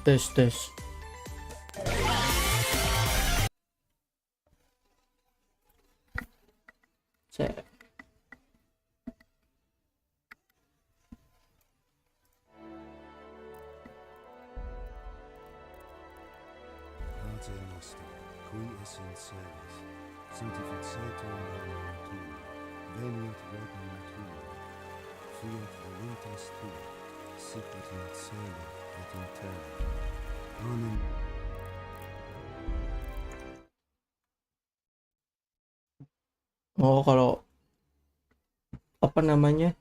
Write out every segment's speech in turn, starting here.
tes. Cek. Oh, kalau apa namanya?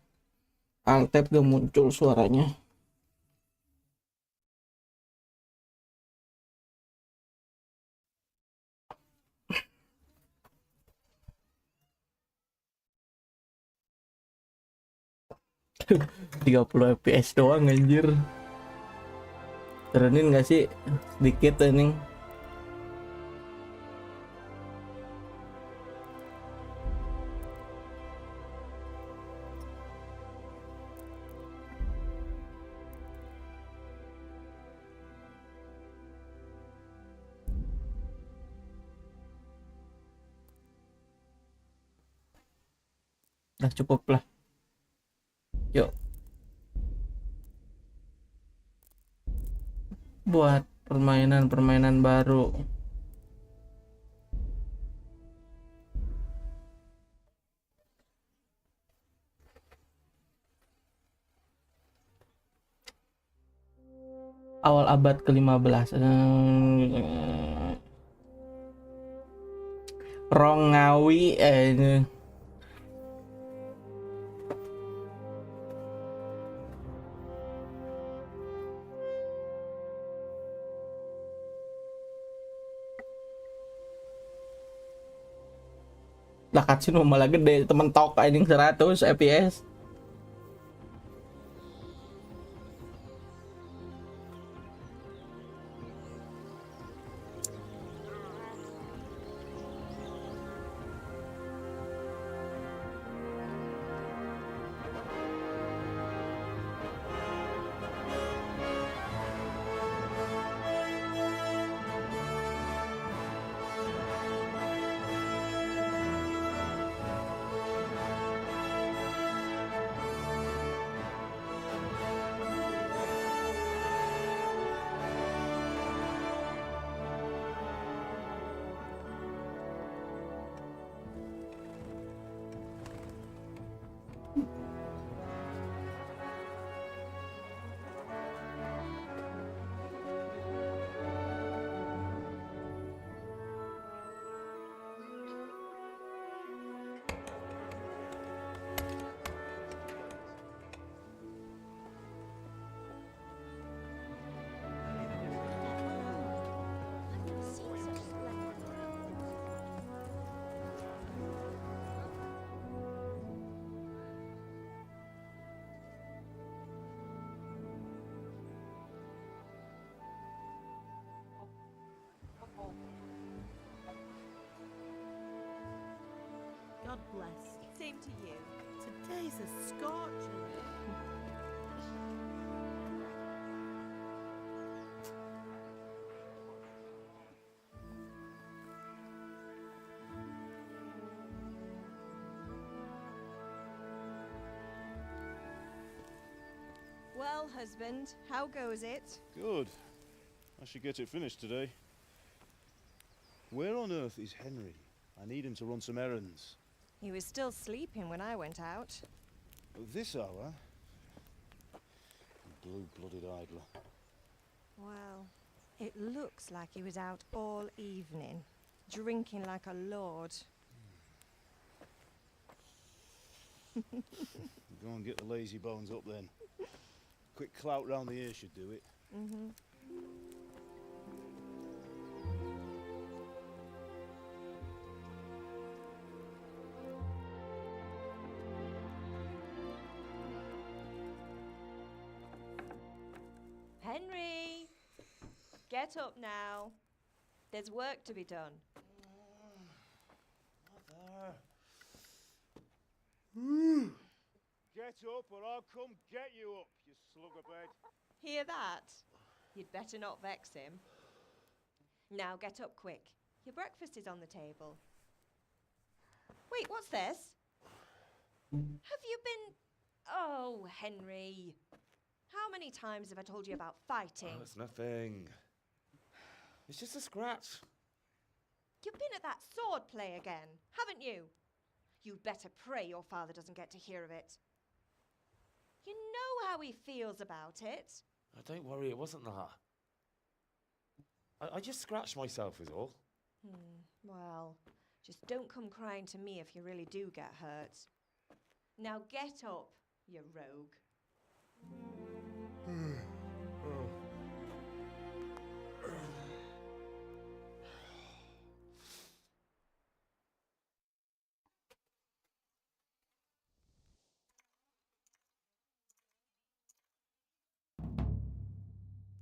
Alt-tab gak muncul suaranya. Tiga 30 fps doang anjir. Turunin gak sih? Sedikit ini. Nah, cukup lah. Yuk. Buat permainan baru. Awal abad ke-15. Rongawi lah cutscene malah gede, temen tok anjing 100 fps. God bless. Same to you. Today's a scorcher. Well, husband, how goes it? Good. I should get it finished today. Where on earth is Henry? I need him to run some errands. He was still sleeping when I went out. At this hour? Blue-blooded idler. Well, it looks like he was out all evening, drinking like a lord. Go and get the lazy bones up then. Quick clout round the ear should do it. Mm-hmm. Henry! Get up now. There's work to be done. Get up or I'll come get you up, you slug of bed. Hear that? You'd better not vex him. Now get up quick. Your breakfast is on the table. Wait, what's this? Have you been... Oh, Henry. How many times have I told you about fighting? Oh, it's nothing. It's just a scratch. You've been at that sword play again, haven't you? You'd better pray your father doesn't get to hear of it. You know how he feels about it. Oh, don't worry, it wasn't that. I just scratched myself is all. Well, just don't come crying to me if you really do get hurt. Now get up, you rogue.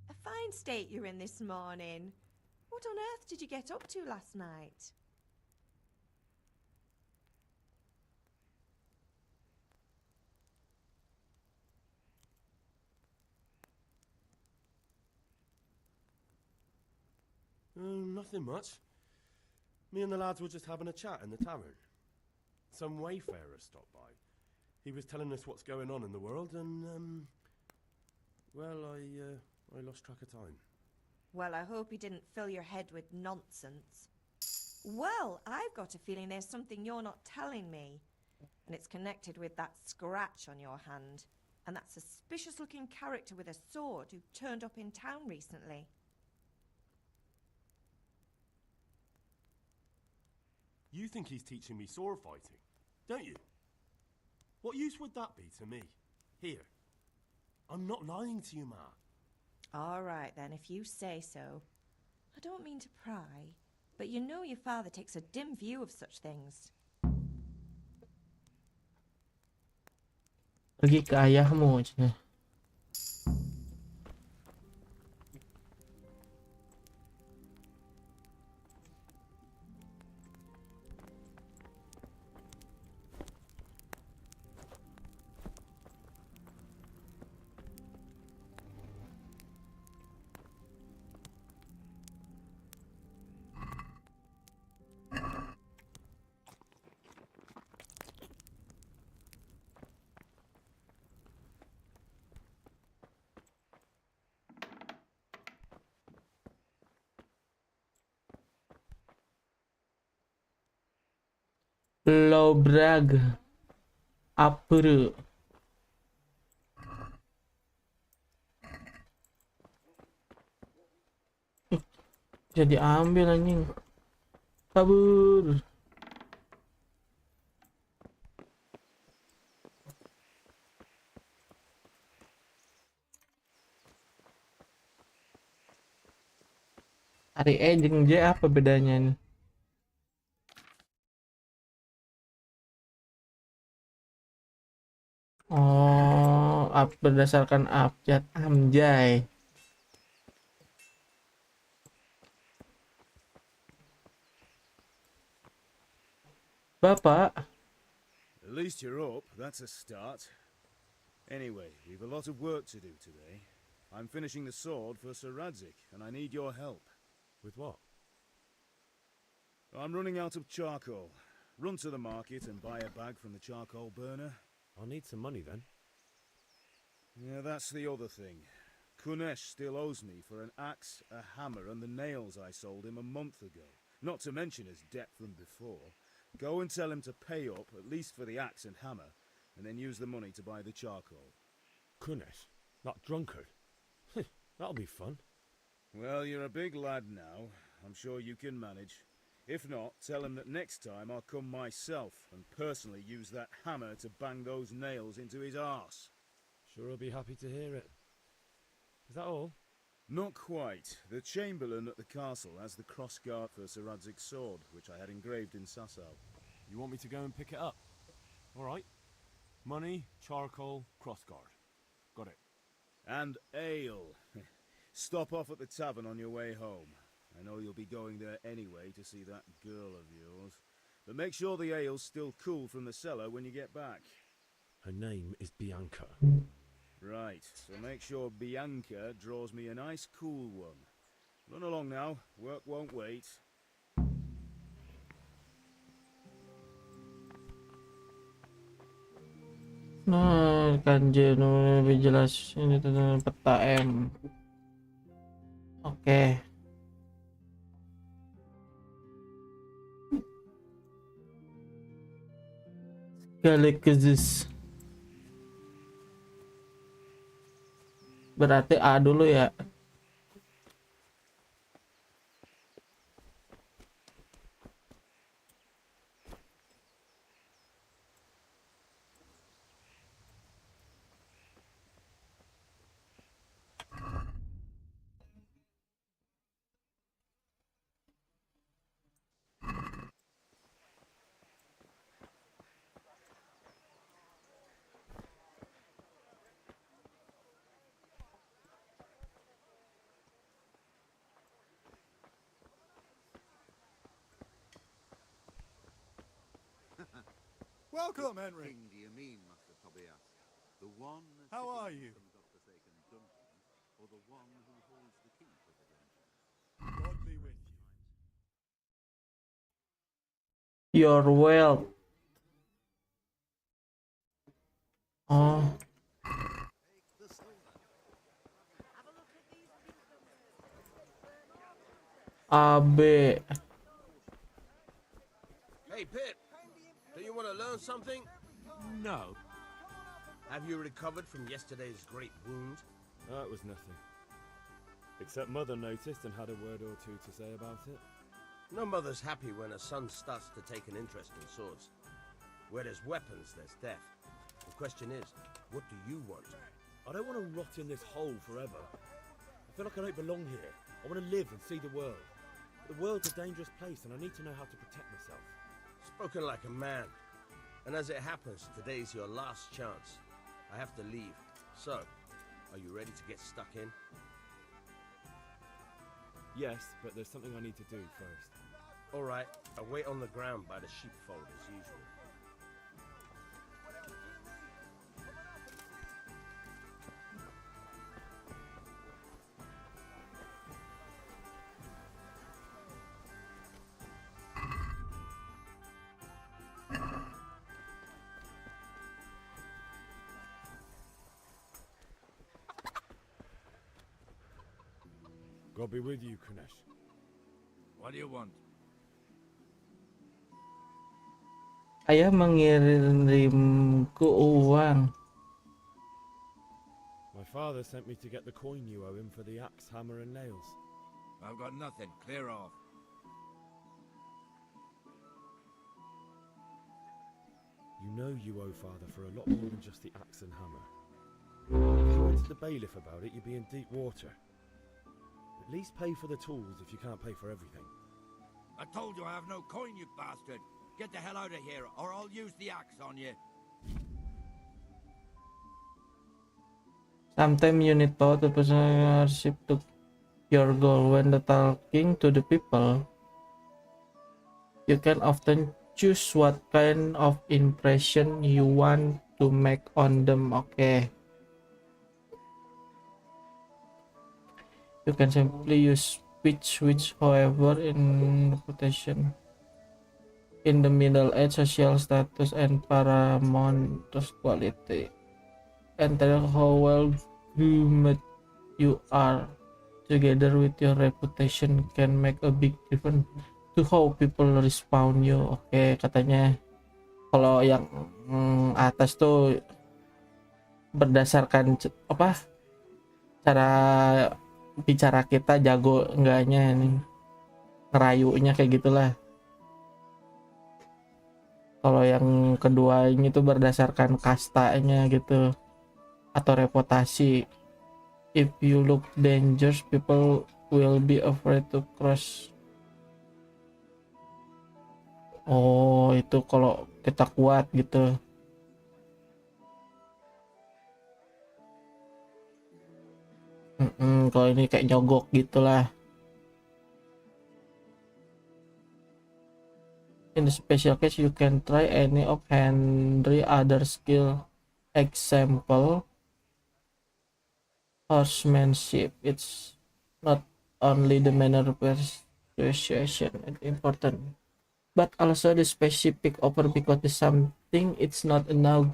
A fine state you're in this morning. What on earth did you get up to last night? Nothing much. Me and the lads were just having a chat in the tavern. Some wayfarer stopped by. He was telling us what's going on in the world, and well, I lost track of time. Well, I hope he didn't fill your head with nonsense. Well, I've got a feeling there's something you're not telling me. And it's connected with that scratch on your hand. And that suspicious-looking character with a sword who turned up in town recently. You think he's teaching me sword fighting, don't you? What use would that be to me? Here. I'm not lying to you, Ma. All right, then, if you say so. I don't mean to pry, but you know your father takes a dim view of such things. Pergi ke ayahmu aja. Lobrag Apuru. Bisa diambil anjing. Kabur. Hari E jeung J apa bedanya nih? Oh, berdasarkan abjad Amjay. Bapak, At least you're up, that's a start. Anyway, we've a lot of work to do today. I'm finishing the sword for Sir Radzik, and I need your help. With what? I'm running out of charcoal. Run to the market and buy a bag from the charcoal burner. I'll need some money then. Yeah, that's the other thing. Kunesh still owes me for an axe, a hammer, and the nails I sold him a month ago. Not to mention his debt from before. Go and tell him to pay up, at least for the axe and hammer, and then use the money to buy the charcoal. Kunesh? That drunkard? That'll be fun. Well, you're a big lad now. I'm sure you can manage. If not, tell him that next time I'll come myself and personally use that hammer to bang those nails into his arse. Sure I'll be happy to hear it. Is that all? Not quite. The Chamberlain at the castle has the crossguard for Sir Radzig's sword, which I had engraved in Sasau. You want me to go and pick it up? All right. Money, charcoal, crossguard. Got it. And ale. Stop off at the tavern on your way home. I know you'll be going there anyway to see that girl of yours. But make sure the ale's still cool from the cellar when you get back. Her name is Bianca. Right, so make sure Bianca draws me a nice cool one. Run along now, work won't wait. Nah, kanji lebih jelas ini tentang peta M. Oke. Galactus. Berarti A dulu ya. Welcome, Henry. King do you mean, Master Tobias? The one How sitting are in you? some godforsaken dungeon, or the one who holds the key to the dungeon? God be with you. Your wealth. Oh, The silver. AB. Hey, Pip, do you want to learn something? No. Have you recovered from yesterday's great wound? That was nothing. Except Mother noticed and had a word or two to say about it. No mother's happy when a son starts to take an interest in swords. Where there's weapons, there's death. The question is, what do you want? I don't want to rot in this hole forever. I feel like I don't belong here. I want to live and see the world. But the world's a dangerous place and I need to know how to protect myself. Spoken like a man. And as it happens, today's your last chance. I have to leave. So, are you ready to get stuck in? Yes, but there's something I need to do first. All right, I'll wait on the ground by the sheepfold as usual. God be with you, Kunesh. What do you want? Ayah mengirimku uang. My father sent me to get the coin you owe him for the axe, hammer and nails. I've got nothing. Clear off. You know you owe father for a lot more than just the axe and hammer. If you went to the bailiff about it, you'd be in deep water. At least pay for the tools if you can't pay for everything. I told you I have no coin, you bastard. Get the hell out of here, or I'll use the axe on you. Sometimes you need power to persuade to your goal. When talking to the people, you can often choose what kind of impression you want to make on them. Okay. You can simply use speech, which, however, in reputation, in the Middle Age, social status, and paramount quality, and tell how well groomed you are, together with your reputation, can make a big difference to how people respond you. Oke, katanya kalau yang atas tuh berdasarkan apa cara bicara kita, jago enggaknya nih, ngerayunya kayak gitulah. Kalau yang kedua ini tuh berdasarkan kastanya gitu atau reputasi. If you look dangerous, people will be afraid to cross. Oh, itu kalau kita kuat gitu. Kalau ini kayak nyogok gitulah. In the special case, you can try any of Henry other skill. Example, horsemanship. It's not only the manner of persuasion is important, but also the specific offer, because the something it's not enough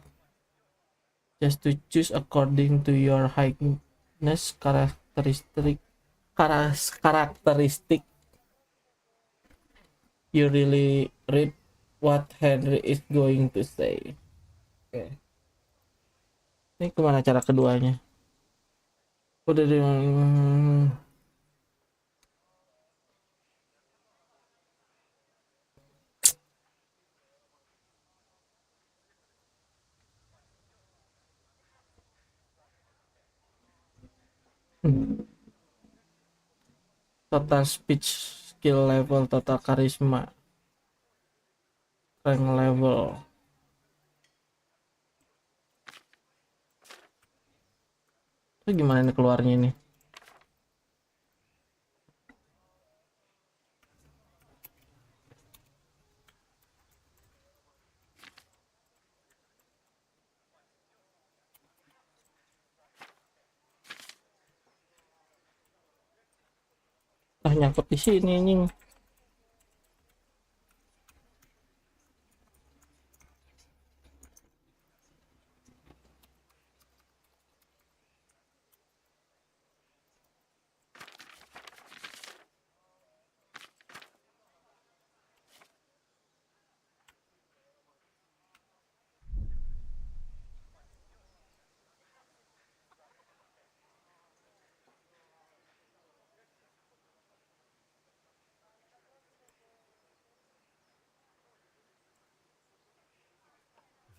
just to choose according to your highness characteristic. You really read what Henry is going to say. Oke. Ini kemana cara keduanya? Udah di total speech skill level, total karisma, rank level. Itu gimana nih keluarnya ini? Ah, nyangkut di sini anjing.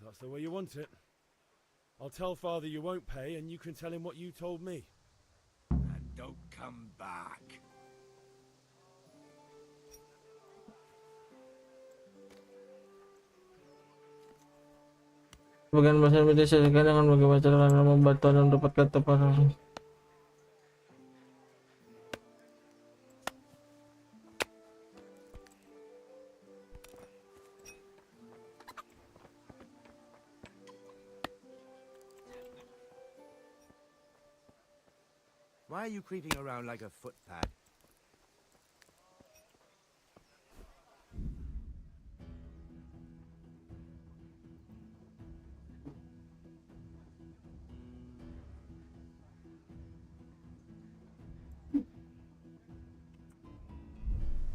If that's the way you want it, I'll tell Father you won't pay, and you can tell him what you told me. And don't come back. Bagian bahasa Indonesia disesuaikan dengan bagaimana cara Anda membantu Anda mendapatkan tempat. Why are you creeping around like a footpad?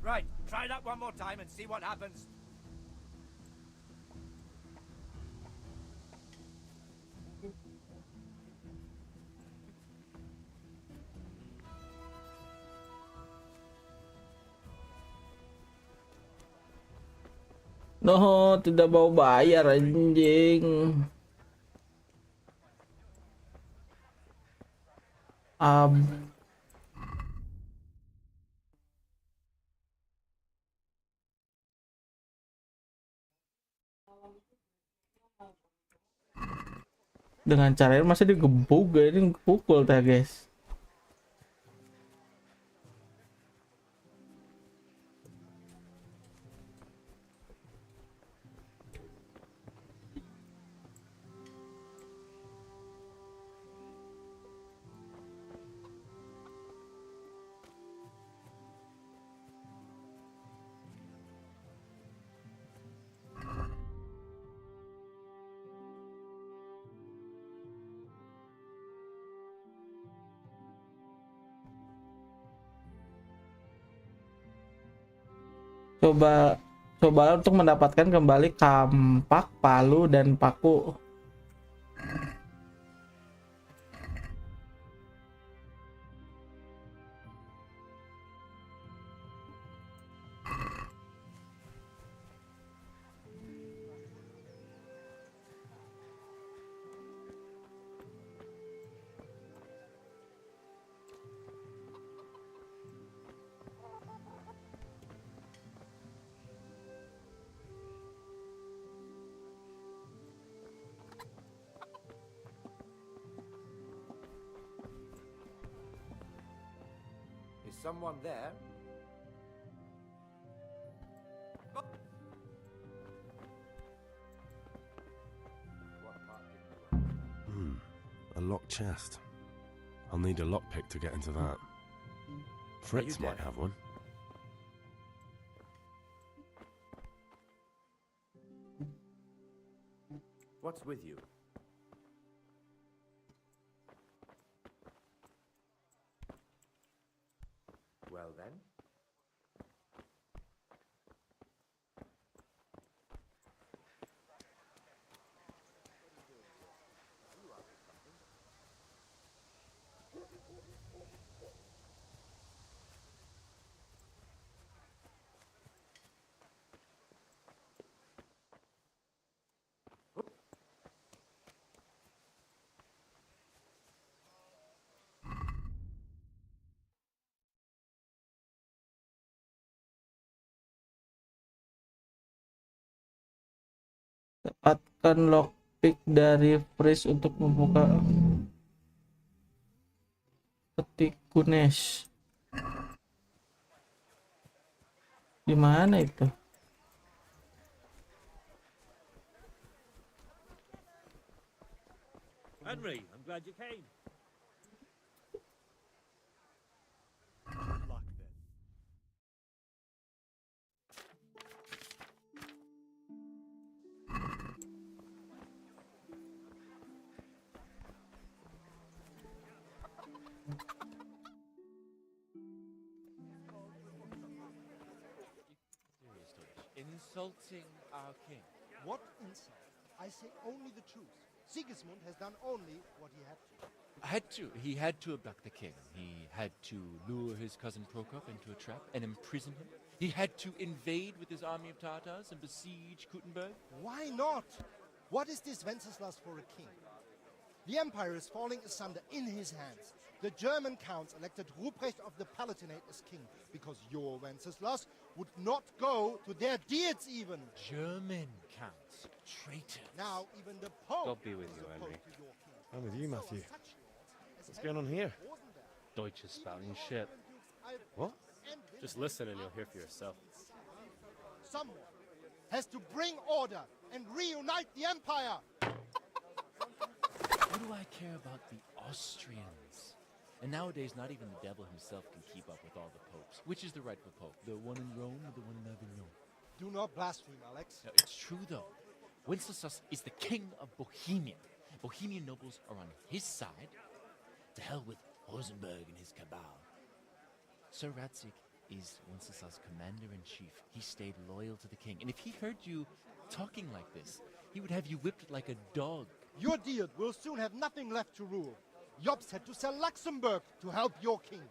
Right, try that one more time and see what happens. No, tidak mau bayar anjing. Dengan cara ini masa digebuk, ini pukul ta guys. Coba untuk mendapatkan kembali kampak, palu, dan paku. Is someone there? What part did you A locked chest. I'll need a lockpick to get into that. Fritz might have one. What's with you? Well then. Dapatkan lockpick dari Freeze untuk membuka peti kunes. Di mana itu? Henry, I'm glad you came. Insulting our king. What insult? I say only the truth. Sigismund has done only what he had to. He had to abduct the king. He had to lure his cousin Prokop into a trap and imprison him. He had to invade with his army of Tartars and besiege Kuttenberg. Why not? What is this Wenceslas for a king? The empire is falling asunder in his hands. The German counts elected Ruprecht of the Palatinate as king because your Wenceslas would not go to their deeds even. German counts, traitor. Now even the Pope God be with is you, opposed Henry. to your king. I'm with you, So Matthew. on such grounds as What's going on Henry here? wasn't there. Deutsch is spouting shit. What? Just listen and you'll hear for yourself. Someone has to bring order and reunite the empire. What do I care about the Austrians? And nowadays, not even the devil himself can keep up with all the popes. Which is the rightful pope? The one in Rome or the one in Avignon? Do not blaspheme, Alex. No, it's true, though. Wenceslas is the king of Bohemia. Bohemian nobles are on his side. To hell with Rosenberg and his cabal. Sir Ratzik is Wenceslas' commander-in-chief. He stayed loyal to the king. And if he heard you talking like this, he would have you whipped like a dog. Your deed will soon have nothing left to rule. Jobst had to sell Luxembourg to help your king.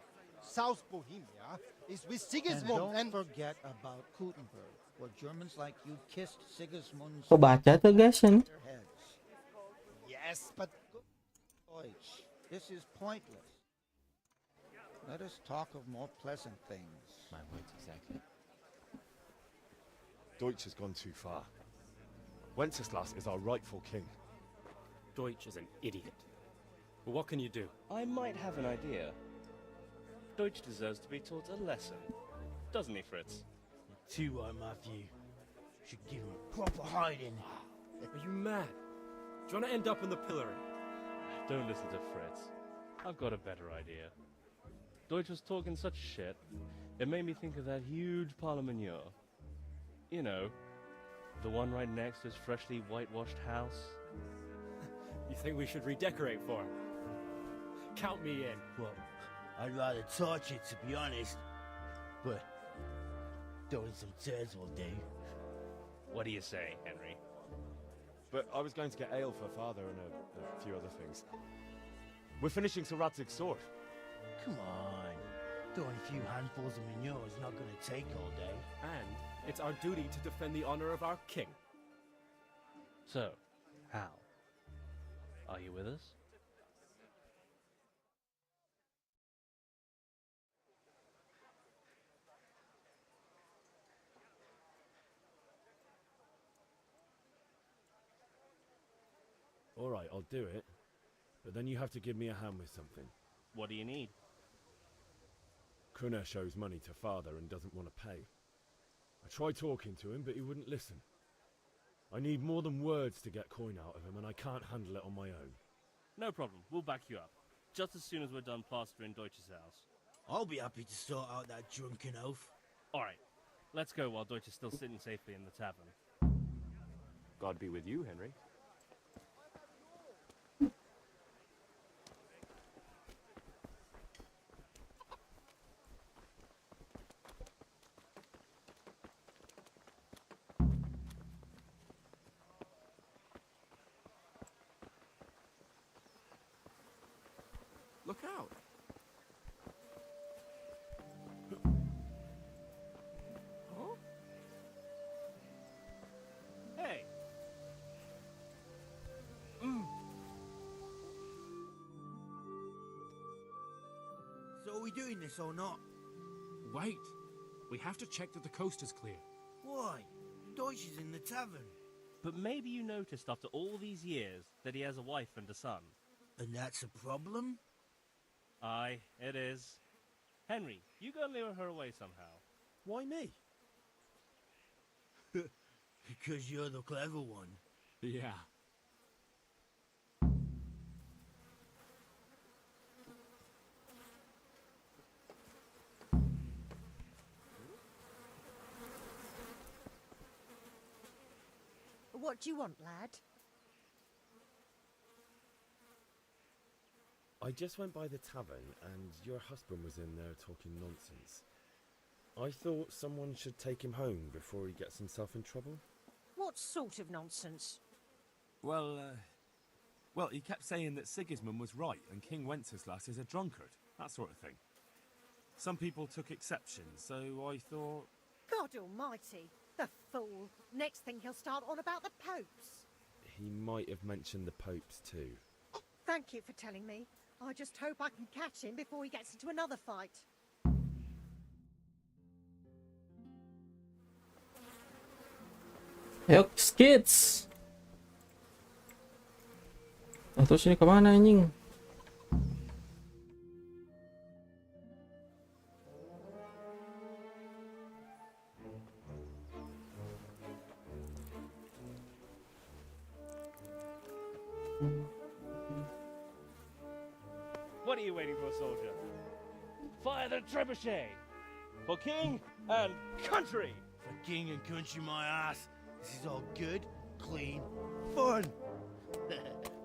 South Bohemia is with Sigismund and don't forget about Kuttenberg, where Germans like you kissed Sigismund's Kebaca tuh guys ini. heads. Yes, but Deutsch, this is pointless. Let us talk of more pleasant things. My words exactly. Deutsch has gone too far. Wenceslas is our rightful king. Deutsch is an idiot. But what can you do? I might have an idea. Deutsch deserves to be taught a lesson. Doesn't he, Fritz? Too right, Matthew. Should give him a proper hiding. Are you mad? Do you want to end up in the pillory? Don't listen to Fritz. I've got a better idea. Deutsch was talking such shit, it made me think of that huge parliament. You know, the one right next to his freshly whitewashed house. You think we should redecorate for him? Count me in. Well, I'd rather torch it, to be honest. But throwing some turds will do. What do you say, Henry? But I was going to get ale for father and a few other things. We're finishing Sir Radzig's sword. Come on. Throwing a few handfuls of manure is not going to take all day. And it's our duty to defend the honor of our king. So, Hal, are you with us? All right, I'll do it. But then you have to give me a hand with something. What do you need? Krunner shows money to father and doesn't want to pay. I tried talking to him, but he wouldn't listen. I need more than words to get coin out of him, and I can't handle it on my own. No problem. We'll back you up. just as soon as we're done plastering Deutsch's house. I'll be happy to sort out that drunken oaf. Alright, let's go while Deutsch is still sitting safely in the tavern. God be with you, Henry. Look out! Huh? Hey! So are we doing this or not? Wait! We have to check that the coast is clear. Why? Deutsch is in the tavern. But maybe you noticed after all these years that he has a wife and a son. And that's a problem? Aye, it is. Henry, you go and lure her away somehow. Why me? Because you're the clever one. Yeah. What do you want, lad? I just went by the tavern and your husband was in there talking nonsense. I thought someone should take him home before he gets himself in trouble. What sort of nonsense? Well, he kept saying that Sigismund was right and King Wenceslas is a drunkard, that sort of thing. Some people took exception, so I thought... God almighty, the fool. Next thing he'll start on about the popes. He might have mentioned the popes too. Thank you for telling me. I just hope I can catch him before he gets into another fight. Ayo, kids. Nah, terus ini kemana anjing? What are you waiting for, soldier? Fire the trebuchet! For king and country! For king and country, my ass. This is all good, clean, fun.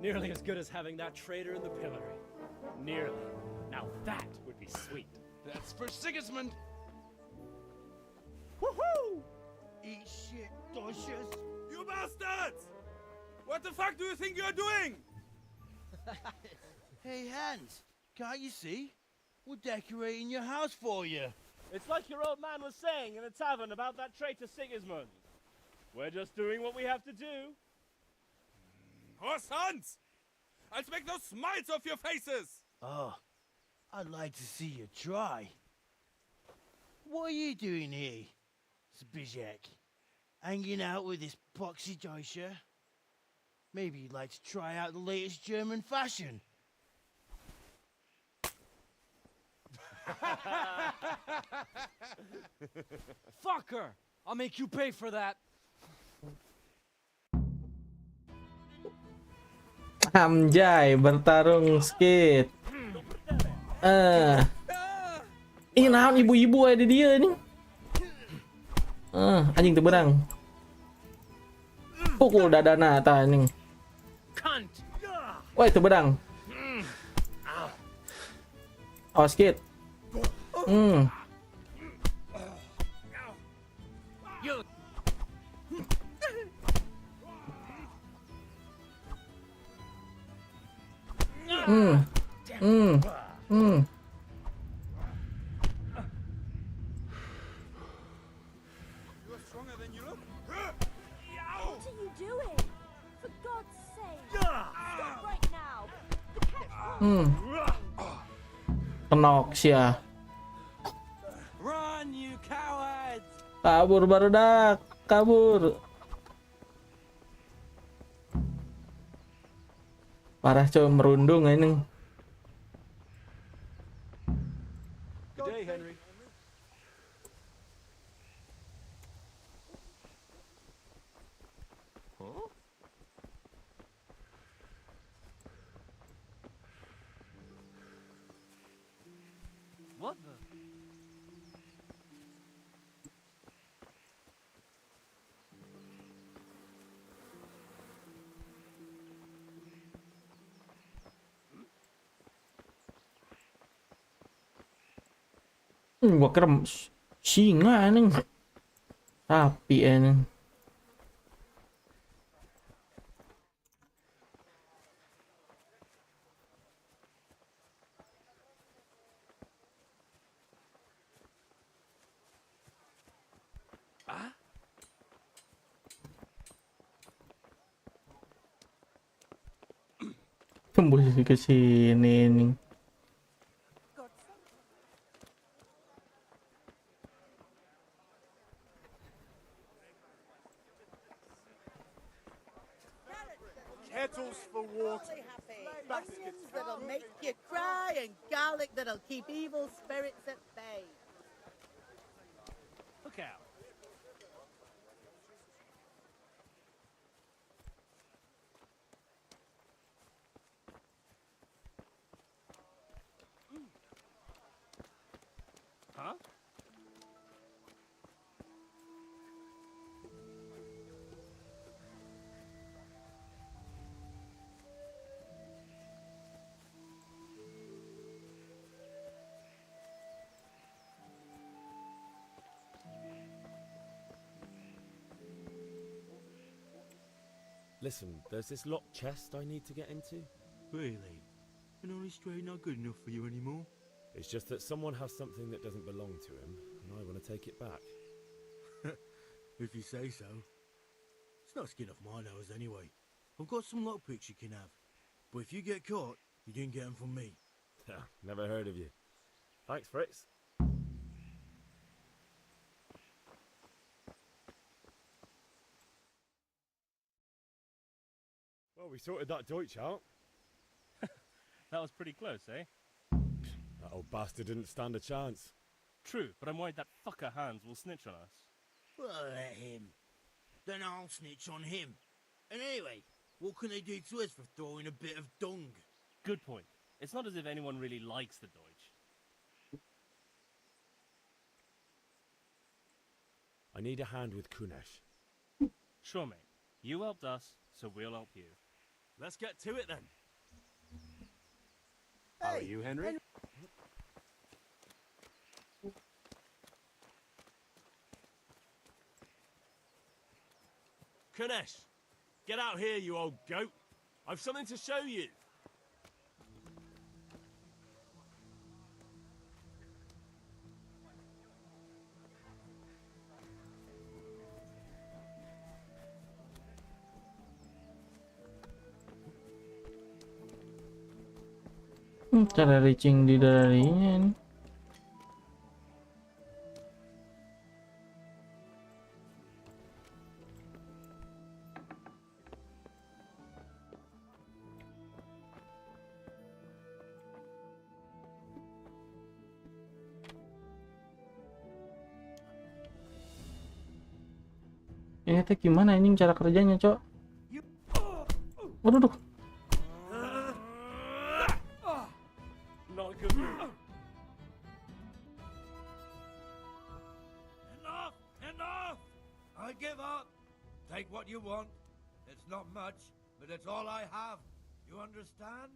Nearly as good as having that traitor in the pillory. Nearly. Now that would be sweet. That's for Sigismund. Woohoo! Eat shit, Deutsches. You bastards! What the fuck do you think you're doing? Hey, Hans, can't you see? We're decorating your house for you. It's like your old man was saying in the tavern about that traitor Sigismund. We're just doing what we have to do. Horse Hans! I'll make those smiles off your faces! Oh, I'd like to see you try. What are you doing here, Zbigniew? Hanging out with this poxy Deutscher? Maybe you'd like to try out the latest German fashion. Fucker! I'll make you pay for that. Hamjai bertarung skate. Ih, naon ibu-ibu ada dia nih. Anjing terberang. Pukul dadana ta anjing. Woi, terberang. Awas skate. You're stronger than you look. What are you doing? For God's sake! Stop right now! Kenok sia. Run, you cowards! Kabur barudak, kabur. Parah coy, merundung ini. Good day, Henry. Huh? Gua kira singa nih. Sapi ini. Tembus ke sini nih. Kettles for water. Onions that'll make you cry and garlic that'll keep evil spirits at bay. Look out. Huh? Listen, there's this locked chest I need to get into. Really? And only straight not good enough for you anymore? It's just that someone has something that doesn't belong to him, and I want to take it back. If you say so. It's no skin off my nose anyway. I've got some lockpicks you can have. But if you get caught, you didn't get them from me. Never heard of you. Thanks, Fritz. Well, we sorted that Deutsch out. That was pretty close, eh? That old bastard didn't stand a chance. True, but I'm worried that fucker Hans will snitch on us. Well, let him. Then I'll snitch on him. And anyway, what can they do to us for throwing a bit of dung? Good point. It's not as if anyone really likes the Deutsch. I need a hand with Kunesh. Sure, mate. You helped us, so we'll help you. Let's get to it then. How are you, Henry? Kunesh, get out here, you old goat. I've something to show you. Cara reaching di darinya nih. Ini teh gimana anjing cara kerjanya, Cok? Waduh. Not a good move. Enough! Enough! I give up. Take what you want. It's not much, but it's all I have. You understand?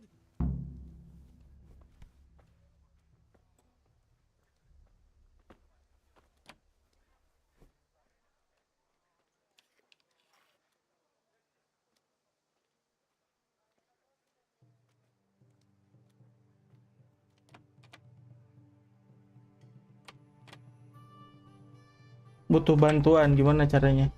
Butuh bantuan, gimana caranya?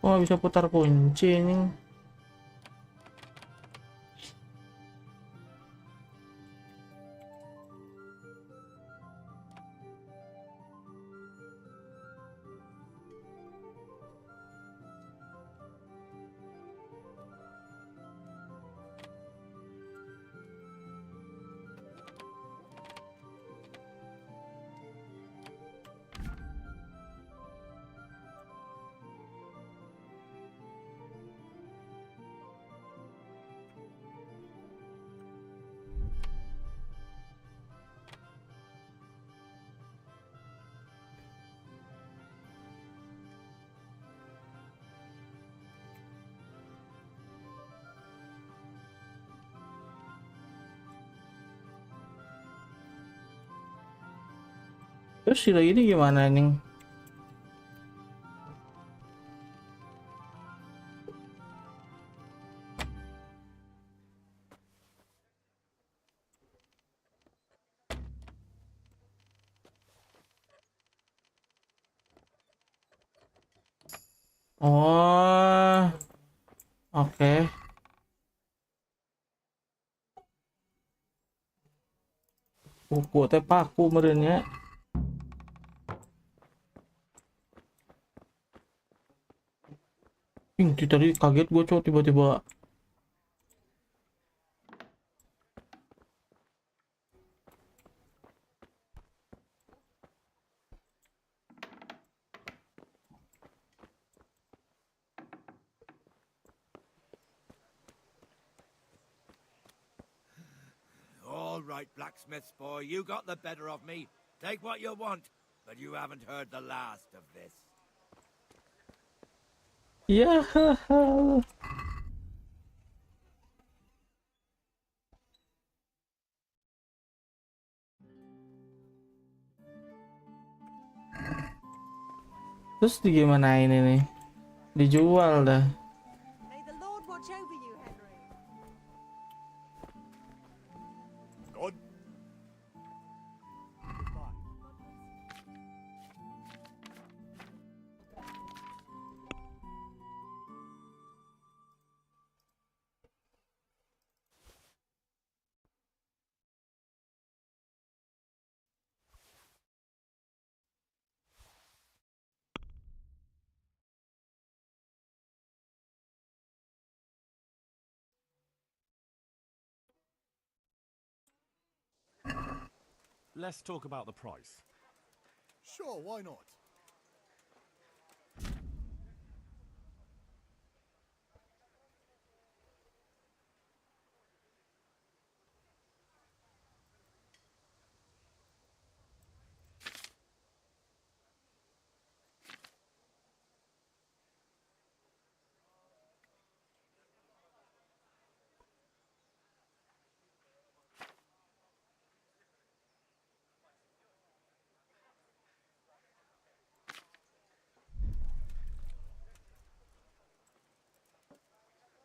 Kok nggak bisa putar kunci ini? Terus sila ini gimana nih? Oh, oke. Buku teh paku merenya. Tadi kaget gue cowok tiba-tiba. All right, blacksmith's boy, you got the better of me. Take what you want, but you haven't heard the last of this. Ya. Terus gimana ini nih? Dijual dah. May the Lord watch over you, Henry. God. Let's talk about the price. Sure, why not?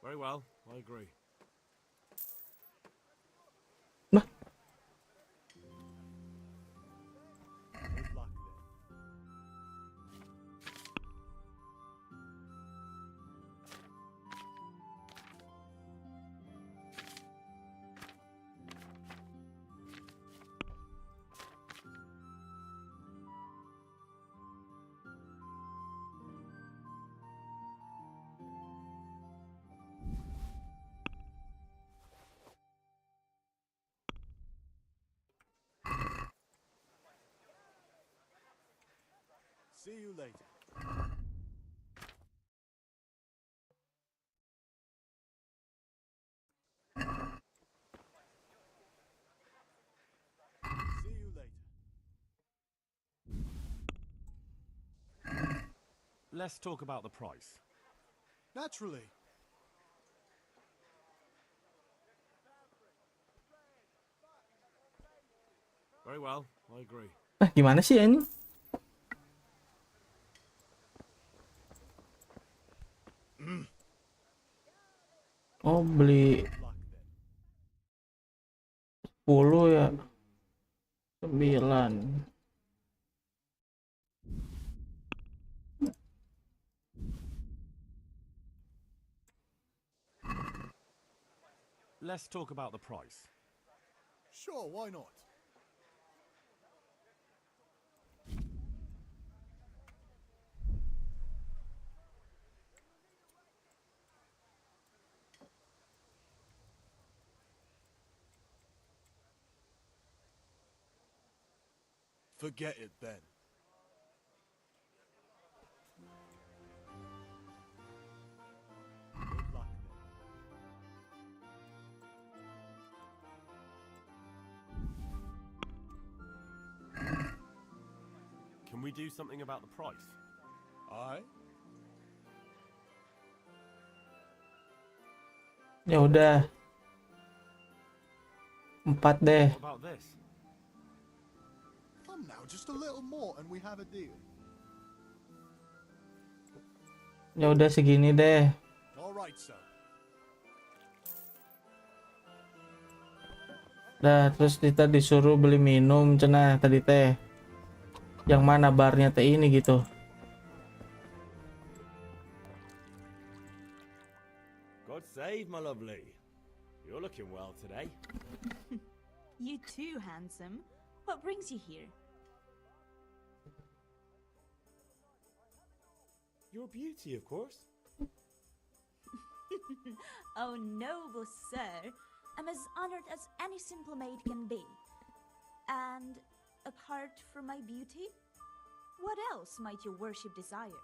Very well, I agree. See you later. See you later. Let's talk about the price. Naturally. Very well, I agree. Gimana sih ini? Oh, beli 10 ya. 9. Let's talk about the price. Sure, why not? Forget it then. Good luck then. Can we do something about the price? Aye. Ya udah. 4 deh. What about this? How Come now, just a little more and we have a deal. Ya udah segini deh. All right, sir. Dah, terus kita disuruh beli minum cenah tadi teh. Yang mana barnya teh ini gitu. God save, my lovely. You're looking well today. You too, handsome. What brings you here? Your beauty, of course. Oh, noble sir. I'm as honored as any simple maid can be. And apart from my beauty, what else might your worship desire?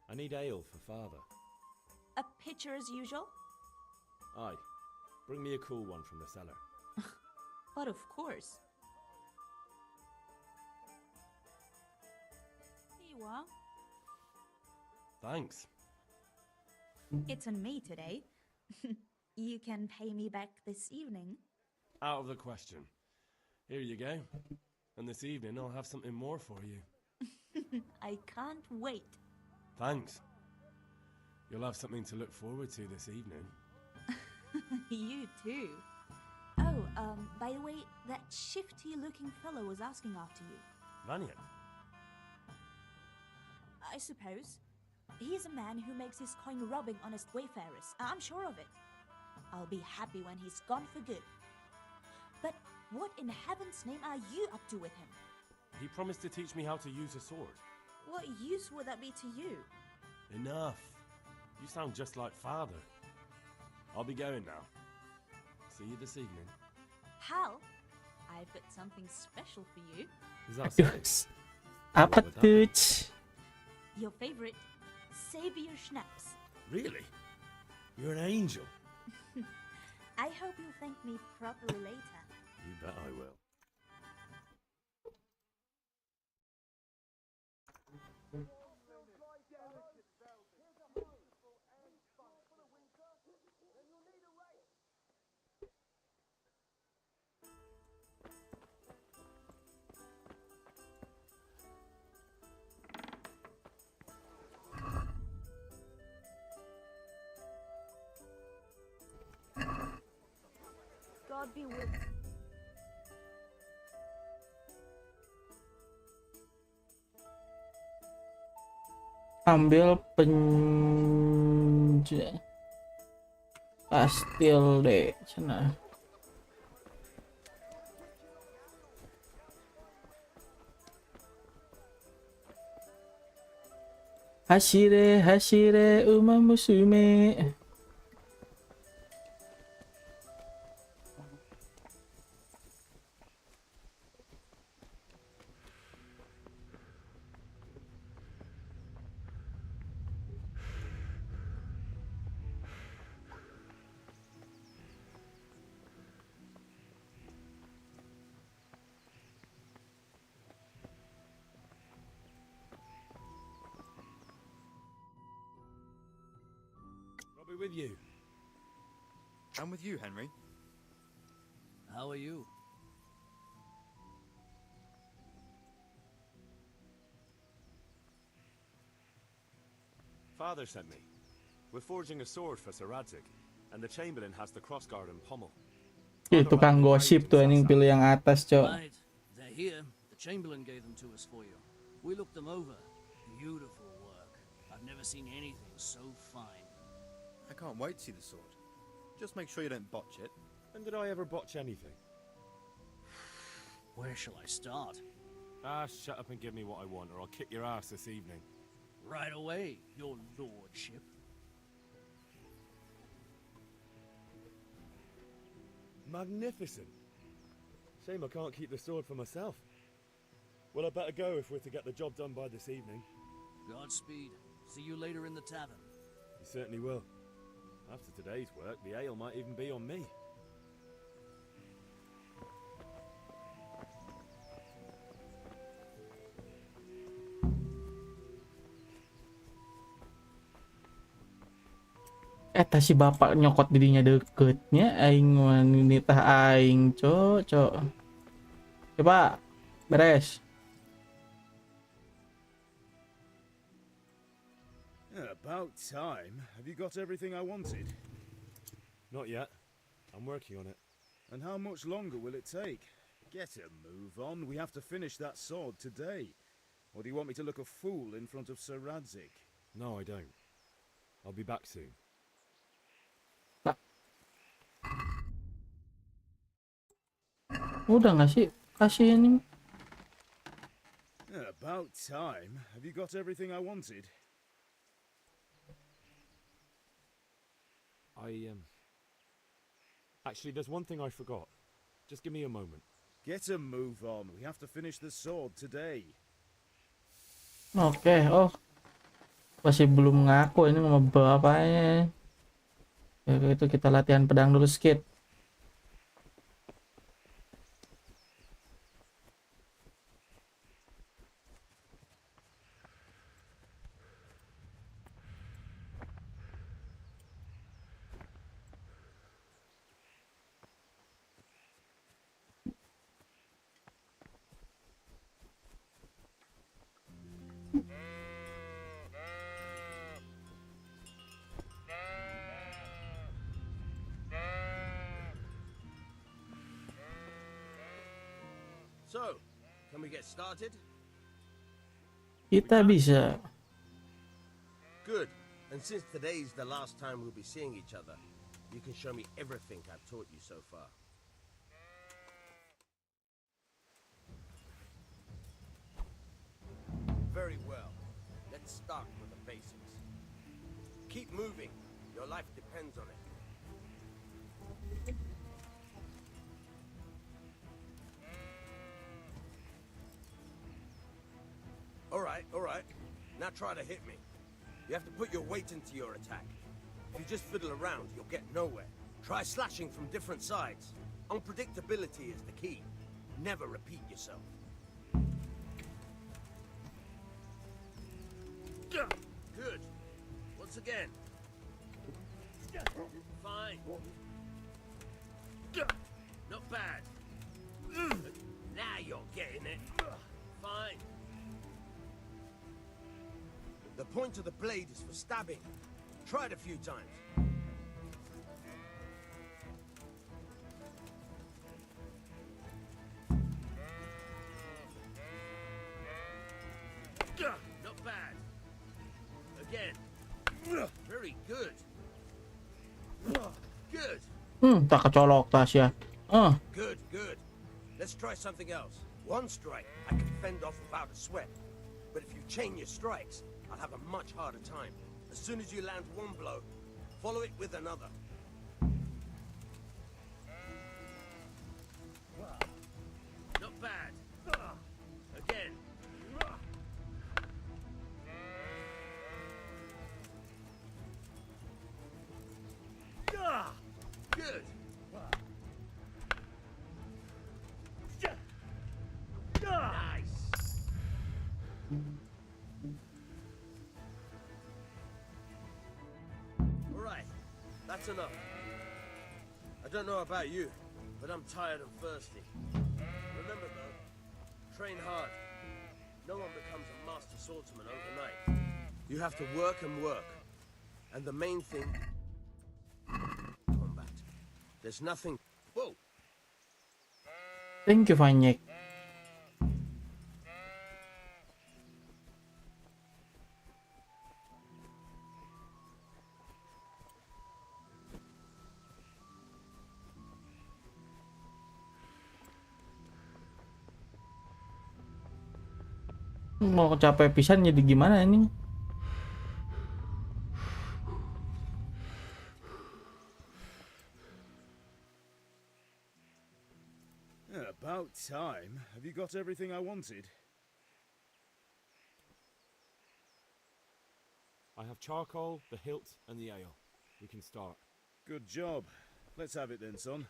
I need ale for father. A pitcher as usual? Aye. Bring me a cool one from the cellar. But of course. Here you are. Thanks. It's on me today. You can pay me back this evening. Out of the question. Here you go. And this evening I'll have something more for you. I can't wait. Thanks. You'll have something to look forward to this evening. You too. Oh, by the way, that shifty-looking fellow was asking after you. Vanya? I suppose. He's a man who makes his coin robbing honest wayfarers. I'm sure of it. I'll be happy when he's gone for good. But what in heaven's name are you up to with him? He promised to teach me how to use a sword. What use would that be to you? Enough. You sound just like father. I'll be going now. See you this evening. Hal, I've got something special for you. Is that so? Apa tuh? Your favorite, Savior Schnapps. Really? You're an angel. I hope you'll thank me properly later. You bet I will. God be with you. Ambil pastil deh cenah. Hashire hashire uma musume. I'll be with you. I'm with you, Henry. How are you? Father sent me. We're forging a sword for Sir Radzig, and the Chamberlain has the crossguard and pommel. Tukang gosip tuh anjing pilih yang atas, Cok. Right, they're here. The Chamberlain gave them to us for you. We looked them over. Beautiful work. I've never seen anything so fine. I can't wait to see the sword. Just make sure you don't botch it. When did I ever botch anything? Where shall I start? Ah, shut up and give me what I want, or I'll kick your ass this evening. Right away, your lordship. Magnificent. Shame I can't keep the sword for myself. Well, I better go if we're to get the job done by this evening. Godspeed. See you later in the tavern. You certainly will. After today's work, the ale might even be on me. Eta si bapak nyokot dirinya deketnya aing wanita aing cok. Coba beres. About time. Have you got everything I wanted? Not yet. I'm working on it. And how much longer will it take? Get a move on. We have to finish that sword today. Or do you want me to look a fool in front of Sir Radzik? No, I don't. I'll be back soon. Udah nggak sih? Kasih ini. About time. Have you got everything I wanted? Actually, there's one thing I forgot. Just give me a moment. Get a move on. We have to finish the sword today. Oke, oh. Masih belum ngaku ini sama bapaknya. Ya, itu kita latihan pedang dulu skit. So, can we get started? Kita bisa. Good. And since today's the last time we'll be seeing each other, you can show me everything I've taught you so far. Very well. Let's start with the basics. Keep moving. Your life depends on it. All right. Now try to hit me. You have to put your weight into your attack. If you just fiddle around, you'll get nowhere. Try slashing from different sides. Unpredictability is the key. Never repeat yourself. Good. Once again. Fine. Not bad. Now you're getting it. Fine. The point of the blade is for stabbing. Try it a few times. Not bad. Again. Very good. Good. Tak kecolok Tasya. Good. Let's try something else. One strike, I can fend off without a sweat. But if you chain your strikes, I'll have a much harder time. As soon as you land one blow, follow it with another. Not bad. Again. Good. Nice. All right, that's enough. I don't know about you, but I'm tired and thirsty. Remember though, train hard. No one becomes a master swordsman overnight. You have to work and work. And the main thing, combat. There's nothing. Whoa. Thank you, Vanyek. Mau capek pisan jadi gimana ini? About time. Have you got everything I wanted? I have charcoal, the hilt, and the ale. We can start. Good job. Let's have it then, son.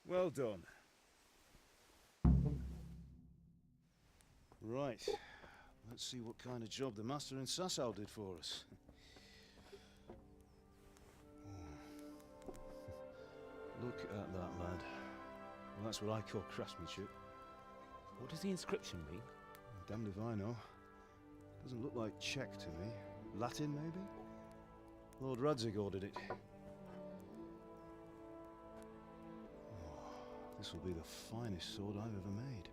Well done. Right. Let's see what kind of job the master in Sasau did for us. Look at that, lad. Well, that's what I call craftsmanship. What does the inscription mean? Damned if I know. Doesn't look like Czech to me. Latin, maybe? Lord Radzig ordered it. Oh, this will be the finest sword I've ever made.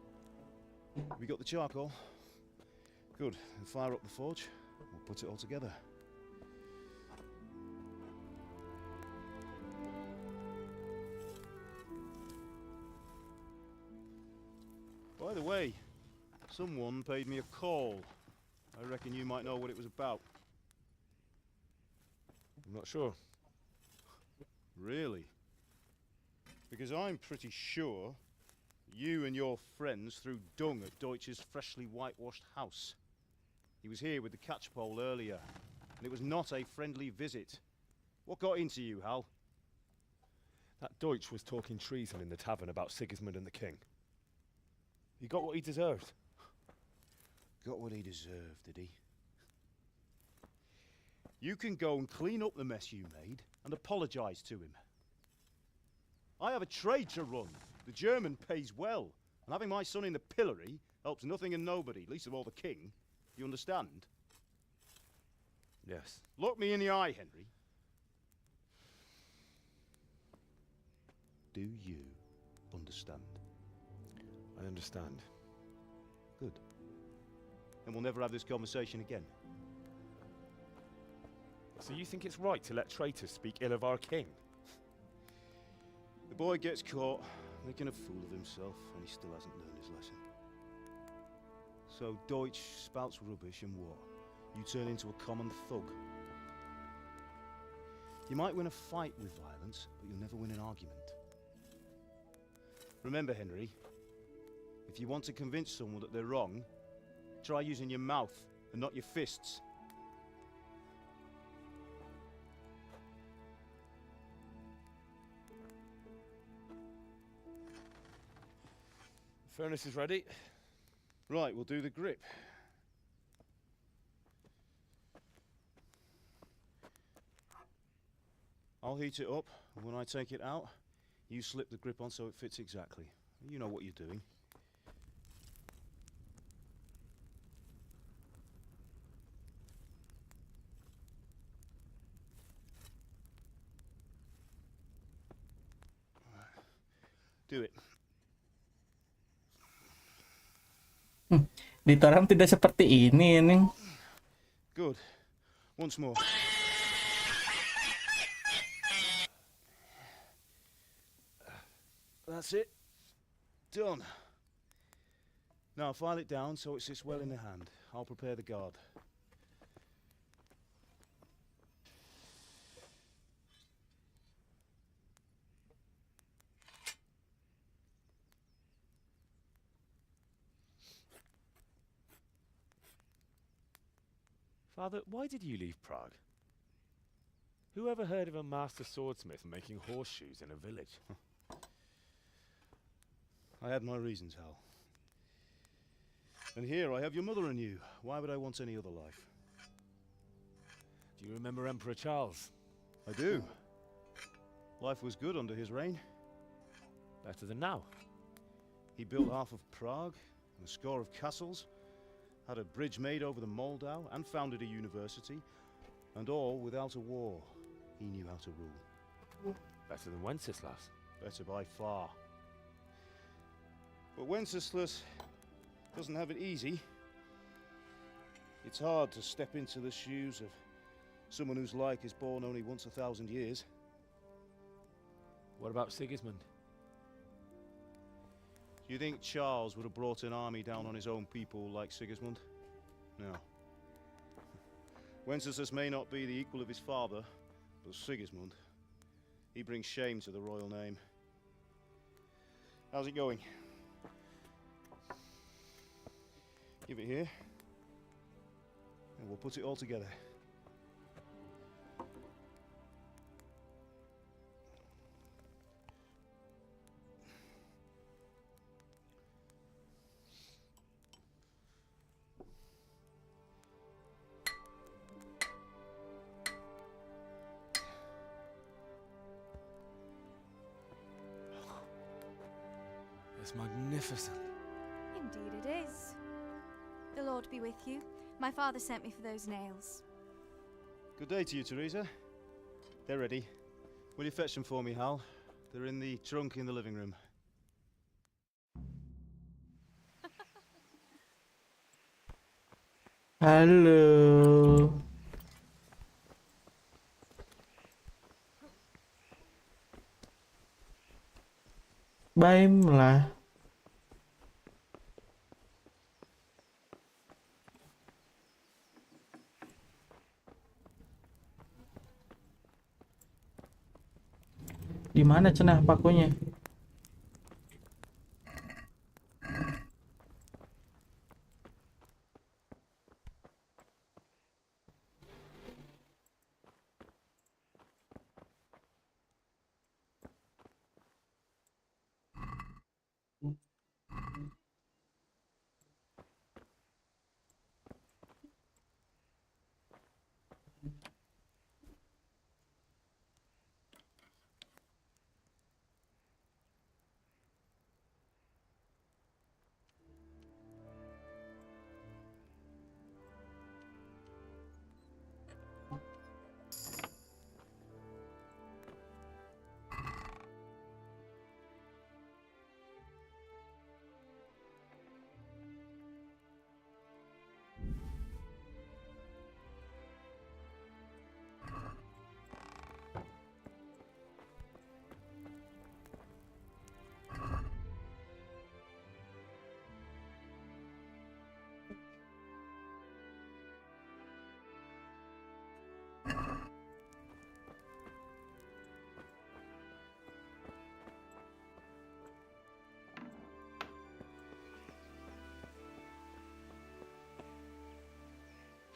We got the charcoal? Good. We'll fire up the forge. We'll put it all together. By the way, someone paid me a call. I reckon you might know what it was about. I'm not sure. Really? Because I'm pretty sure you and your friends threw dung at Deutsch's freshly whitewashed house. He was here with the catchpole earlier, and it was not a friendly visit. What got into you, Hal? That Deutsch was talking treason in the tavern about Sigismund and the king. He got what he deserved. Got what he deserved, did he? You can go and clean up the mess you made and apologise to him. I have a trade to run. The German pays well, and having my son in the pillory helps nothing and nobody, least of all the king. You understand? Yes. Look me in the eye, Henry. Do you understand? I understand. Good. And we'll never have this conversation again. So you think it's right to let traitors speak ill of our king? The boy gets caught making a fool of himself, and he still hasn't learned his lesson. So Deutsch spouts rubbish, and what? You turn into a common thug. You might win a fight with violence, but you'll never win an argument. Remember, Henry, if you want to convince someone that they're wrong, try using your mouth and not your fists. The furnace is ready. Right, we'll do the grip. I'll heat it up, and when I take it out, you slip the grip on so it fits exactly. You know what you're doing. Do it. Di Toram tidak seperti ini, Ning. Good. Once more. That's it. Done. Now file it down so it sits well in the hand. I'll prepare the guard. Father, why did you leave Prague? Who ever heard of a master swordsmith making horseshoes in a village? I had my reasons, Hal. And here I have your mother and you. Why would I want any other life? Do you remember Emperor Charles? I do. Life was good under his reign. Better than now. He built half of Prague, and a score of castles, had a bridge made over the Moldau, and founded a university, and all without a war. He knew how to rule. Better than Wenceslas. Better by far. But Wenceslas doesn't have it easy. It's hard to step into the shoes of someone whose like is born only once 1,000 years. What about Sigismund? Do you think Charles would have brought an army down on his own people like Sigismund? No. Wenceslas may not be the equal of his father, but Sigismund, he brings shame to the royal name. How's it going? Give it here, and we'll put it all together. It's magnificent. Indeed it is. The Lord be with you. My father sent me for those nails. Good day to you, Teresa. They're ready. Will you fetch them for me, Hal? They're in the trunk in the living room. Halo. Baim lah. Di mana cenah pakunya?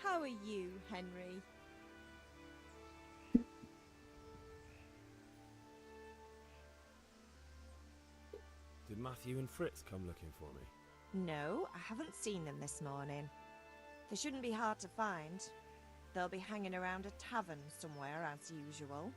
How are you, Henry? Did Matthew and Fritz come looking for me? No, I haven't seen them this morning. They shouldn't be hard to find. They'll be hanging around a tavern somewhere as usual.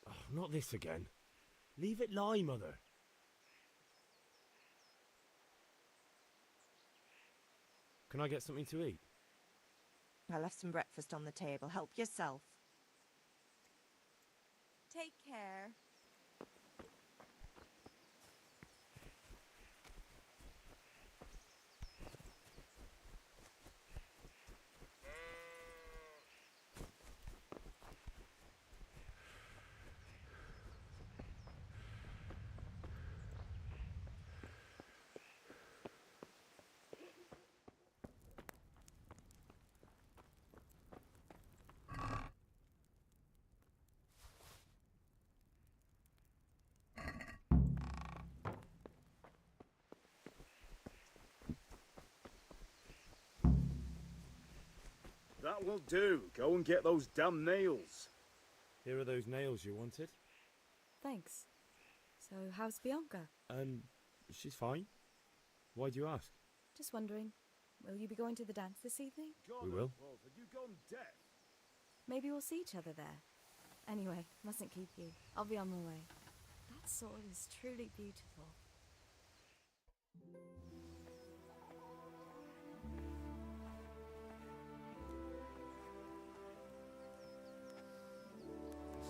Oh, not this again. Leave it lie, Mother. Can I get something to eat? I left some breakfast on the table. Help yourself. Take care. That will do. Go and get those damn nails. Here are those nails you wanted. Thanks. So, how's Bianca? She's fine. Why do you ask? Just wondering, will you be going to the dance this evening? We will. Have you gone deaf? Maybe we'll see each other there. Anyway, mustn't keep you. I'll be on my way. That sword is truly beautiful.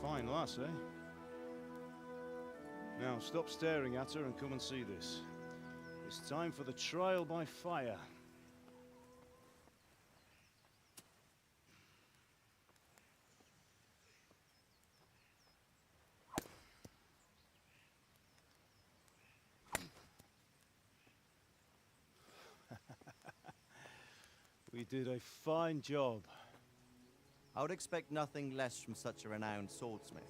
Fine lass, eh? Now, stop staring at her and come and see this. It's time for the trial by fire. You did a fine job. I would expect nothing less from such a renowned swordsmith.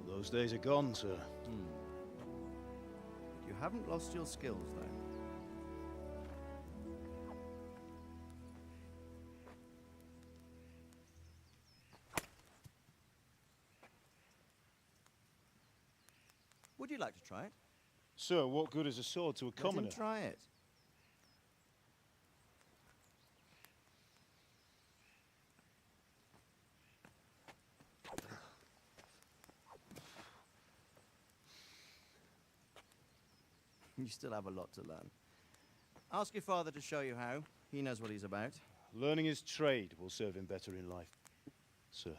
Those days are gone, sir. You haven't lost your skills, though. Would you like to try it? Sir, what good is a sword to a commoner? Let him try it. You still have a lot to learn. Ask your father to show you how. He knows what he's about. Learning his trade will serve him better in life, sir.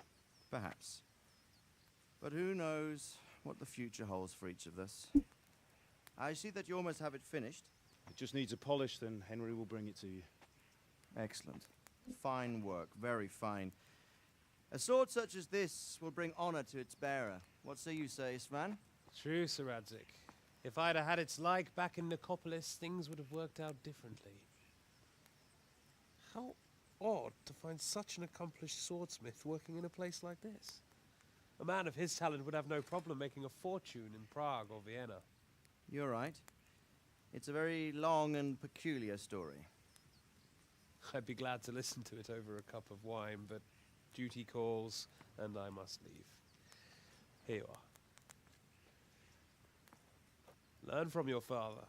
Perhaps. But who knows what the future holds for each of us. I see that you almost have it finished. It just needs a polish, then Henry will bring it to you. Excellent. Fine work, very fine. A sword such as this will bring honor to its bearer. What say you, Svan? True, Sir Radzik. If I'd have had its like back in Nicopolis, things would have worked out differently. How odd to find such an accomplished swordsmith working in a place like this. A man of his talent would have no problem making a fortune in Prague or Vienna. You're right. It's a very long and peculiar story. I'd be glad to listen to it over a cup of wine, but duty calls, and I must leave. Here you are. Learn from your father.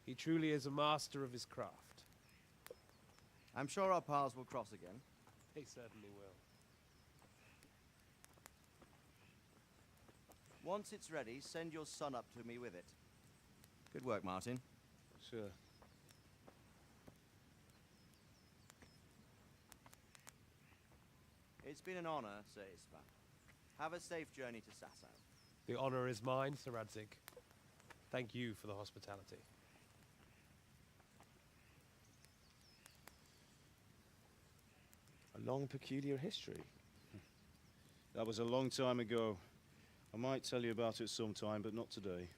He truly is a master of his craft. I'm sure our paths will cross again. They certainly will. Once it's ready, send your son up to me with it. Good work, Martin. Sure. It's been an honor, Sir Isvan. Have a safe journey to Sasau. The honor is mine, Sir Radzik. Thank you for the hospitality. A long, peculiar history. That was a long time ago. I might tell you about it sometime, but not today.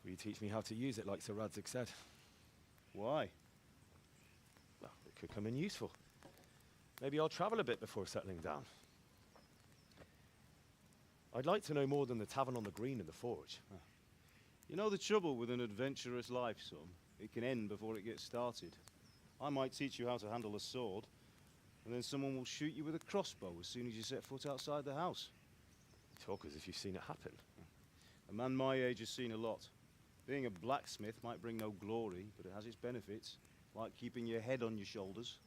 Will you teach me how to use it, like Sir Radzik said? Why? Well, it could come in useful. Maybe I'll travel a bit before settling down. I'd like to know more than the tavern on the green and the forge. You know the trouble with an adventurous life, son? It can end before it gets started. I might teach you how to handle a sword, and then someone will shoot you with a crossbow as soon as you set foot outside the house. You talk as if you've seen it happen. A man my age has seen a lot. Being a blacksmith might bring no glory, but it has its benefits, like keeping your head on your shoulders.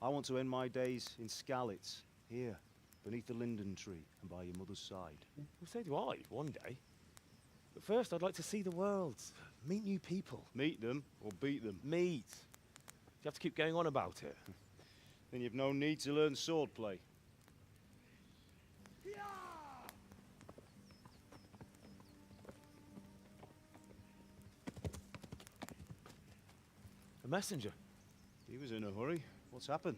I want to end my days in Skalitz, here, beneath the linden tree and by your mother's side. Well, so do I, one day. But first, I'd like to see the world, meet new people. Meet them or beat them? Meet. You have to keep going on about it. Then you've no need to learn swordplay. A messenger. He was in a hurry. What's happened?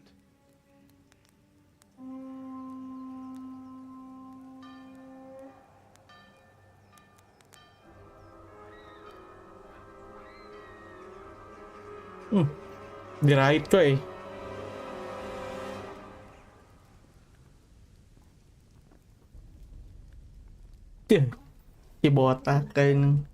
Gerait coy. Dibotakeun.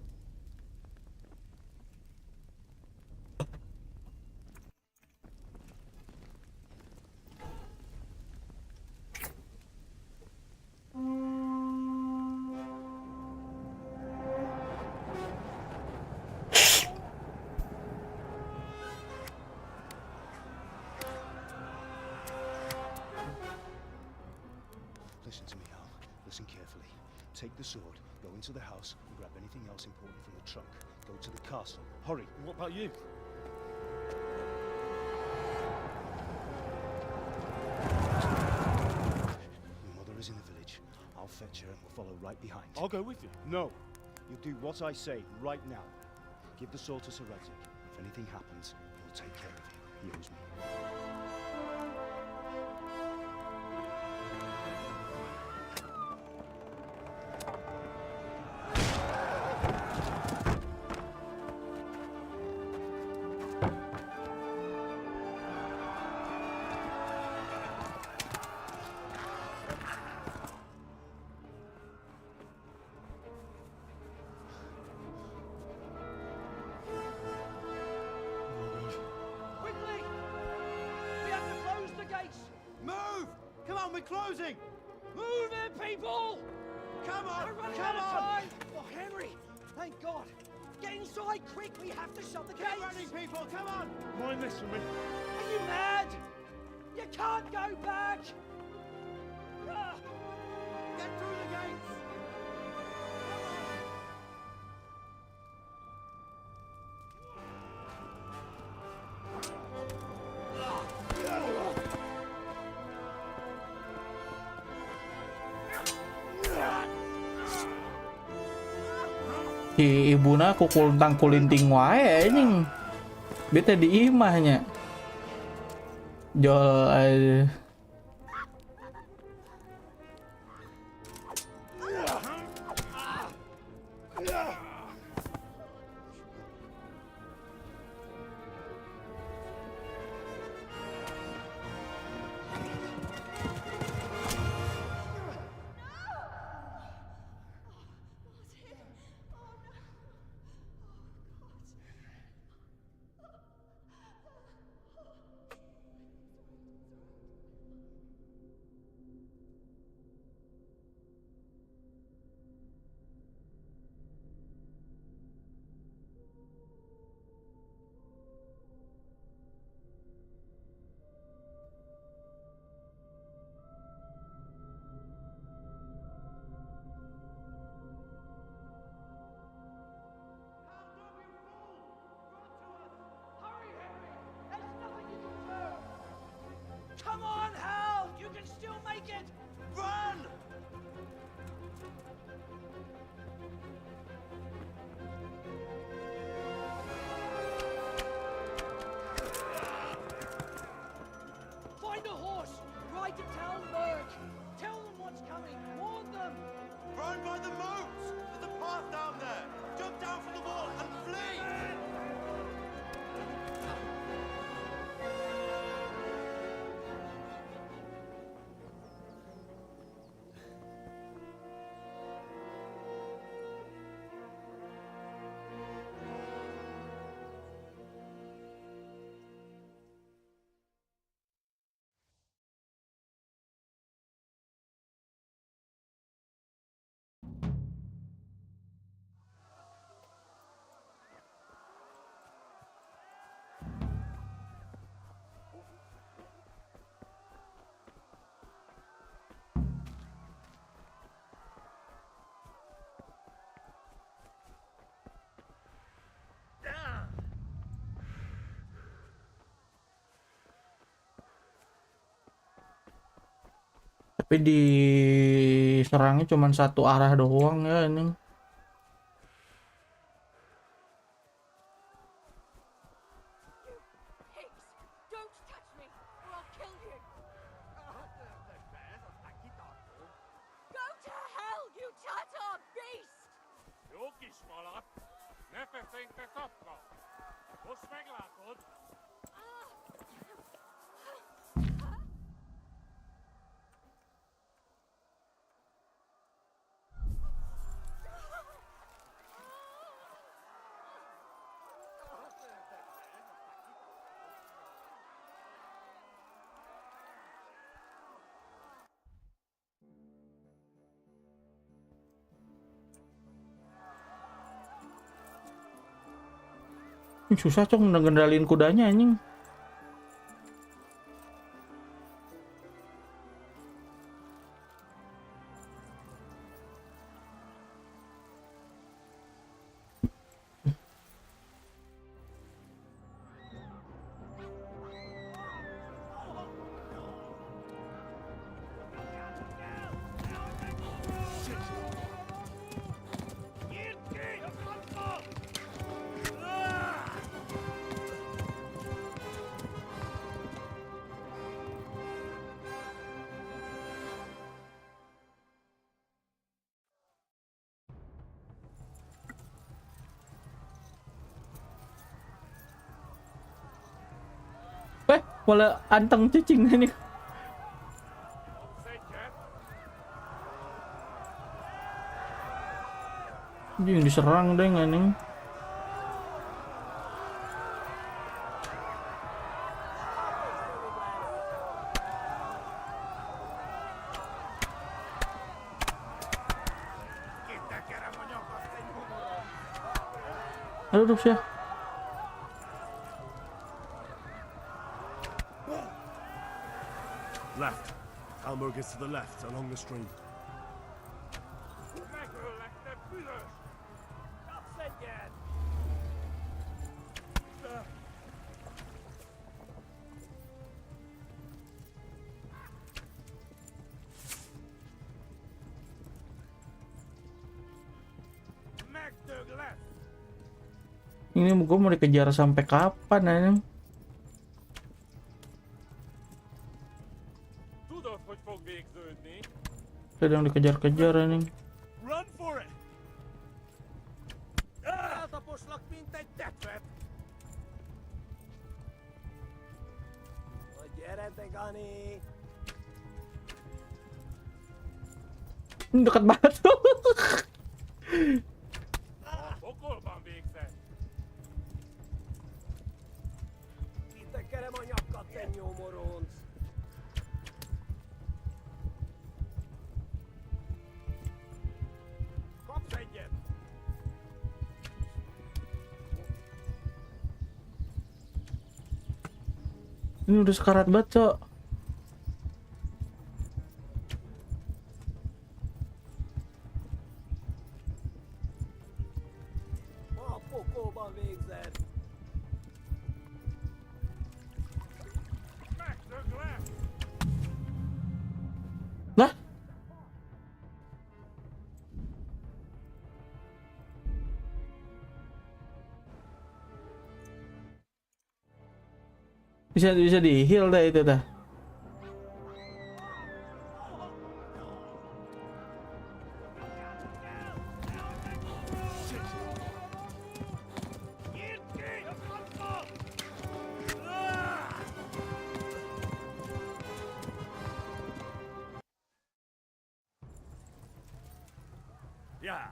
Listen to me, Hal. Listen carefully. Take the sword, go into the house, and grab anything else important from the trunk. Go to the castle. Hurry. What about you? Your mother is in the village. I'll fetch her and we'll follow right behind. I'll go with you. No. You'll do what I say right now. Give the sword to Sir Radzik. If anything happens, he'll take care of you. He owes me. down, we're closing! Move it, people! Come on, We're running come out of on! time! Oh, Henry! Thank God! Get inside, quick! We have to shut the Get gates! running, people, come on! Mind this for me. Are you mad? You can't go back! Ah. Get through the gates! Si ibuna kukul tang kulinting wae anjing. Bete di imahnya. Jol aja. Come on, Hal! You can still make it! Run! Find a horse! Ride to town, Merc! Tell them what's coming! Warn them! Run by the moats! There's a path down there! Jump down from the wall and flee! Tapi diserangnya cuma satu arah doang ya ini. Don't touch me, or I'll kill you! Go to hell, you Tatar beast! Susah cong ngendalin kudanya anjing. Malah anteng cicing ini. Anjing diserang deh anjing. Aduh, ya. Left. Hamburg is to the left, along the stream. Ini gue mau dikejar sampai kapan ini? Sedang dikejar-kejar ini. Run for it! Ini dekat banget tuh. Ini udah sekarat banget, Cok. Lah? Bisa di heal dah itu dah. Yeah.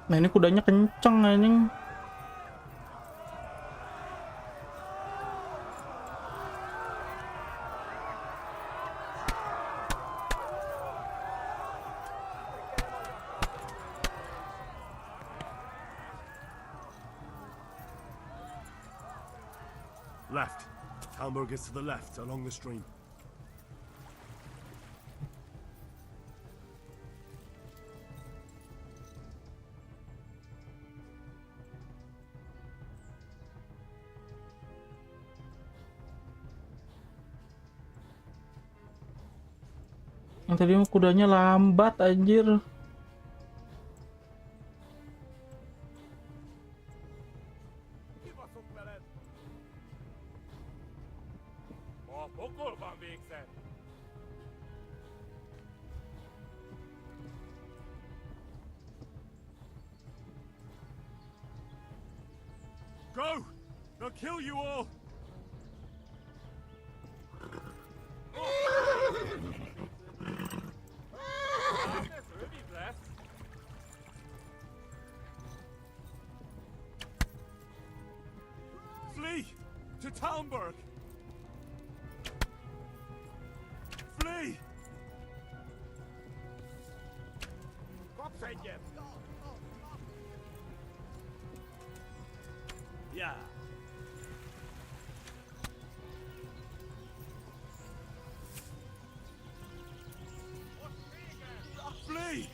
Nah, ini kudanya kenceng anjing. Left. Hamburg is to the left, along the stream. Yang tadi mah kudanya lambat anjir. Go! They'll kill you all! Flee! To Talmberg! Flee! Yeah. Flee!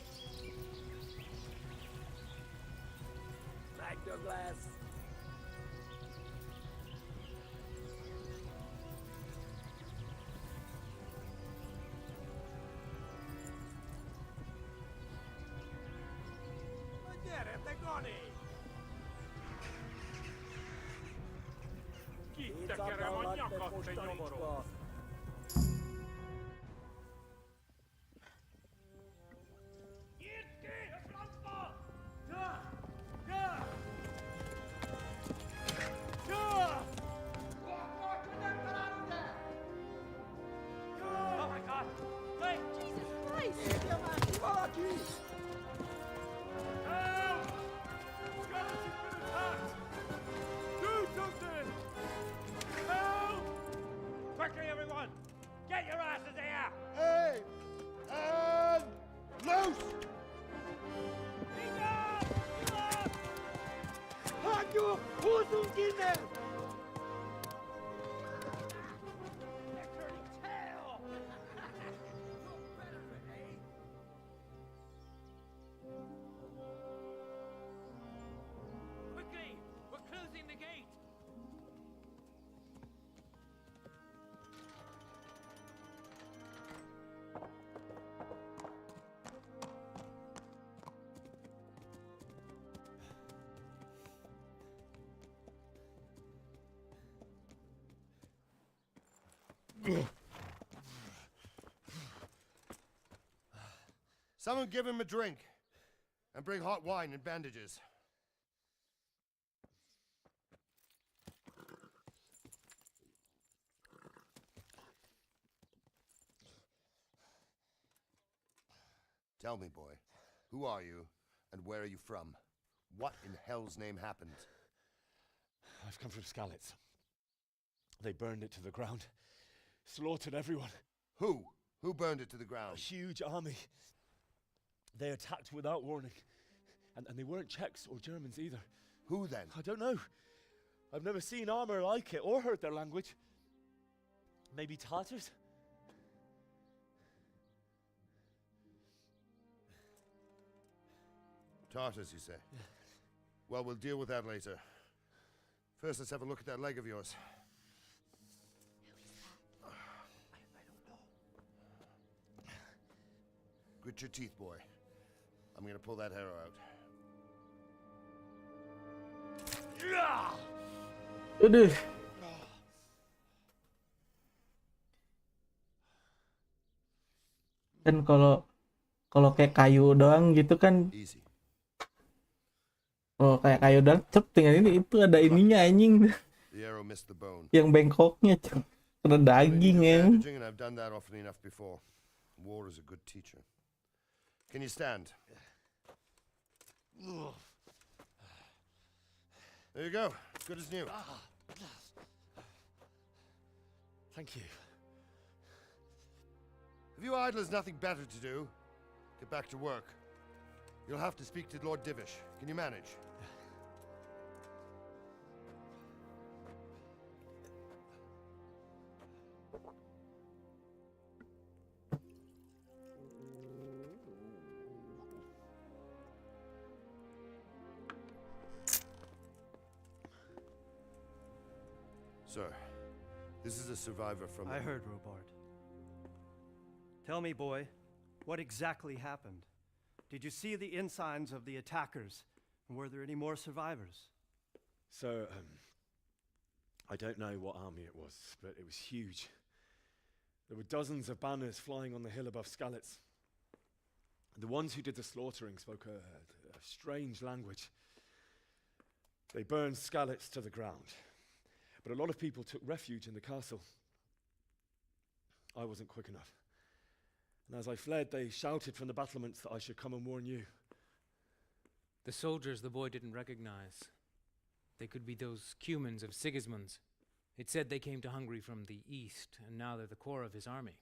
Glass. Quickly, everyone! Someone give him a drink. And bring hot wine and bandages. Tell me, boy, who are you and where are you from? What in hell's name happened? I've come from Skalitz. They burned it to the ground. Slaughtered everyone. Who? Who burned it to the ground? A huge army. They attacked without warning. And they weren't Czechs or Germans either. Who then? I don't know. I've never seen armor like it or heard their language. Maybe Tatars? Tartars, you say? Well, we'll deal with that later. First, let's have a look at that leg of yours. Grit your teeth, boy. I'm gonna pull that arrow out. Aduh. Kan kalau kayak kayu doang gitu kan. Oh, kayak kayu doang cep dengan ini itu ada ininya anjing. Yang bengkoknya cep. Kena daging ya. And I've done that often enough before. War is a good teacher. Can you stand? There you go. Good as new. Thank you. Have you idlers nothing better to do? Get back to work. You'll have to speak to Lord Divish. Can you manage? Sir, this is a survivor from... I heard, Robard. Tell me, boy, what exactly happened? Did you see the ensigns of the attackers? And were there any more survivors? So, I don't know what army it was, but it was huge. There were dozens of banners flying on the hill above Skalitz. The ones who did the slaughtering spoke a strange language. They burned Skalitz to the ground. But a lot of people took refuge in the castle. I wasn't quick enough. And as I fled, they shouted from the battlements that I should come and warn you. The soldiers the boy didn't recognize. They could be those Cumans of Sigismund's. It said they came to Hungary from the east, and now they're the core of his army.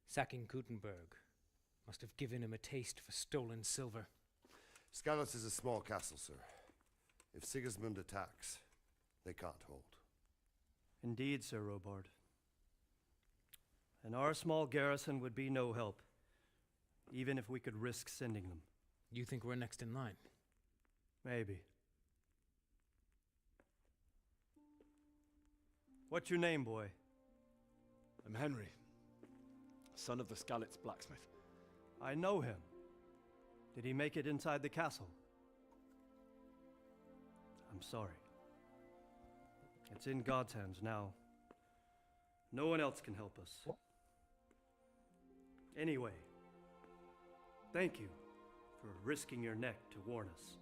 Sacking Gutenberg must have given him a taste for stolen silver. Skalitz is a small castle, sir. If Sigismund attacks, they can't hold. Indeed, Sir Robard. And our small garrison would be no help, even if we could risk sending them. You think we're next in line? Maybe. What's your name, boy? I'm Henry, son of the Skalitz blacksmith. I know him. Did he make it inside the castle? I'm sorry. It's in God's hands now. No one else can help us. Anyway, thank you for risking your neck to warn us.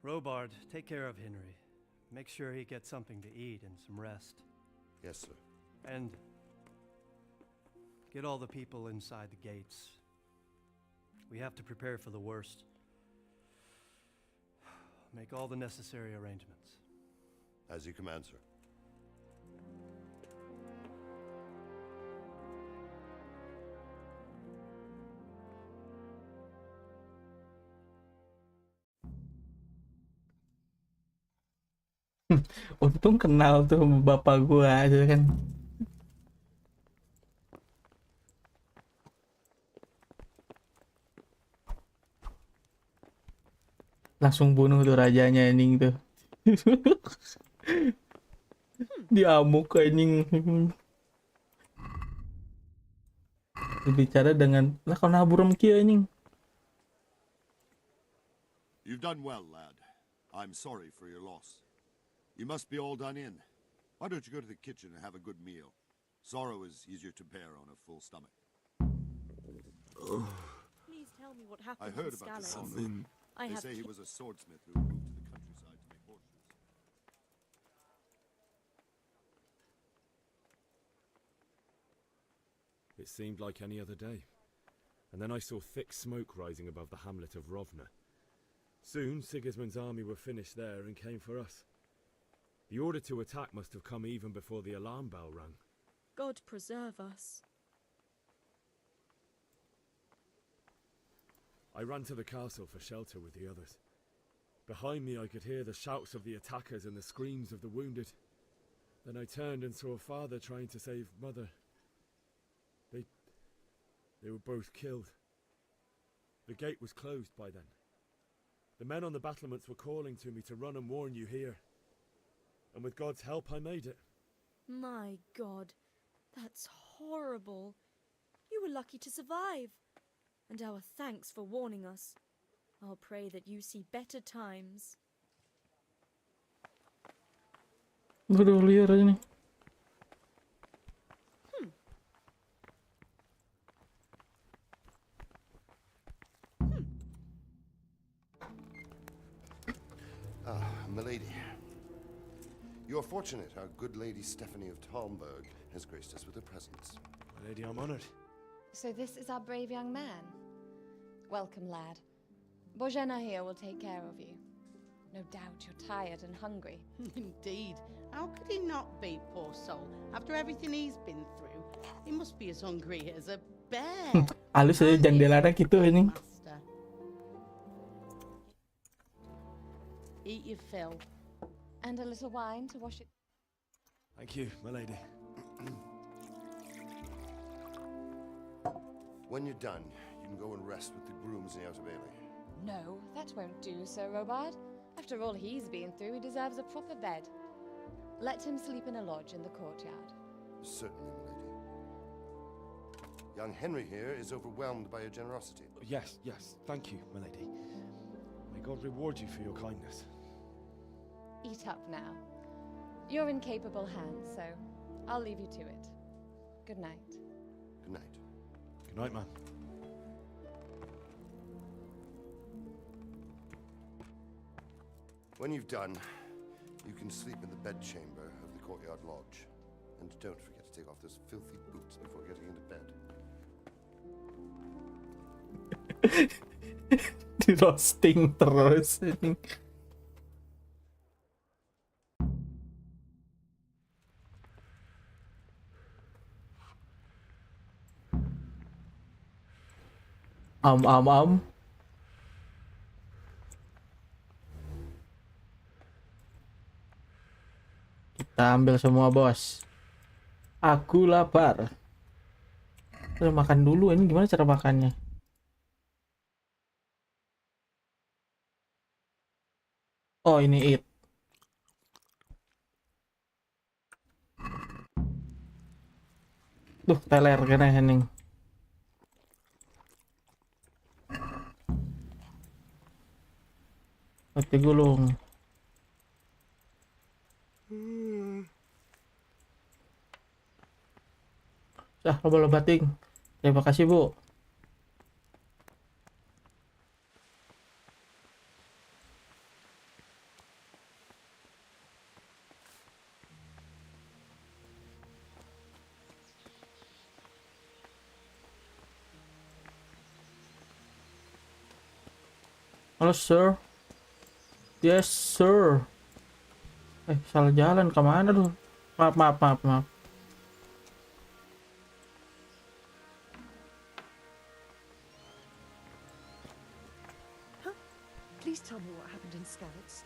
Robard, take care of Henry. Make sure he gets something to eat and some rest. Yes, sir. And get all the people inside the gates. We have to prepare for the worst. Make all the necessary arrangements. As you command, sir. Untung kenal tuh bapak gua aja kan. Langsung bunuh tuh rajanya anjing tuh. Diamuk anjing. Bicara dengan lah kau naburam kieu anjing. You've done well, lad. I'm sorry for your loss. You must be all done in. Why don't you go to the kitchen and have a good meal? Sorrow is easier to bear on a full stomach. Please tell me what happened I heard in about the Skalitz. Salmon. I They have say he ki- was a swordsmith who moved to the countryside to make horseshoes. It seemed like any other day. And then I saw thick smoke rising above the hamlet of Rovna. Soon Sigismund's army were finished there and came for us. The order to attack must have come even before the alarm bell rang. God preserve us. I ran to the castle for shelter with the others. Behind me I could hear the shouts of the attackers and the screams of the wounded. Then I turned and saw father trying to save mother. They were both killed. The gate was closed by then. The men on the battlements were calling to me to run and warn you here. And with God's help I made it. My God, that's horrible. You were lucky to survive. And our thanks for warning us. I'll pray that you see better times. Udah liar aja nih. Milady. You're fortunate our good lady Stephanie of Talmberg has graced us with her presence. My lady, I'm honored. So this is our brave young man. Welcome, lad. Bozhena here will take care of you. No doubt you're tired and hungry. Indeed. How could he not be, poor soul? After everything he's been through, he must be as hungry as a bear. Halus aja jandelannya gitu ini. Master. Eat your fill. And a little wine to wash it. Thank you, my lady. When you're done, you can go and rest with the grooms in the Outer Bailey. No, that won't do, Sir Robard. After all he's been through, he deserves a proper bed. Let him sleep in a lodge in the courtyard. Certainly, milady. Young Henry here is overwhelmed by your generosity. Yes, thank you, my lady. May God reward you for your kindness. Eat up now. You're in capable hands, so I'll leave you to it. Good night. Good night. Good night, man. When you've done, you can sleep in the bedchamber of the courtyard lodge. And don't forget to take off those filthy boots before getting into bed. Di roasting terus ini. Am. Kita ambil semua, bos. Aku lapar. Kita makan dulu. Ini gimana cara makannya? Oh, ini eat. Duh, teler kena Henning. Roti gulung. Lomba-lomba ting. Terima kasih, Bu. Halo, sir. Yes, sir. Salah jalan kemana tuh? Maaf. Please tell me what happened in Skalitz.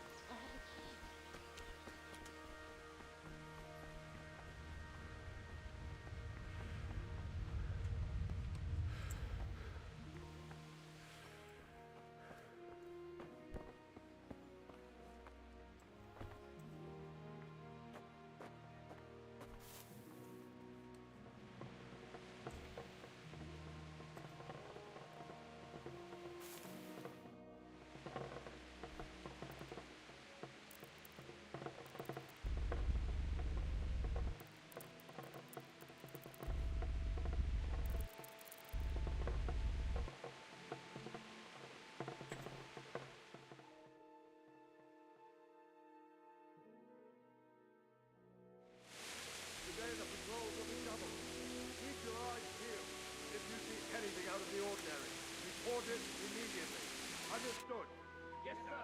the ordinary. Report it immediately. Understood. Yes, sir.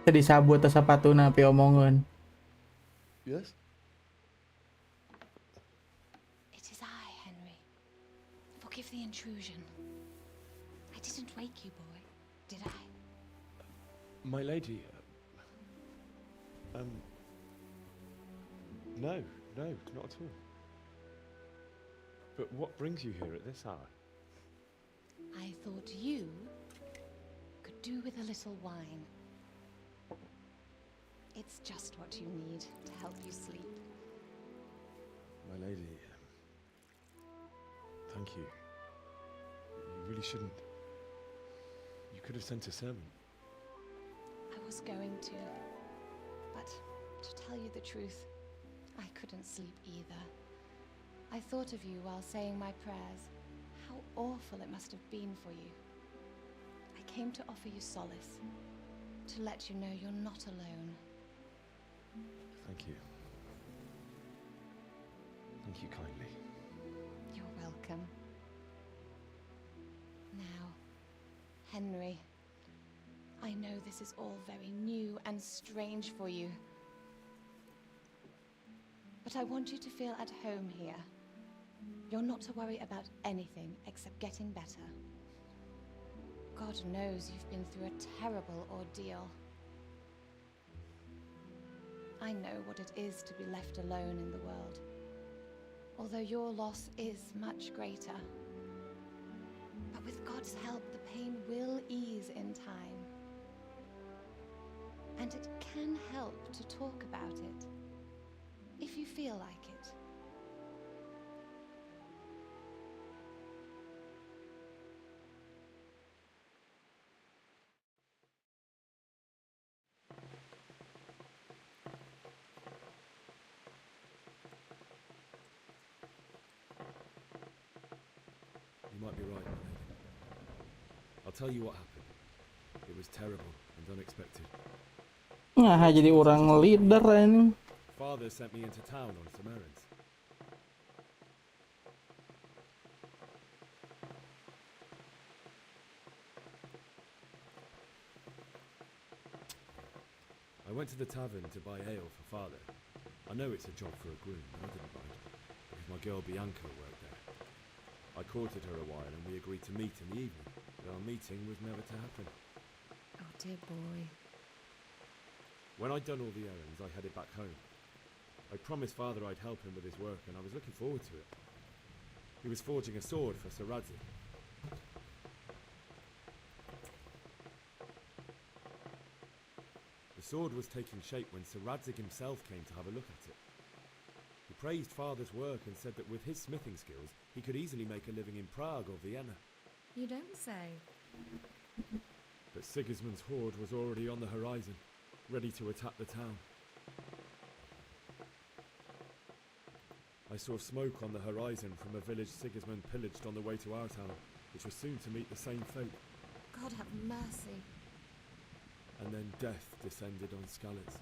Tadi sabut sa patuna piomongon. Yes? It is I, Henry. Forgive the intrusion. I didn't wake you, boy, did I? My lady, no, not at all. But what brings you here at this hour? I thought you could do with a little wine. It's just what you need to help you sleep. My lady, thank you. You really shouldn't. You could have sent a servant. I was going to, but to tell you the truth, I couldn't sleep either. I thought of you while saying my prayers. How awful it must have been for you. I came to offer you solace, to let you know you're not alone. Thank you. Thank you kindly. You're welcome. Now, Henry, I know this is all very new and strange for you. But I want you to feel at home here. You're not to worry about anything except getting better. God knows you've been through a terrible ordeal. I know what it is to be left alone in the world, although your loss is much greater. But with God's help, the pain will ease in time. And it can help to talk about it, if you feel like it. You might be right, my lady. I'll tell you what happened. It was terrible and unexpected. Nah, jadi orang leader ini. Father sent me into town on some errands. I went to the tavern to buy ale for father. I know it's a job for a groom, but I didn't mind, because my girl Bianca worked there. I courted her a while and we agreed to meet in the evening, but our meeting was never to happen. Oh dear boy. When I'd done all the errands, I headed back home. I promised father I'd help him with his work and I was looking forward to it. He was forging a sword for Sir Radzig. The sword was taking shape when Sir Radzig himself came to have a look at it. He praised father's work and said that with his smithing skills, he could easily make a living in Prague or Vienna. You don't say. But Sigismund's horde was already on the horizon, ready to attack the town. I saw smoke on the horizon from a village Sigismund pillaged on the way to our town, which was soon to meet the same fate. God have mercy. And then death descended on Skalitz.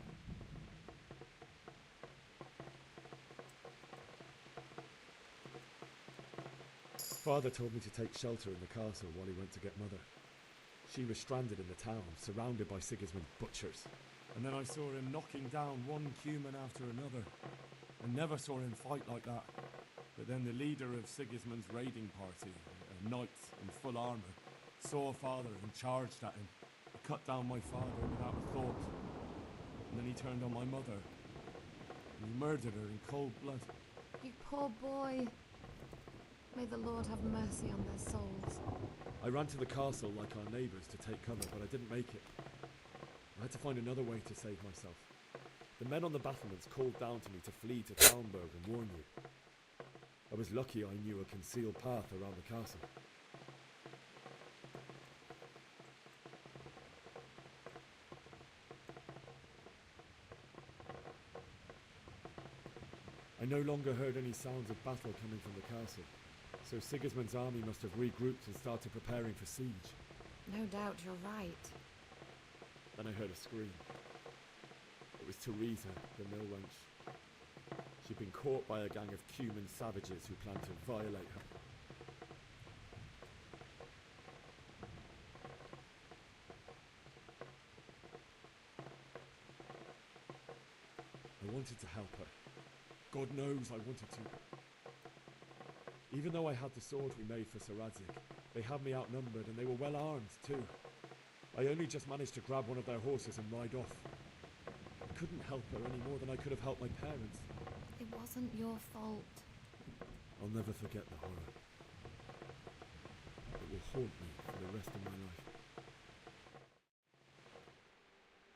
Father told me to take shelter in the castle while he went to get Mother. She was stranded in the town, surrounded by Sigismund's butchers. And then I saw him knocking down one human after another. I never saw him fight like that. But then the leader of Sigismund's raiding party, a knight in full armour, saw father and charged at him. He cut down my father without a thought. And then he turned on my mother. And he murdered her in cold blood. You poor boy. May the Lord have mercy on their souls. I ran to the castle like our neighbours to take cover, but I didn't make it. I had to find another way to save myself. The men on the battlements called down to me to flee to Talmberg and warn you. I was lucky I knew a concealed path around the castle. I no longer heard any sounds of battle coming from the castle, so Sigismund's army must have regrouped and started preparing for siege. No doubt you're right. Then I heard a scream. It was Teresa, the mill wench. She'd been caught by a gang of Cuman savages who planned to violate her. I wanted to help her. God knows I wanted to. Even though I had the sword we made for Sir Radzig, they had me outnumbered and they were well armed too. I only just managed to grab one of their horses and ride off. I couldn't help her any more than I could have helped my parents. It wasn't your fault. I'll never forget the horror. It will haunt me for the rest of my life.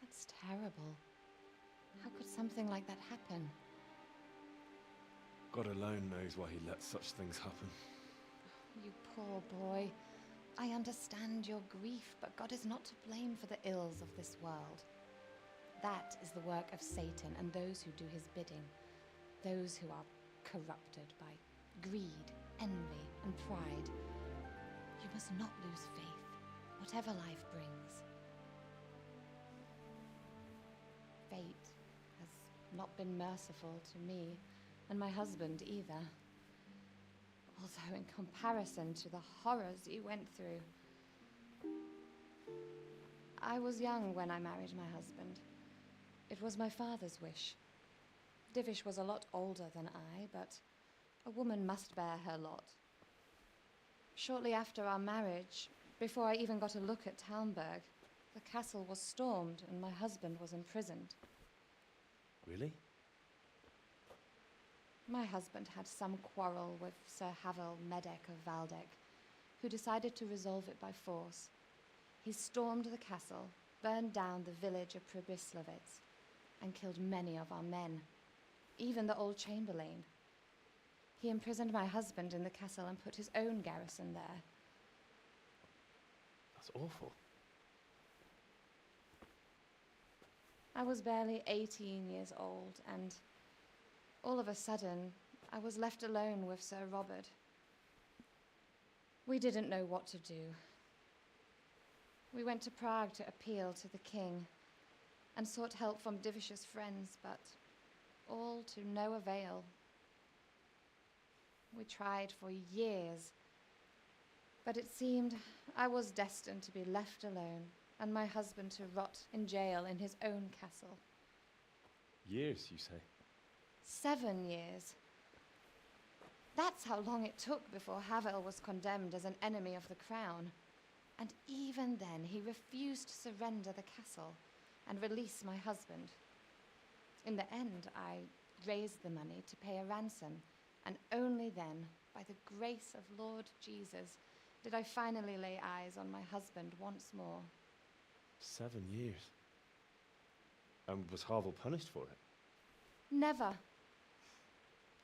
That's terrible. How could something like that happen? God alone knows why he lets such things happen. You poor boy. I understand your grief, but God is not to blame for the ills of this world. That is the work of Satan and those who do his bidding. Those who are corrupted by greed, envy, and pride. You must not lose faith, whatever life brings. Fate has not been merciful to me, and my husband either. Although in comparison to the horrors you went through. I was young when I married my husband. It was my father's wish. Divish was a lot older than I, but a woman must bear her lot. Shortly after our marriage, before I even got a look at Talmberg, the castle was stormed and my husband was imprisoned. Really? My husband had some quarrel with Sir Havel Medek of Valdek, who decided to resolve it by force. He stormed the castle, burned down the village of Pribyslavitz, and killed many of our men, even the old chamberlain. He imprisoned my husband in the castle and put his own garrison there. That's awful. I was barely 18 years old, and all of a sudden, I was left alone with Sir Robert. We didn't know what to do. We went to Prague to appeal to the king and sought help from Divish's friends, but all to no avail. We tried for years, but it seemed I was destined to be left alone and my husband to rot in jail in his own castle. Years, you say? 7 years. That's how long it took before Havel was condemned as an enemy of the crown. And even then, he refused to surrender the castle and release my husband. In the end, I raised the money to pay a ransom, and only then, by the grace of Lord Jesus, did I finally lay eyes on my husband once more. 7 years. And was Havel punished for it? Never.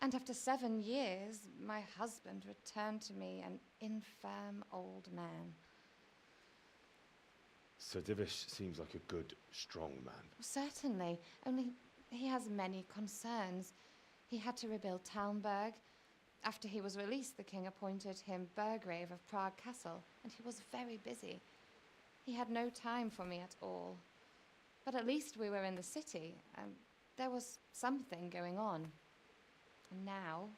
And after 7 years, my husband returned to me an infirm old man. Sir Divish seems like a good, strong man. Certainly, only he has many concerns. He had to rebuild Talmberg. After he was released, the king appointed him Burgrave of Prague Castle, and he was very busy. He had no time for me at all. But at least we were in the city, and there was something going on. And now,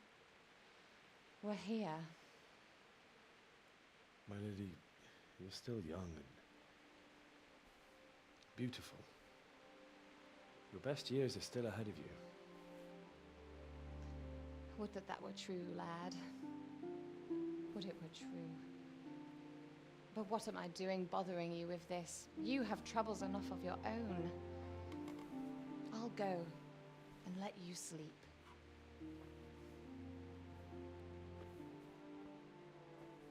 we're here. My lady, you're still young and beautiful. Your best years are still ahead of you. Would that that were true, lad. Would it were true. But what am I doing bothering you with this? You have troubles enough of your own. I'll go and let you sleep.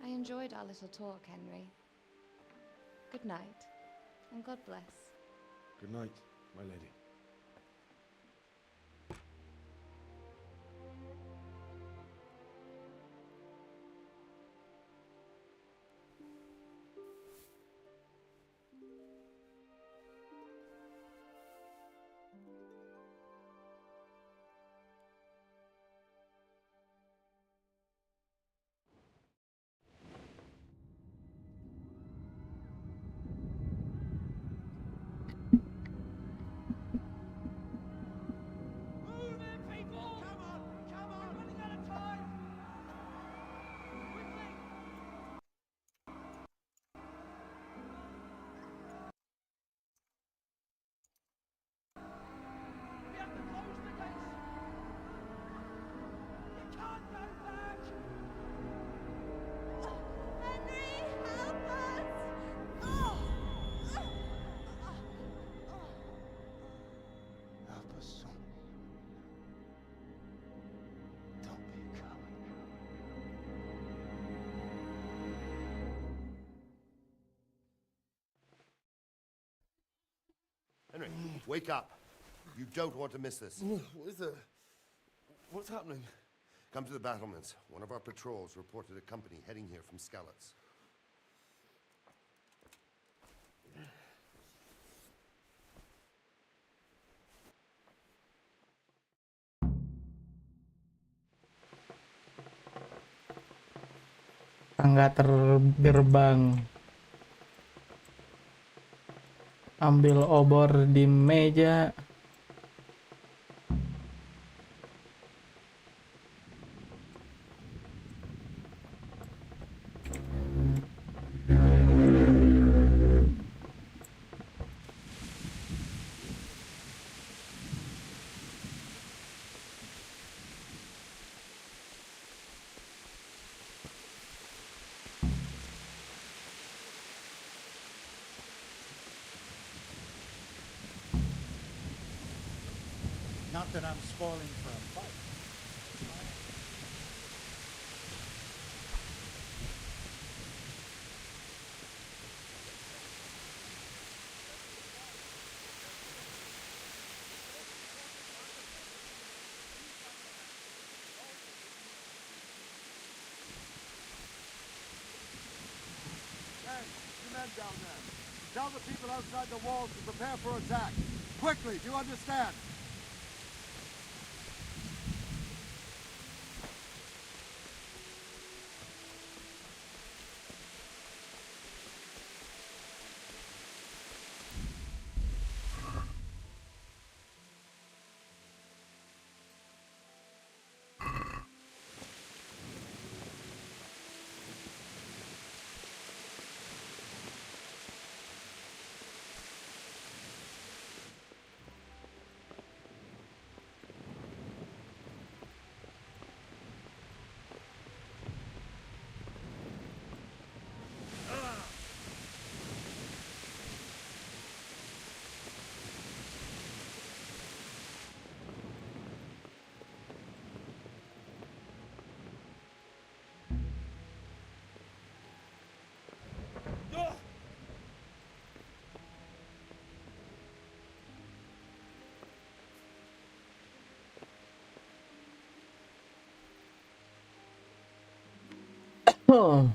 I enjoyed our little talk, Henry. Good night, and God bless. Good night, my lady. Henry, wake up. You don't want to miss this. What is it? What's happening? Come to the battlements. One of our patrols reported a company heading here from Skalitz. Tangga tergerbang. Ambil obor di meja. Not that I'm spoiling for a fight. Hey, you men down there. Tell the people outside the walls to prepare for attack. Quickly, do you understand? Oh.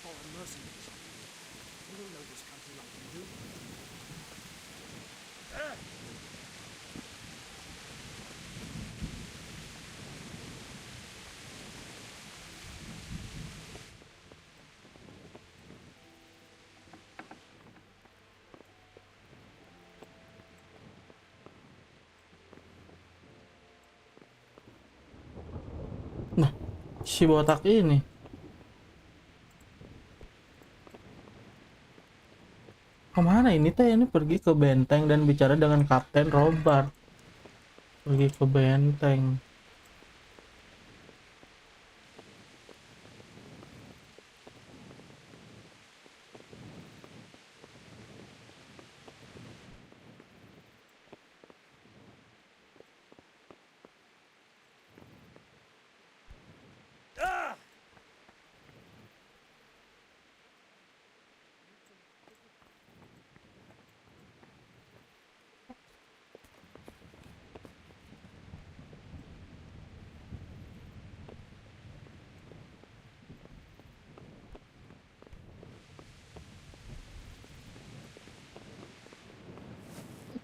Foreign mercenaries. You don't know this country like you do. Nah, si botak ini. Kemana ini teh? Ini pergi ke benteng dan bicara dengan Kapten Robert. Pergi ke benteng.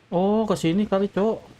Oh, ke sini kali, Cok.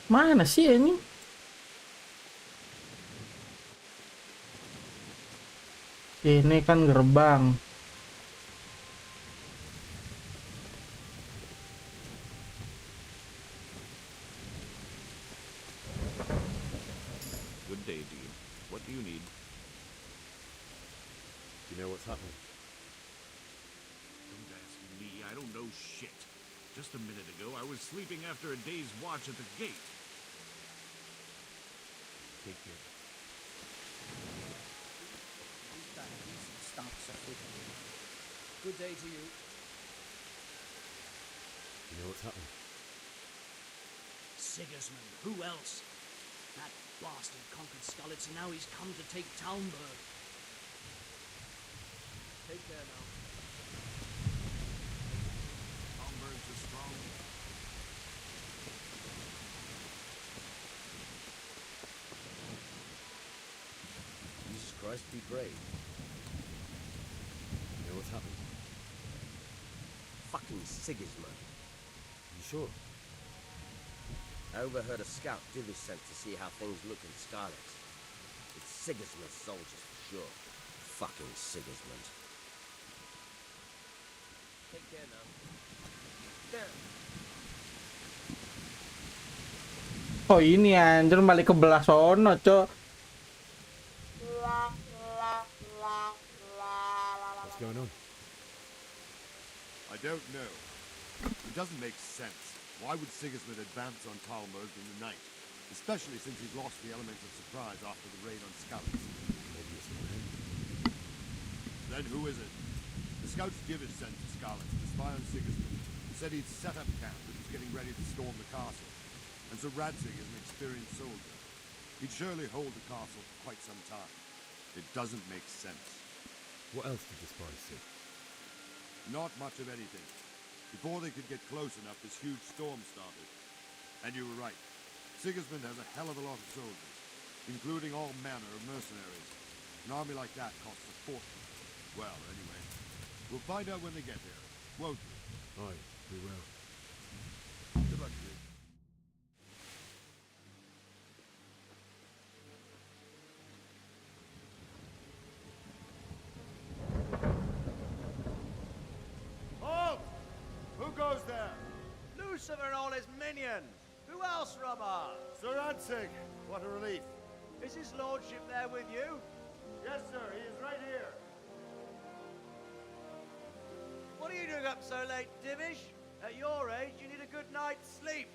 Mana sih ini? Ini kan gerbang. Good day, Dean. What do you need? You know what's happening? Don't ask me. I don't know shit. Just a minute ago, I was sleeping after a day's watch at the gate. Take care. Good day to you. You know what's happening? Sigismund, who else? That bastard conquered Skalitz, and now he's come to take Talmberg. Take care now. Talmberg's a strong... Jesus Christ, be brave. You know what's happening? Fucking Sigismund. You sure? I overheard a scout Divish sent to see how things look in Skalitz. It's Sigismund's soldiers for sure. Fucking Sigismund. Take care now. There. Oh ini anjir balik ke belah sono, Cok. What's going on? I don't know. It doesn't make sense. Why would Sigismund advance on Talmberg in the night? Especially since he's lost the element of surprise after the raid on Skalitz. Maybe it's not him. Then who is it? The scouts Divish sent to Skalitz to spy on Sigismund. Said he'd set up camp and was getting ready to storm the castle. And so Radzig is an experienced soldier. He'd surely hold the castle for quite some time. It doesn't make sense. What else did the spies see? Not much of anything. Before they could get close enough, this huge storm started. And you were right. Sigismund has a hell of a lot of soldiers, including all manner of mercenaries. An army like that costs a fortune. Well, anyway, we'll find out when they get here, won't we? Aye, we will. Good luck to you. Halt! Who goes there? Lucifer and all his minions. Who else, Rama? Sir Radzig, what a relief. Is his lordship there with you? Yes, sir, he is right here. What are you doing up so late, Divish? At your age, you need a good night's sleep.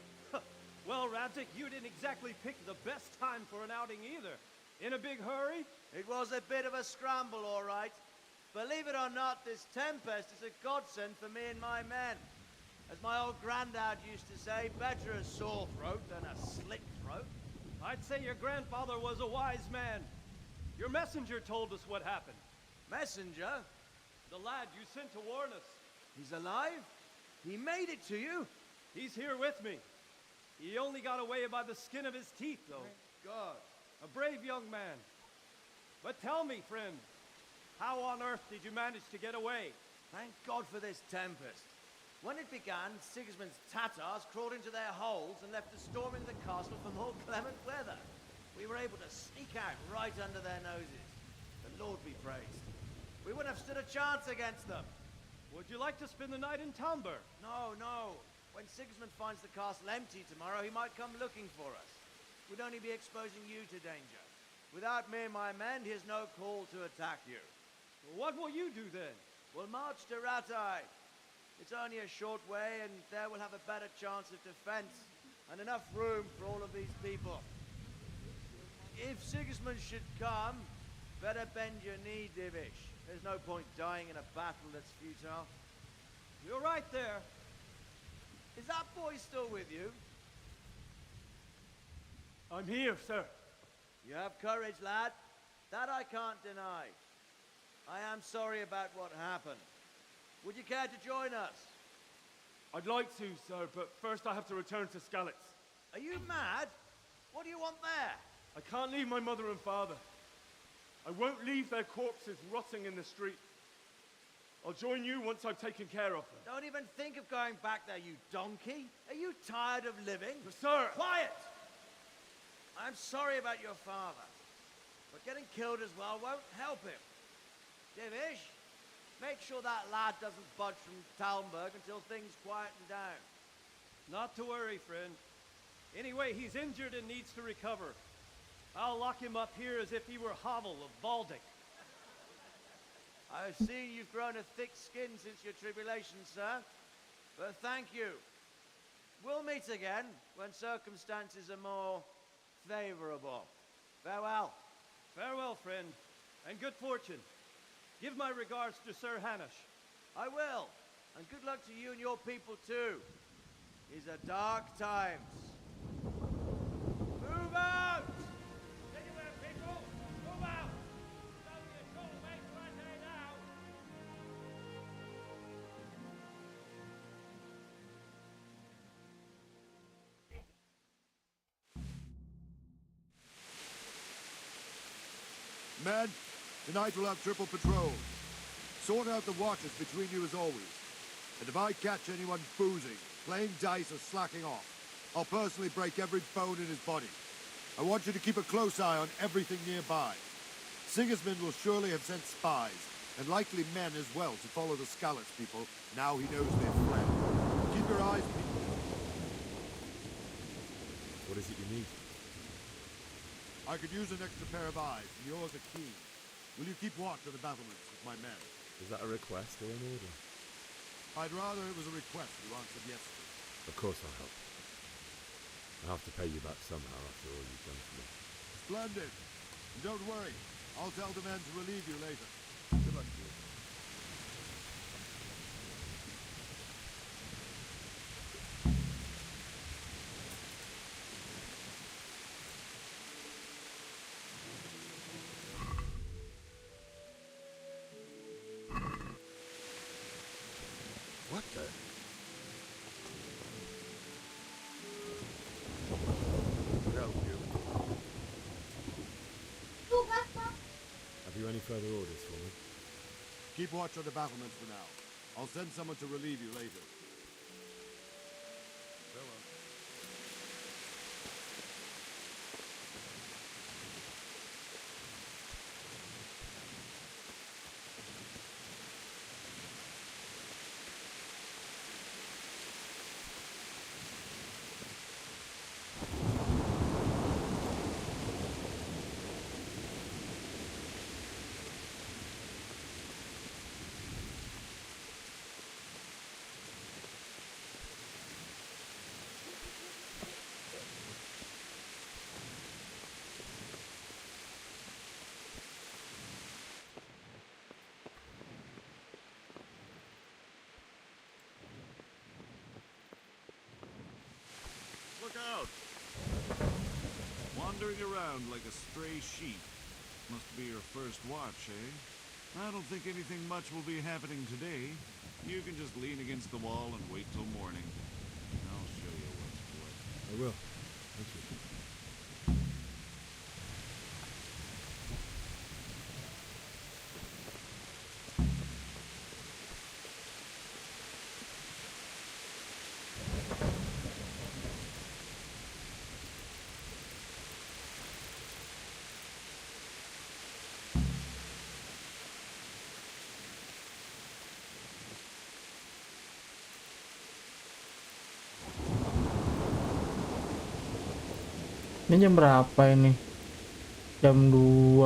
Well, Radzig, you didn't exactly pick the best time for an outing either. In a big hurry? It was a bit of a scramble, all right. Believe it or not, this tempest is a godsend for me and my men. As my old granddad used to say, better a sore throat than a slit throat. I'd say your grandfather was a wise man. Your messenger told us what happened. Messenger? The lad you sent to warn us. He's alive? He made it to you? He's here with me. He only got away by the skin of his teeth, though. Thank God. A brave young man. But tell me, friend, how on earth did you manage to get away? Thank God for this tempest. When it began, Sigismund's Tatars crawled into their holes and left us storming the castle for more clement weather. We were able to sneak out right under their noses. The Lord be praised. We wouldn't have stood a chance against them. Would you like to spend the night in Talmberg? No, no. When Sigismund finds the castle empty tomorrow, he might come looking for us. We'd only be exposing you to danger. Without me and my men, he has no call to attack you. What will you do then? We'll march to Ratai. It's only a short way, and there we'll have a better chance of defense and enough room for all of these people. If Sigismund should come, better bend your knee, Divish. There's no point dying in a battle that's futile. You're right there. Is that boy still with you? I'm here, sir. You have courage, lad. That I can't deny. I am sorry about what happened. Would you care to join us? I'd like to, sir, but first I have to return to Skalitz. Are you mad? What do you want there? I can't leave my mother and father. I won't leave their corpses rotting in the street. I'll join you once I've taken care of them. Don't even think of going back there, you donkey. Are you tired of living? Sir! Quiet! I'm sorry about your father, but getting killed as well won't help him. Divish, make sure that lad doesn't budge from Talmberg until things quieten down. Not to worry, friend. Anyway, he's injured and needs to recover. I'll lock him up here as if he were Havel of Baldic. I've seen you've grown a thick skin since your tribulation, sir. But thank you. We'll meet again when circumstances are more favorable. Farewell. Farewell, friend, and good fortune. Give my regards to Sir Hanush. I will. And good luck to you and your people, too. These are dark times. Move out! Anywhere, people! Move out! Don't be a troublemaker right there now! Men, tonight we'll have triple patrol. Sort out the watches between you as always. And if I catch anyone boozing, playing dice or slacking off, I'll personally break every bone in his body. I want you to keep a close eye on everything nearby. Sigismund will surely have sent spies, and likely men as well, to follow the Skalitz people, now he knows they've fled. Keep your eyes peeled. What is it you need? I could use an extra pair of eyes, and yours are keen. Will you keep watch of the battlements with my men? Is that a request or an order? I'd rather it was a request you answered yesterday. Of course I'll help. I'll have to pay you back somehow after all you've done for me. Splendid. And don't worry, I'll tell the men to relieve you later. Good luck to you. What the? Help you. Have you any further orders for me? Keep watch on the battlements for now. I'll send someone to relieve you later. Farewell. Look out! Wandering around like a stray sheep. Must be your first watch, eh? I don't think anything much will be happening today. You can just lean against the wall and wait till morning. I'll show you what's what. I will. Thank you. Ini jam berapa ini? Jam 2.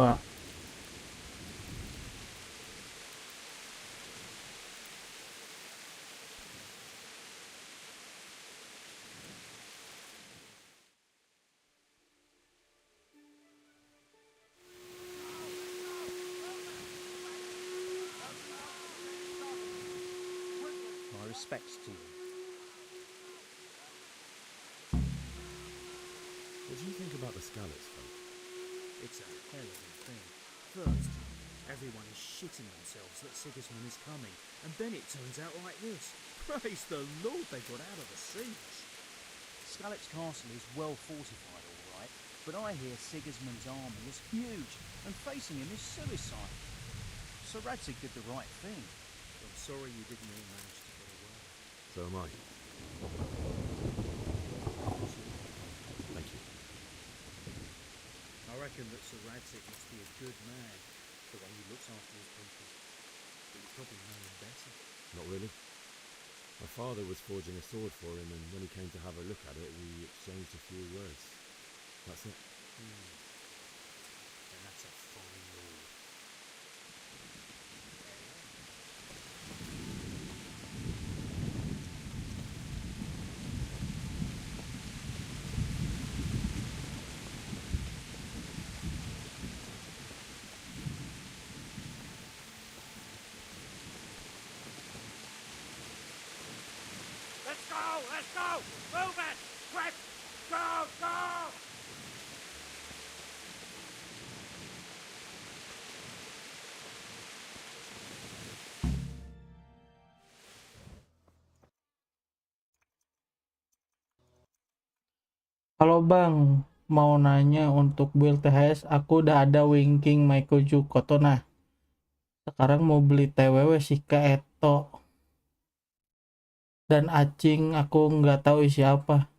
My respects to you. What do you think about the Skalitz folk? It's a hell of a thing. First, everyone is shitting themselves that Sigismund is coming, and then it turns out like this. Praise the Lord they got out of the siege. Skalitz Castle is well fortified, all right, but I hear Sigismund's army is huge, and facing him is suicide. Sir Radzig did the right thing. I'm sorry you didn't all manage to get away. So am I. Thank you. reckon that Sir Radzig must be a good man, the way he looks after his people. But you probably know him better. Not really. My father was forging a sword for him, and when he came to have a look at it, we exchanged a few words. That's it. And that's a fine lord. Let's go! Let's go! Move it! Quick! Go! Go! Halo Bang, mau nanya untuk build THS, aku udah ada Winking Maikoju Koto. Nah, sekarang mau beli TWW Shika Eto dan Acing, aku nggak tahu isi apa.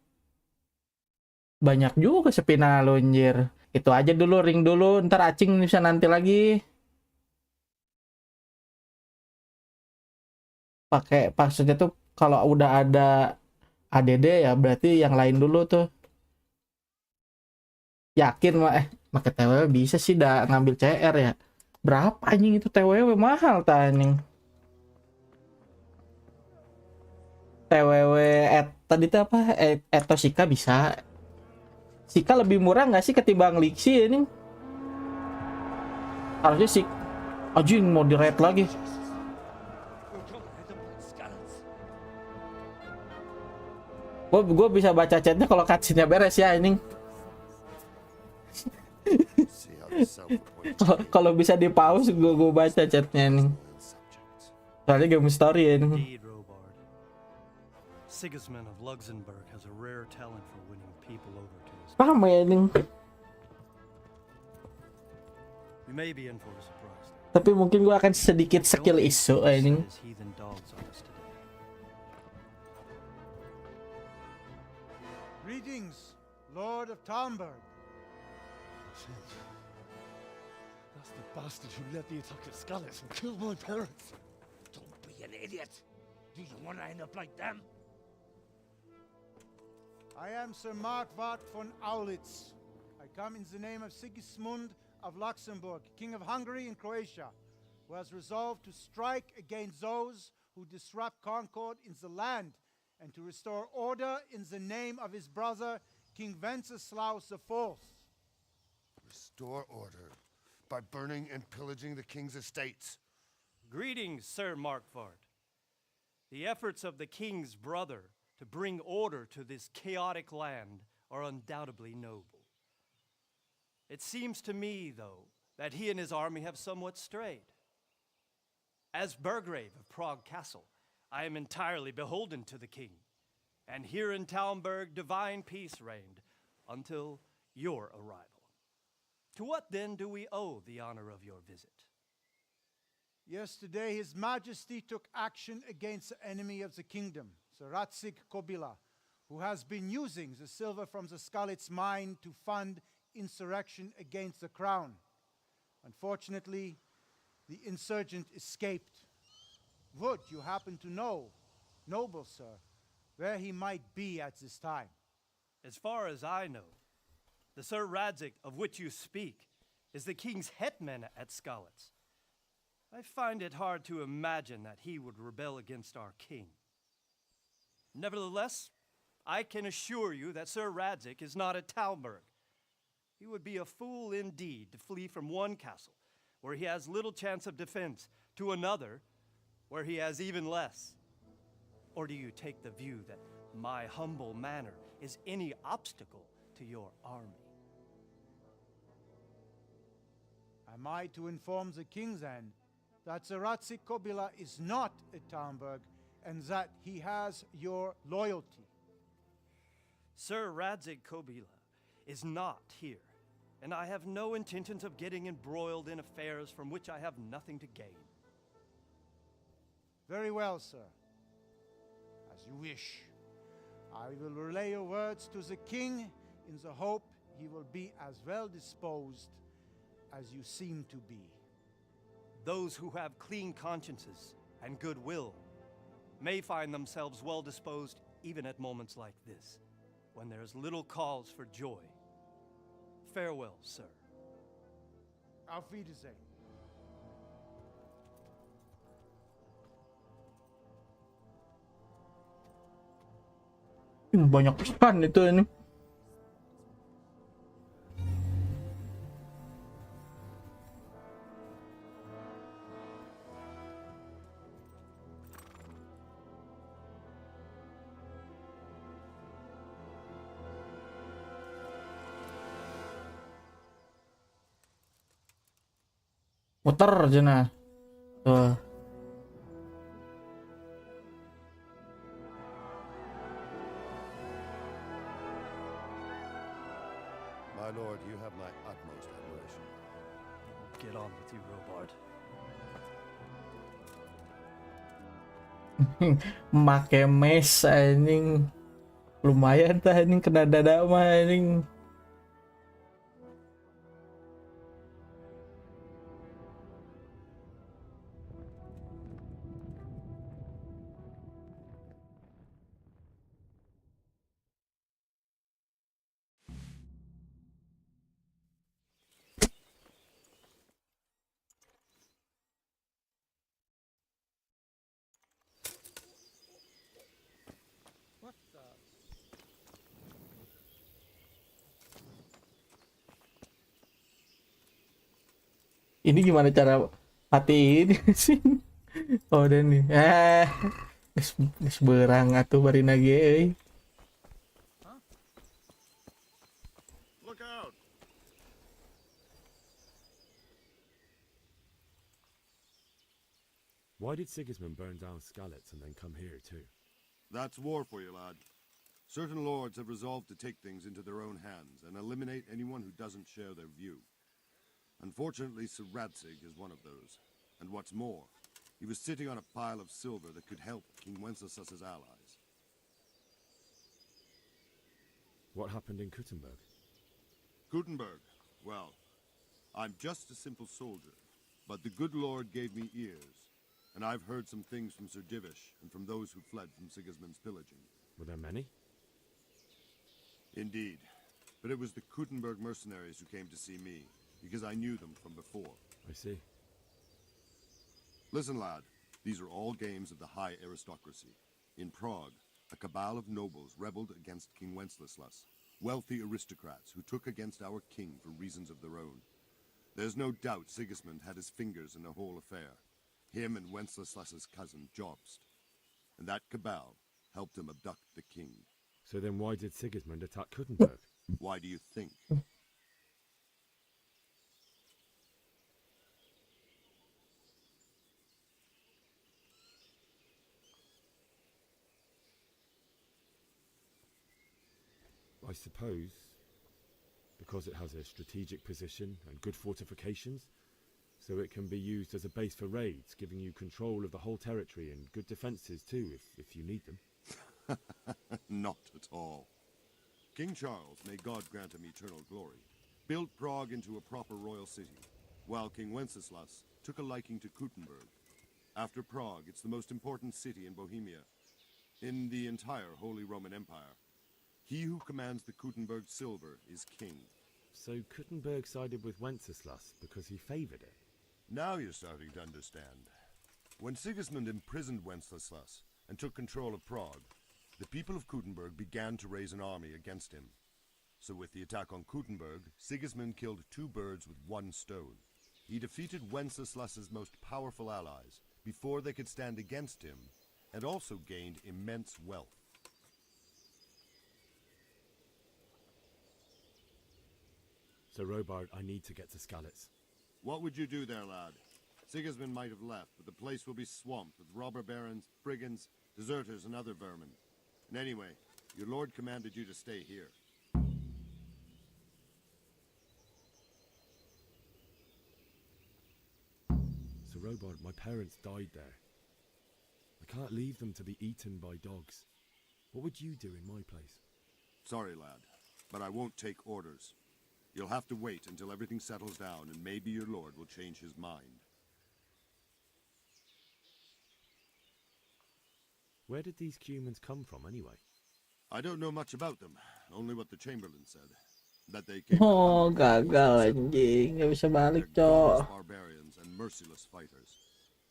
Banyak juga sepina lonjir. Itu aja dulu, ring dulu, ntar Acing bisa nanti lagi. Pakai maksudnya tuh kalau udah ada ADD ya berarti yang lain dulu tuh. Yakin mah pakai TWW bisa sih dah ngambil CR ya. Berapa anjing itu TWW mahal anjing. TWW tadi tuh apa? Eto Shika bisa. Shika lebih murah nggak sih ketimbang Lixi ini? Harusnya sih. Anjing mau di rate lagi. Gue bisa baca chatnya kalau cutscene-nya beres ya ini. Kalau bisa di pause gue baca chatnya ini. Soalnya game story ya ini. Sigismund of Luxembourg has a rare talent for winning people over to his. Paham ya ini. You may be in for a surprise. Tapi mungkin gue akan sedikit skill isu ini. Heathen dogs on us today. Greetings, Lord of Talmberg. That's the bastard who led the attack at Skalitz and killed my parents. Don't be an idiot. Do you want to end up like them? I am Sir Markvart von Aulitz. I come in the name of Sigismund of Luxembourg, King of Hungary and Croatia, who has resolved to strike against those who disrupt concord in the land and to restore order in the name of his brother, King Wenceslaus IV. Restore order by burning and pillaging the king's estates. Greetings, Sir Markvart. The efforts of the king's brother to bring order to this chaotic land are undoubtedly noble. It seems to me, though, that he and his army have somewhat strayed. As Burgrave of Prague Castle, I am entirely beholden to the king, and here in Talmberg divine peace reigned until your arrival. To what then do we owe the honor of your visit? Yesterday, His Majesty took action against the enemy of the kingdom, Sir Radzig Kobyla, who has been using the silver from the Skalitz mine to fund insurrection against the crown. Unfortunately, the insurgent escaped. Would you happen to know, noble sir, where he might be at this time? As far as I know, the Sir Radzig of which you speak is the king's hetman at Skalitz. I find it hard to imagine that he would rebel against our king. Nevertheless, I can assure you that Sir Radzig is not at Talmberg. He would be a fool indeed to flee from one castle, where he has little chance of defense, to another, where he has even less. Or do you take the view that my humble manner is any obstacle to your army? Am I to inform the king then that Sir Radzig Kobyla is not at Talmberg and that he has your loyalty? Sir Radzig Kobyla is not here, and I have no intentions of getting embroiled in affairs from which I have nothing to gain. Very well, sir. As you wish. I will relay your words to the king in the hope he will be as well disposed as you seem to be. Those who have clean consciences and goodwill may find themselves well disposed even at moments like this, when there is little cause for joy. Farewell, sir. Auf Wiedersehen. Banyak pesan itu ini. Muter aja nah. Tuh. My lord, you have my utmost admiration. Get on with you, Robard. Make mes anjing. Lumayan tah anjing kena dada mah anjing. What the? Ini gimana cara matiin sih? Oh udah nih. Geus beurang atuh bari nage euy. Look out! Why did Sigismund burn down Skalitz and then come here too? That's war for you, lad. Certain lords have resolved to take things into their own hands and eliminate anyone who doesn't share their view. Unfortunately, Sir Radzig is one of those. And what's more, he was sitting on a pile of silver that could help King Wenceslas's allies. What happened in Kuttenberg? Gutenberg, well, I'm just a simple soldier, but the good Lord gave me ears, and I've heard some things from Sir Divish and from those who fled from Sigismund's pillaging. Were there many? Indeed, but it was the Kuttenberg mercenaries who came to see me, because I knew them from before. I see. Listen, lad, these are all games of the high aristocracy. In Prague, a cabal of nobles rebelled against King Wenceslas, wealthy aristocrats who took against our king for reasons of their own. There's no doubt Sigismund had his fingers in the whole affair. Him and Wenceslas's cousin, Jobst. And that cabal helped him abduct the king. So then why did Sigismund attack Kuttenberg? Why do you think? I suppose because it has a strategic position and good fortifications, so it can be used as a base for raids, giving you control of the whole territory and good defences too, if you need them. Not at all. King Charles, may God grant him eternal glory, built Prague into a proper royal city, while King Wenceslas took a liking to Kuttenberg. After Prague, it's the most important city in Bohemia, in the entire Holy Roman Empire. He who commands the Kuttenberg silver is king. So Kuttenberg sided with Wenceslas because he favoured it? Now you're starting to understand. When Sigismund imprisoned Wenceslas and took control of Prague, the people of Kuttenberg began to raise an army against him. So with the attack on Kuttenberg, Sigismund killed two birds with one stone. He defeated Wenceslas's most powerful allies before they could stand against him, and also gained immense wealth. So Robard, I need to get to Skalitz. What would you do there, lad? Sigismund might have left, but the place will be swamped with robber barons, brigands, deserters, and other vermin. And anyway, your lord commanded you to stay here. So Robard, my parents died there. I can't leave them to be eaten by dogs. What would you do in my place? Sorry, lad, but I won't take orders. You'll have to wait until everything settles down, and maybe your lord will change his mind. Where did these humans come from, anyway? I don't know much about them, only what the Chamberlain said. That they came Oh, from gagal anjing. Nggak bisa balik, godless cok. barbarians and merciless fighters.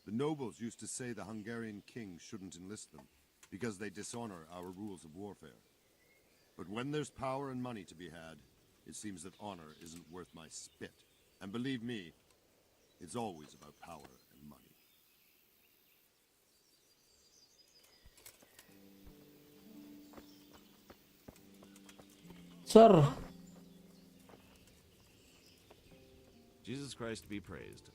The nobles used to say the Hungarian king shouldn't enlist them, because they dishonor our rules of warfare. But when there's power and money to be had, it seems that honor isn't worth my spit. And believe me, it's always about power and money. Sir. Jesus Christ be praised.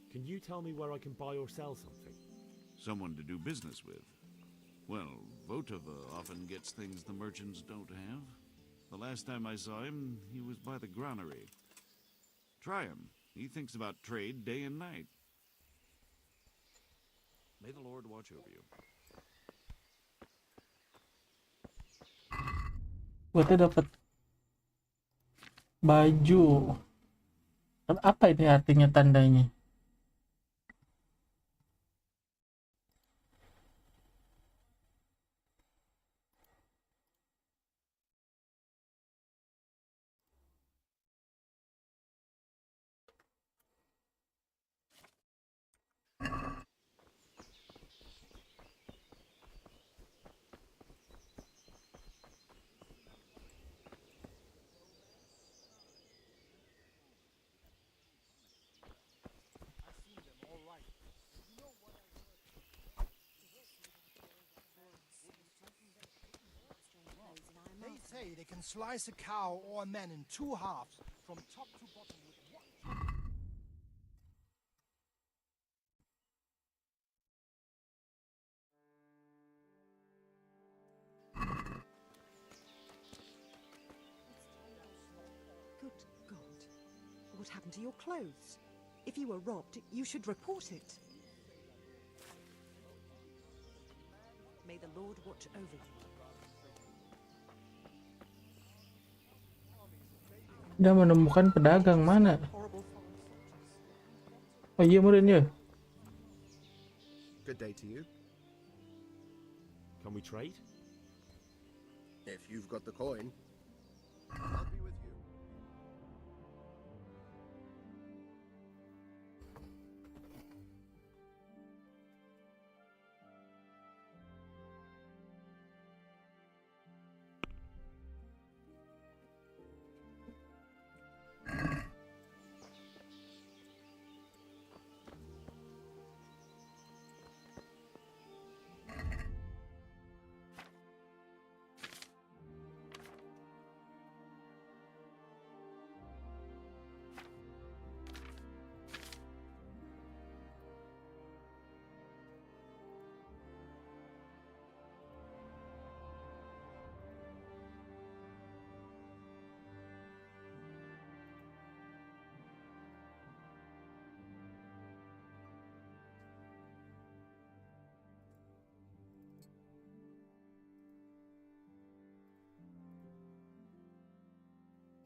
Can you tell me where I can buy or sell something? Someone to do business with. Well, Votova often gets things the merchants don't have. The last time I saw him, he was by the granary. Try him. He thinks about trade day and night. May the Lord watch over you. Buatnya dapat baju. Apa ini artinya tandanya? They say they can slice a cow or a man in two halves, from top to bottom with one. Good God. What happened to your clothes? If you were robbed, you should report it. May the Lord watch over you. Dia menemukan pedagang mana? Oh iya, murid ya. Good day to you. Can we trade? If you've got the coin, I'll be with you.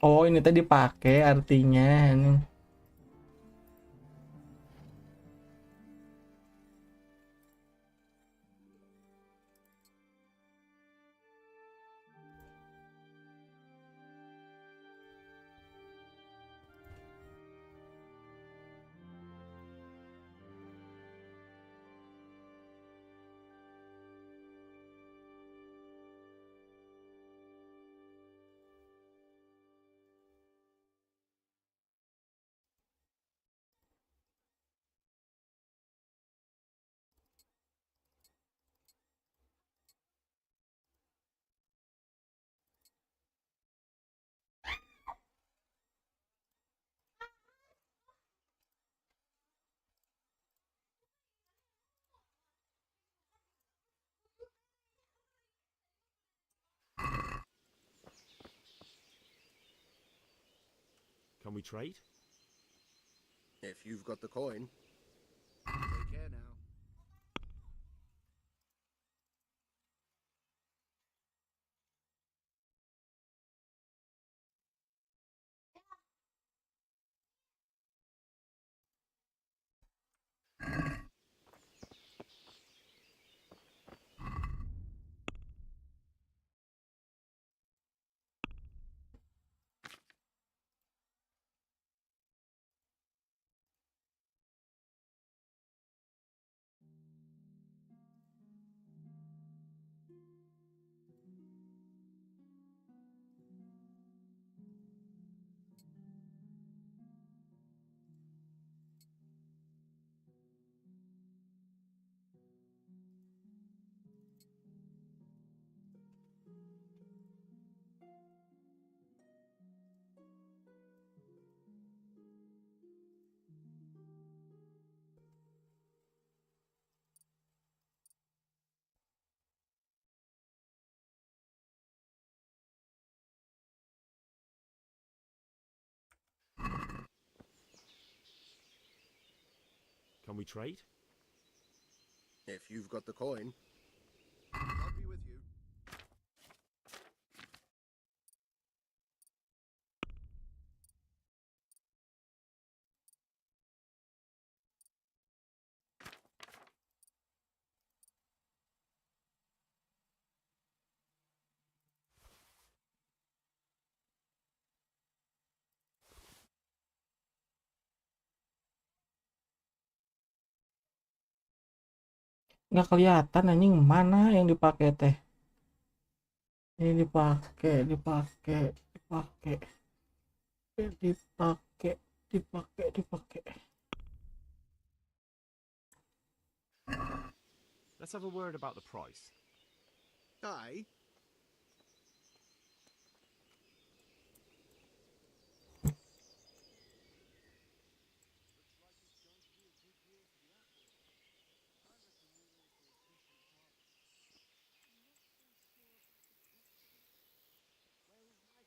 Oh, ini tadi pakai artinya. Ini. Can we trade? If you've got the coin. Take care now. Can we trade? If you've got the coin, I'll be with you. Nggak kelihatan anjing mana yang dipakai teh. Ini dipakai, dipakai, dipakai, dipakai, dipakai, dipakai. Let's have a word about the price. Aye.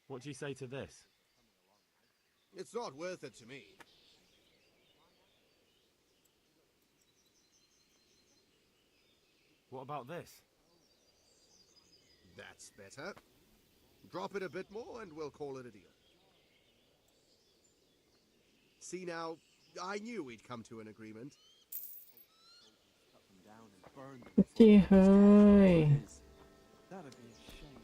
What do you say to this? It's not worth it to me. What about this? That's better. Drop it a bit more and we'll call it a deal. See now, I knew we'd come to an agreement. Kecil, hei. That'd be a shame.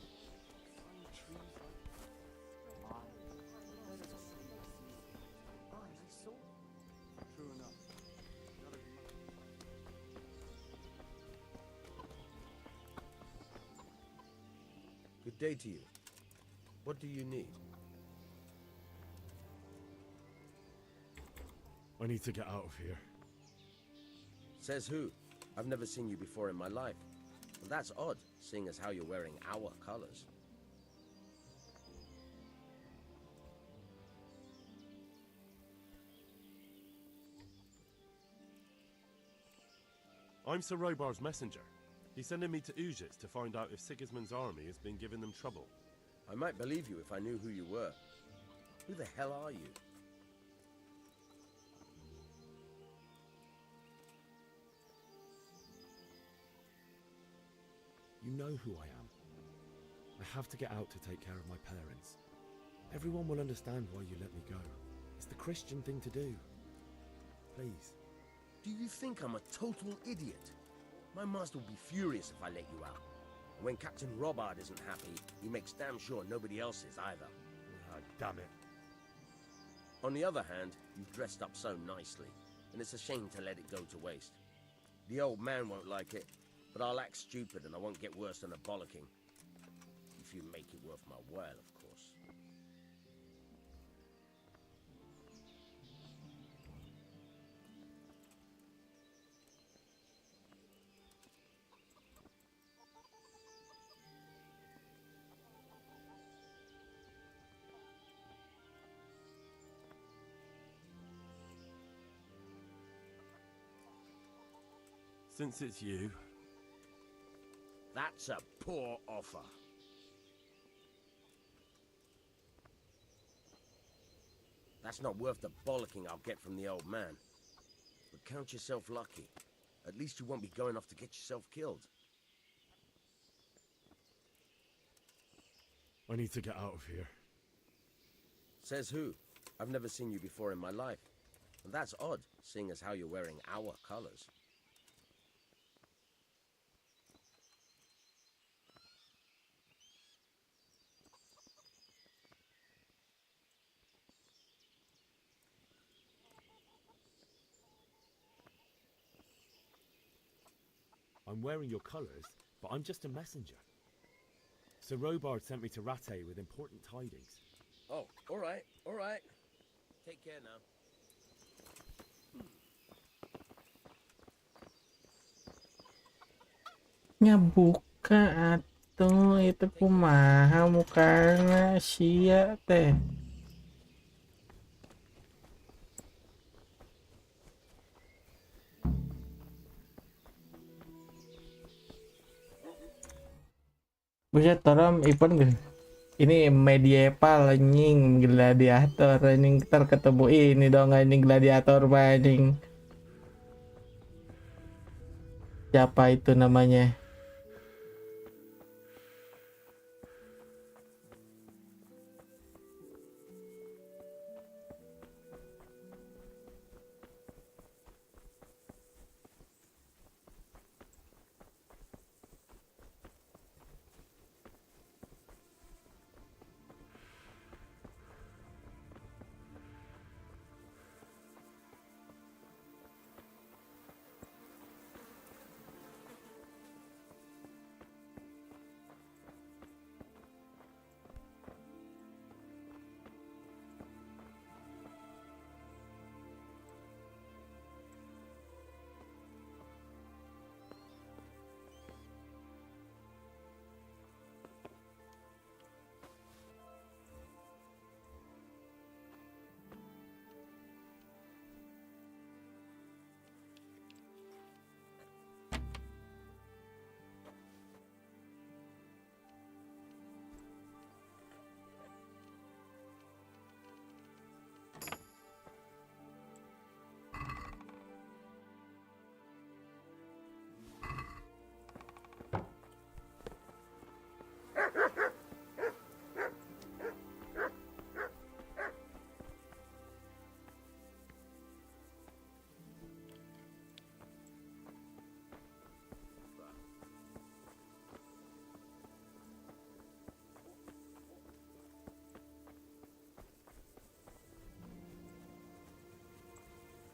True enough. Good day to you. What do you need? I need to get out of here. Says who? I've never seen you before in my life. Well, that's odd, seeing as how you're wearing our colors. I'm Sir Robar's messenger. He's sending me to Uzis to find out if Sigismund's army has been giving them trouble. I might believe you if I knew who you were. Who the hell are you? You know who I am. I have to get out to take care of my parents. Everyone will understand why you let me go. It's the Christian thing to do. Please. Do you think I'm a total idiot? My master will be furious if I let you out. And when Captain Robard isn't happy, he makes damn sure nobody else is either. Ah, damn it. On the other hand, you've dressed up so nicely, and it's a shame to let it go to waste. The old man won't like it, but I'll act stupid and I won't get worse than a bollocking. If you make it worth my while, of course. Since it's you... That's a poor offer. That's not worth the bollocking I'll get from the old man. But count yourself lucky. At least you won't be going off to get yourself killed. I need to get out of here. Says who? I've never seen you before in my life. And that's odd, seeing as how you're wearing our colors. I'm wearing your colours, but I'm just a messenger. Sir Robard sent me to Rattay with important tidings. Oh, all right, all right. Take care now. Nyabuka atuh itu kumaha mukana sia teh. Buset, Toram event gak? Ini medieval anjing, gladiator anjing, ntar ketemu ini dong anjing gladiator anjing. Siapa itu namanya?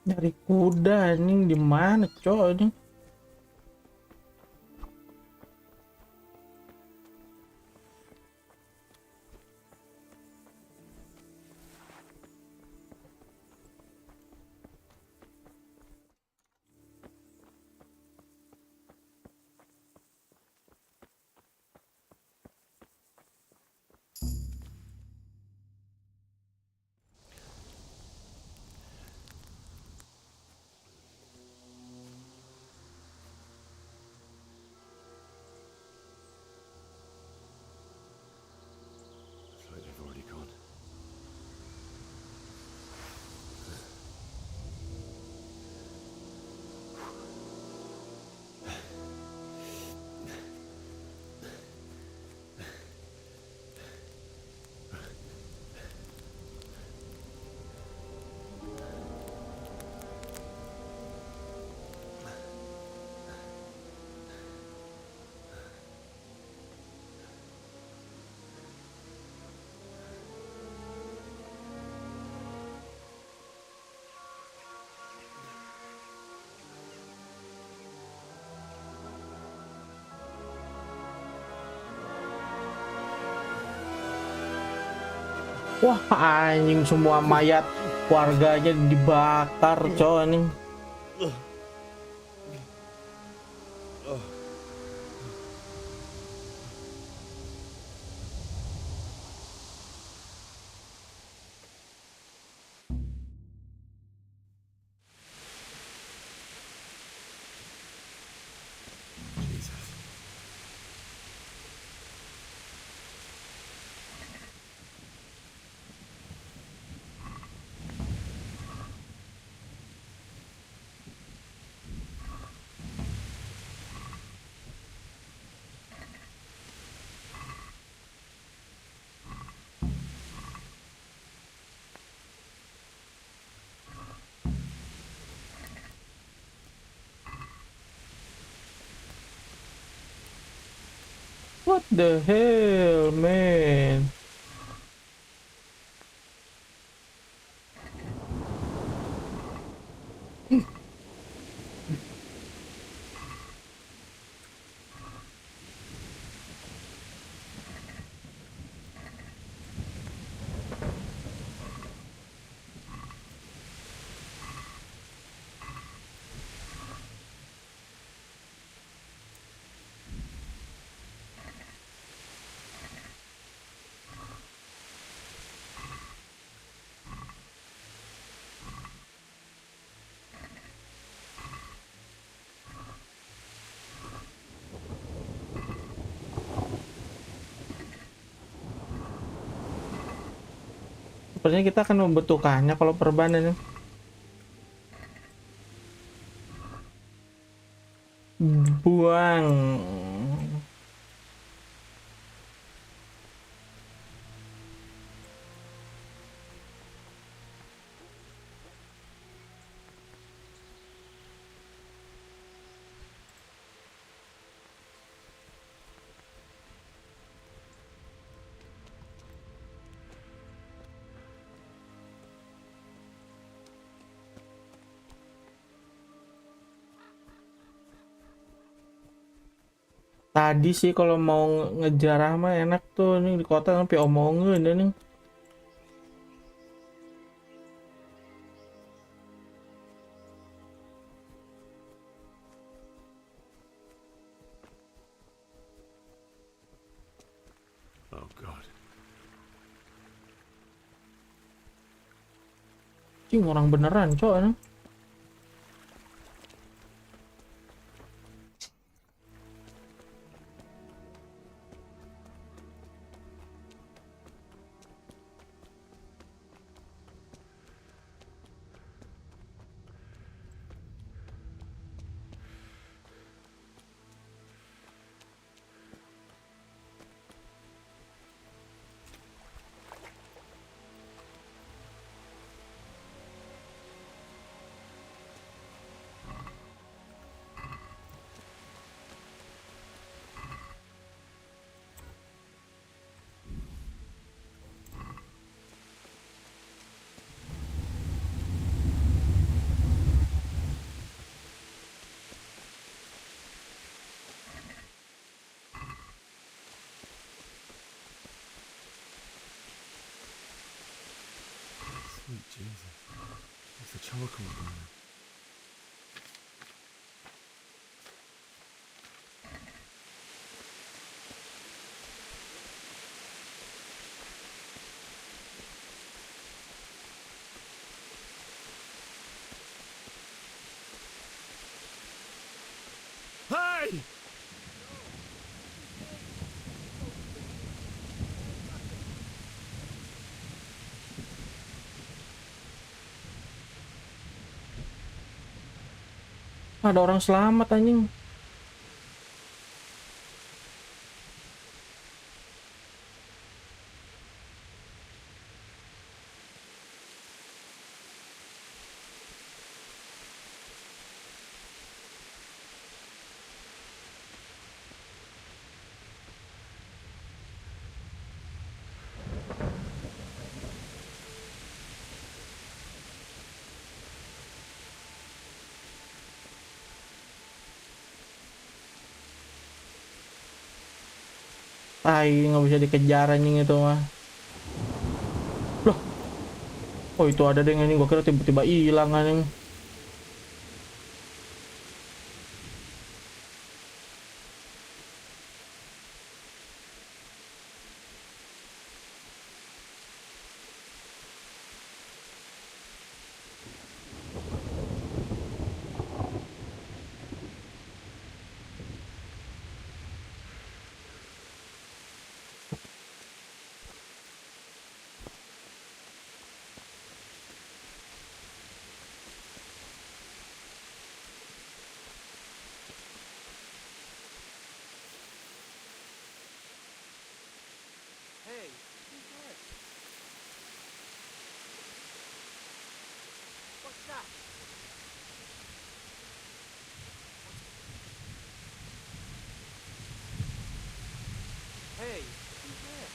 Nyari kuda anjing di mana, coy anjing? It's like they've already gone. Wah anjing, semua mayat warganya dibakar, coy anjing. What the hell, man? Sepertinya kita akan membutuhkannya kalau perbanan. buang. Tadi sih kalau mau ngejarah mah enak tuh nih di kota sampai omongin nih. Oh God. Cing orang beneran, cok. Sweet Jesus. It's the charcoal burner. Hey! Ada orang selamat anjing. Tai nggak bisa dikejar anjing itu mah. Loh. Oh itu ada deh anjing, gua kira tiba-tiba hilang anjing. Hey, who's that? What's that? Hey, who's there?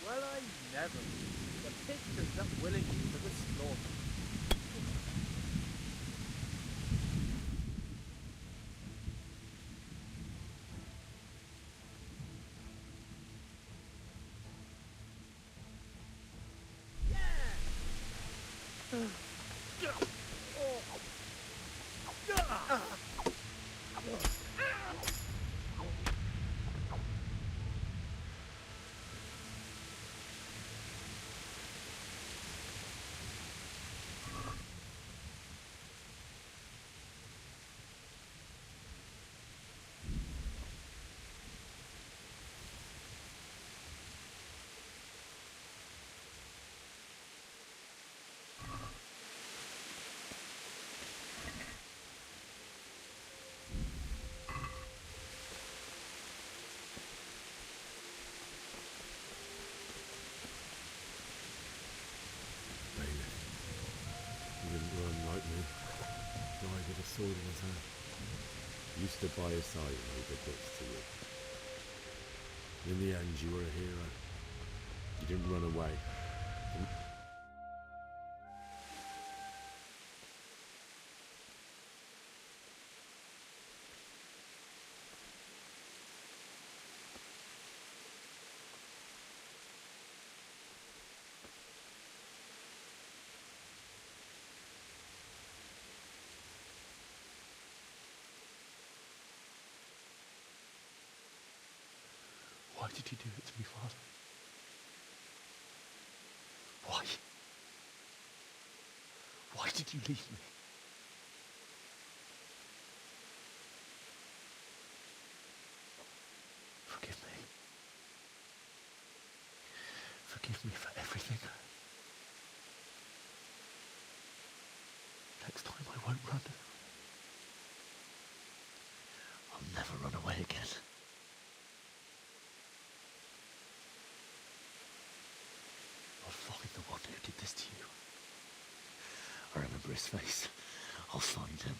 Well, I never. The pig turns up willingly for the slaughter. sword in his hand. You stood by his side when he did this to you. In the end, you were a hero. You didn't run away. Why did you do it to me, Father? Why? Why did you leave me? Forgive me. Forgive me for everything. Next time I won't run. I'll never run away again. I'll find the one who did this to you. I remember his face. I'll find him.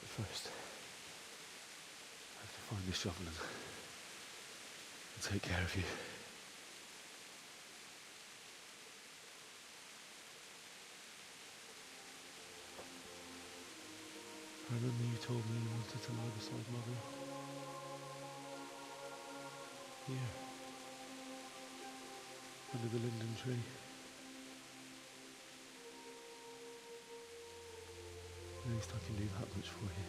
But first, I have to find the shovel and take care of you. I remember you told me you wanted to lie beside Mother. Here. Under the linden tree. At least I can do that much for you.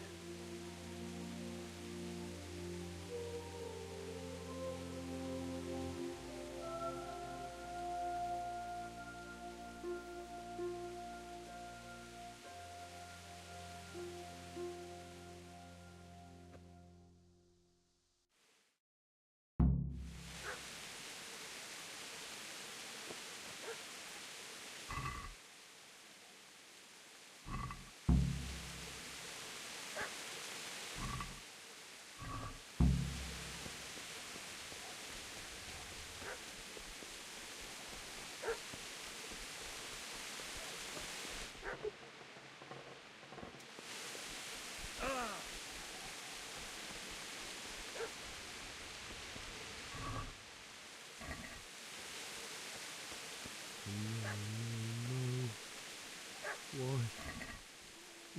Why?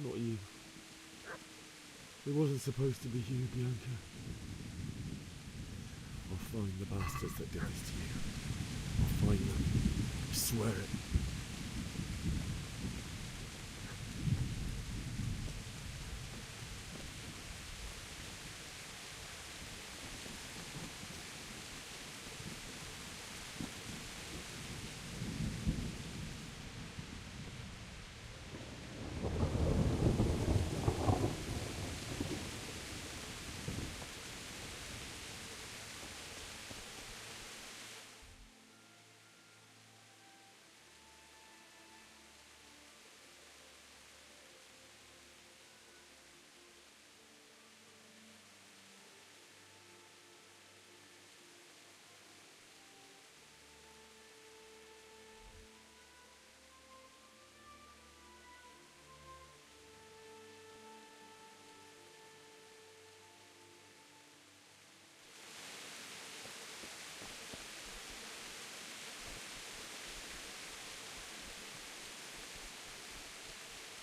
Not you. It wasn't supposed to be you, Bianca. I'll find the bastards that did this to you. I'll find them. I swear it.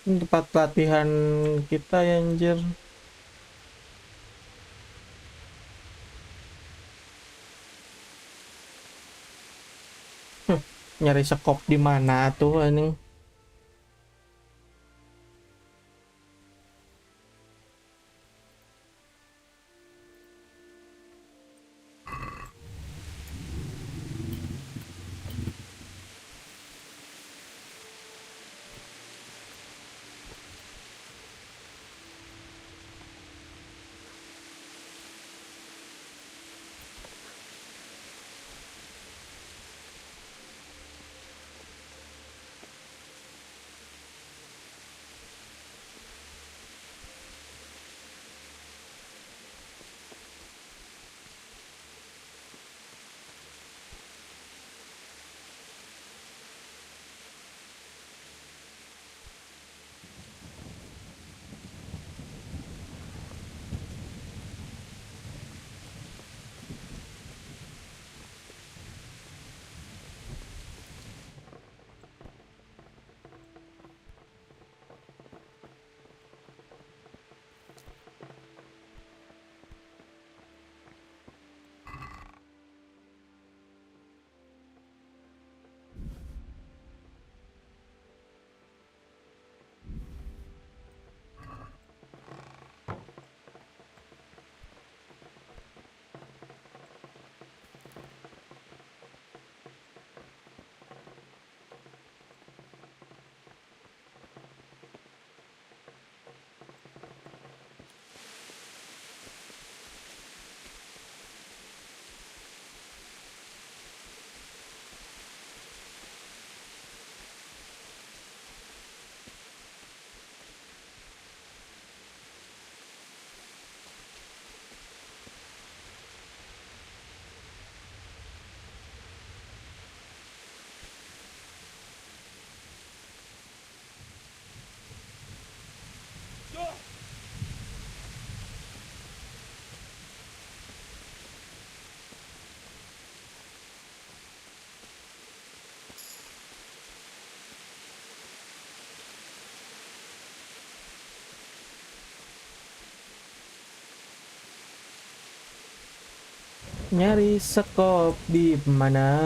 Ini tempat latihan kita ya, anjir. Nyari sekop di mana tuh ini? Nyari sekop di mana?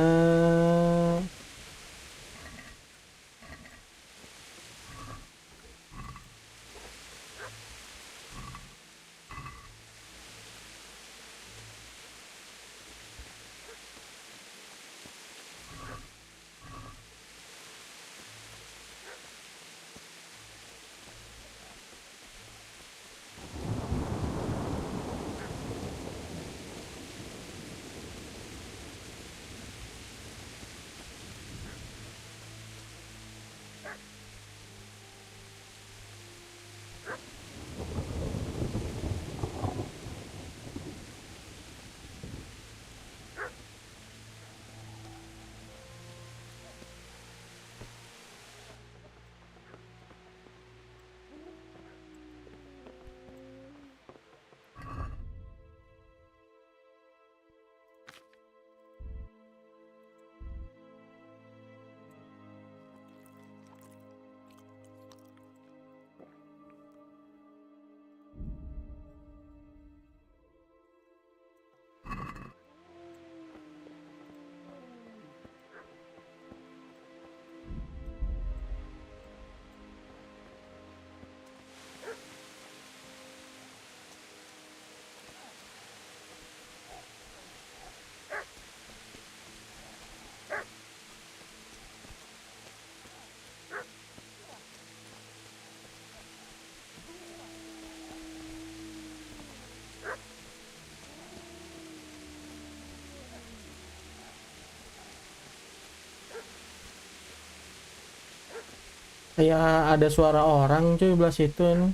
Kayak ada suara orang cuy belah situ nih.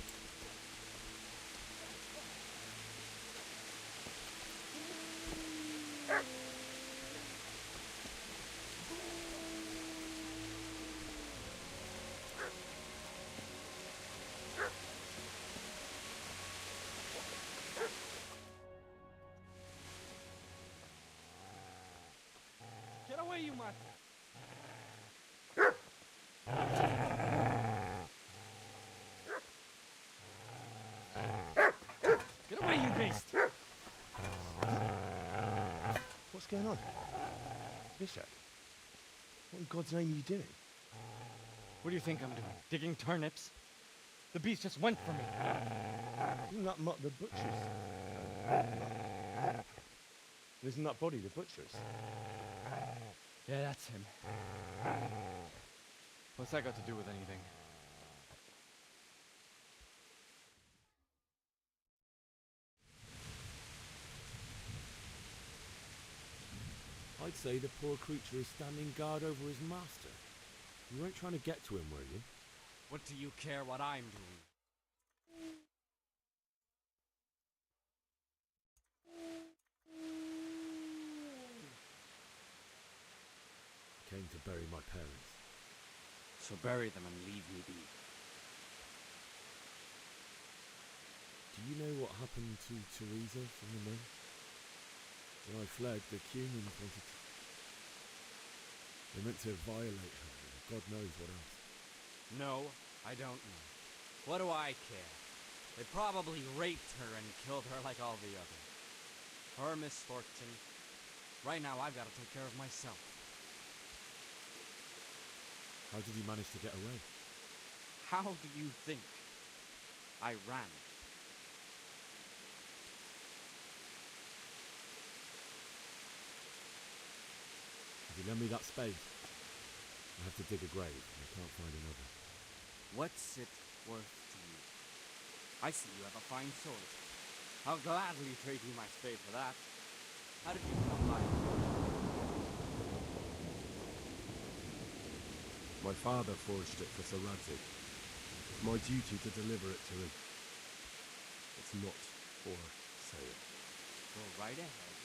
Get away, you must. Get away, you beast! What's going on? Bishop? What in God's name are you doing? What do you think I'm doing? Digging turnips? The beast just went for me. Isn't that not the butcher's? Isn't that body the butcher's? Yeah, that's him. What's that got to do with anything? I'd say the poor creature is standing guard over his master. You weren't trying to get to him, were you? What do you care what I'm doing? Came to bury my parents. So bury them and leave me be. Do you know what happened to Teresa from the men? When I fled, the Cumans wanted to... They meant to violate her, and God knows what else. No, I don't know. What do I care? They probably raped her and killed her like all the others. Her misfortune. Right now, I've got to take care of myself. How did you manage to get away? How do you think? I ran. If you lend me that spade, I have to dig a grave, and I can't find another. What's it worth to you? I see you have a fine sword. I'll gladly trade you my spade for that. How did you come by it? My father forged it for Sir Radzik. It's my duty to deliver it to him. It's not for sale. Go right ahead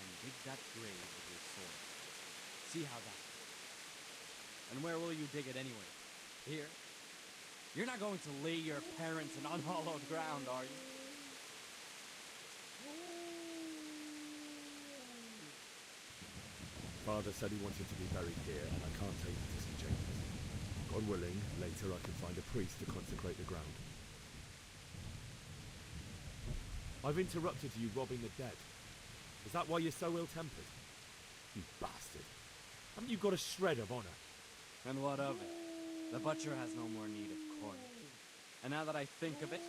and dig that grave with your sword. See how that goes. And where will you dig it anyway? Here? You're not going to lay your parents in unhallowed ground, are you? Father said he wanted to be buried here, and I can't take it to St. James's. God willing, later I can find a priest to consecrate the ground. I've interrupted you robbing the dead. Is that why you're so ill-tempered? You bastard. Haven't you got a shred of honor? And what of it? The butcher has no more need of coin. And now that I think of it,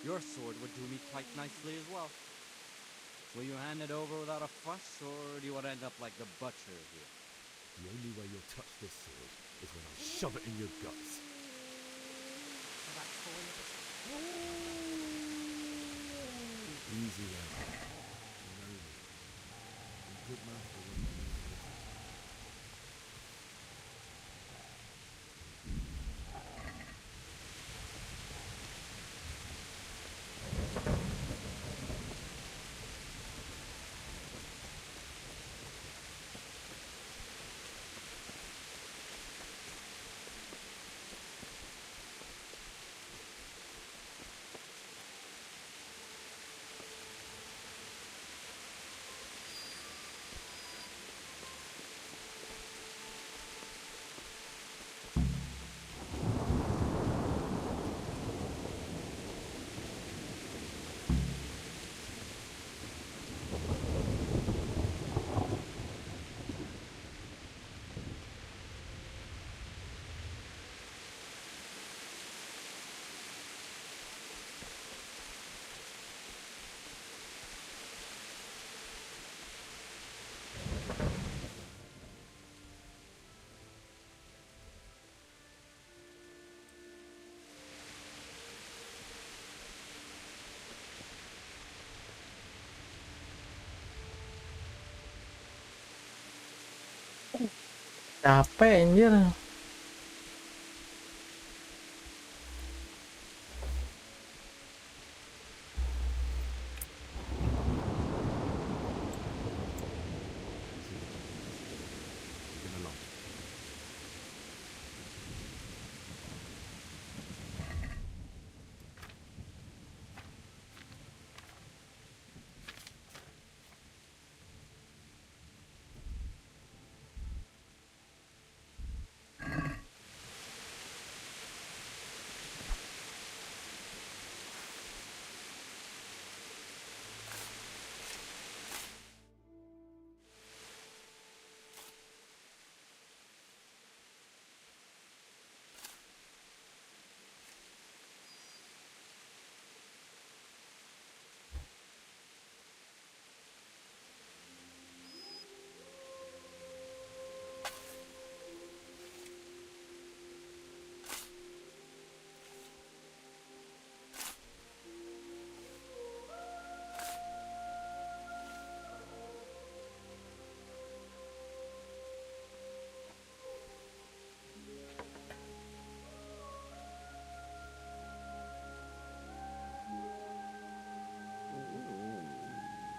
your sword would do me quite nicely as well. Will you hand it over without a fuss, or do you want to end up like the butcher here? The only way you'll touch this sword is when I shove it in your guts. Easy now. You know me. I'm a good master when you need to listen. Capek anjir.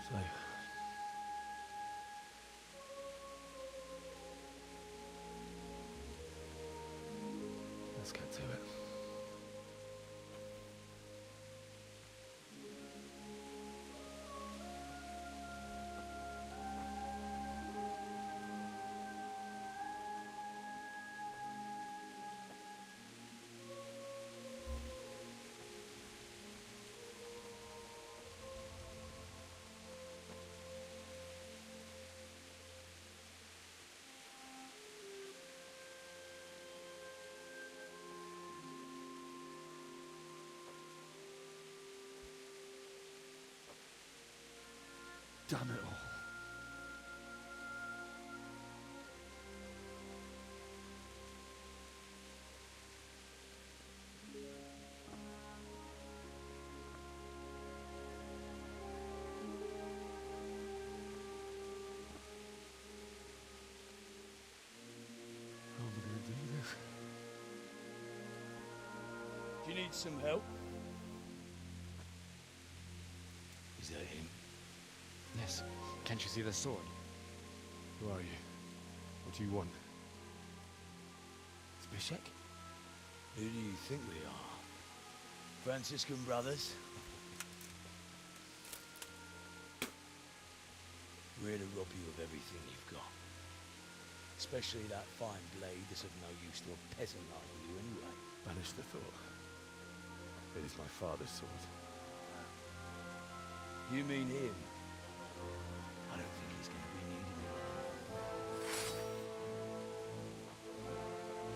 So, let's get to it. Damn it all. How am I going to do this? Do you need some help? Is that him? Yes. Can't you see the sword? Who are you? What do you want? Zbyszek? Who do you think we are? Franciscan brothers? We're here to rob you of everything you've got. Especially that fine blade that's of no use to a peasant like you anyway. Banish the thought. It is my father's sword. You mean him?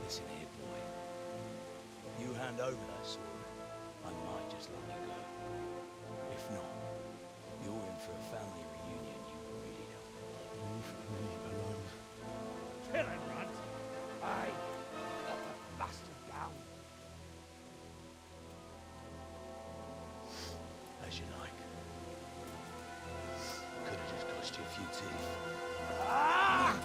Listen here, boy. You hand over that sword, I might just let you go. If not, you're in for a family reunion you really don't want. Leave me alone. Kill him, Runt! Aye! Cut the bastard down! As you like. Could have just cost you a few teeth. Ah!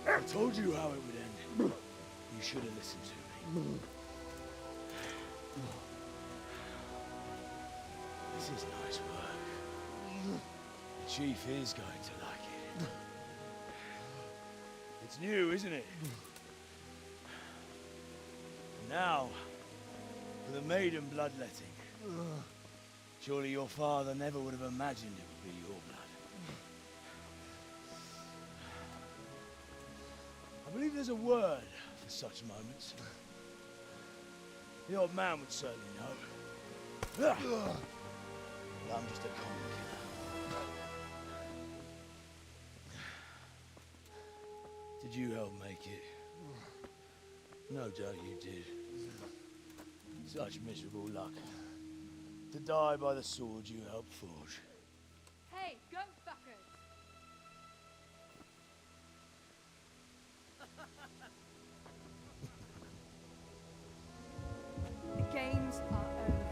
I told you how it would end. You should have listened to me. This is nice work. The chief is going to like it. It's new, isn't it? Now, for the maiden bloodletting. Surely your father never would have imagined it would be your blood. I believe there's a word for such moments. The old man would certainly know. But I'm just a common killer. Did you help make it? No doubt you did. Such miserable luck. To die by the sword you helped forge. Hey, go fuckers! The games are over.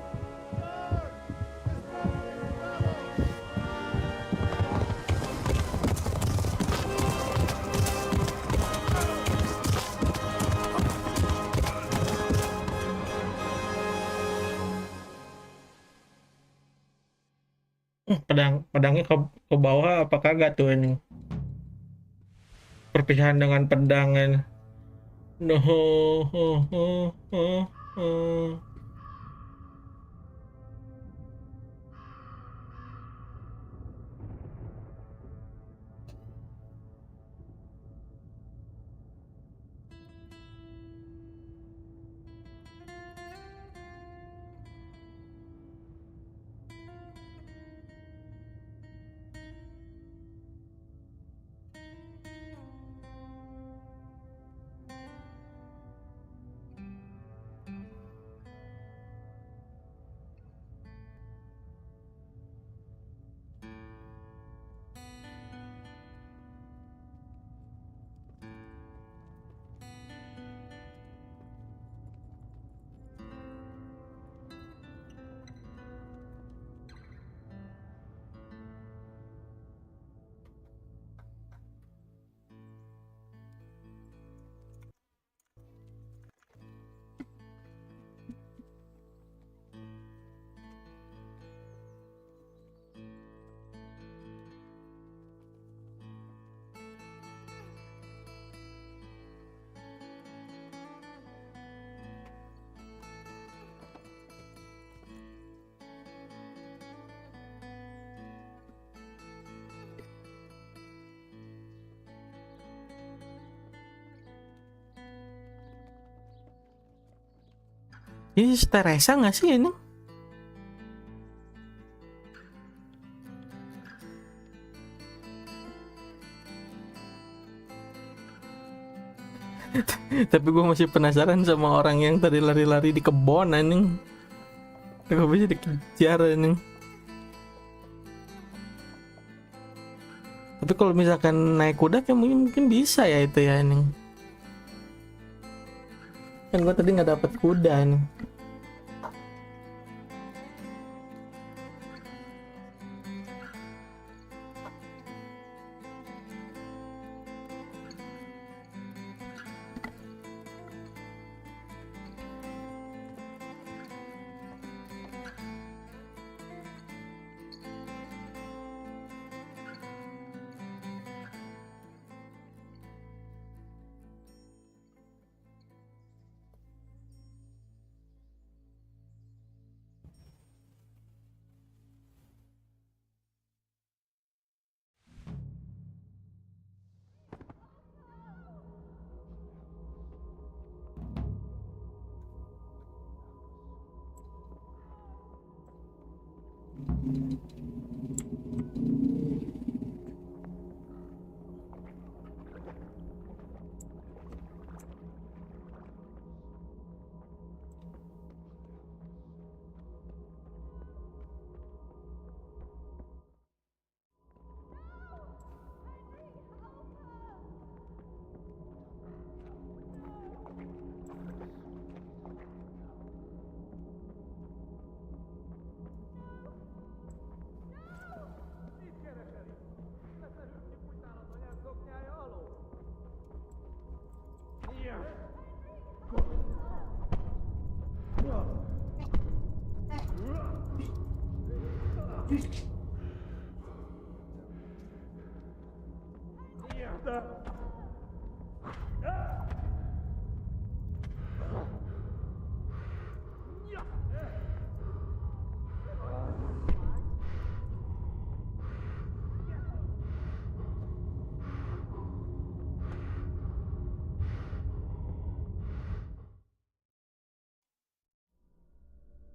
Pedangnya ke bawah apa kagak tuh ini? Perpisahan dengan pedangnya. No. Ini Teresa nggak sih ini? Tapi gue masih penasaran sama orang yang tadi lari-lari di kebon anjing. Kok bisa dikejar anjing. Tapi kalau misalkan naik kuda kan mungkin bisa ya itu ya anjing. Kan gue tadi nggak dapet kuda nih.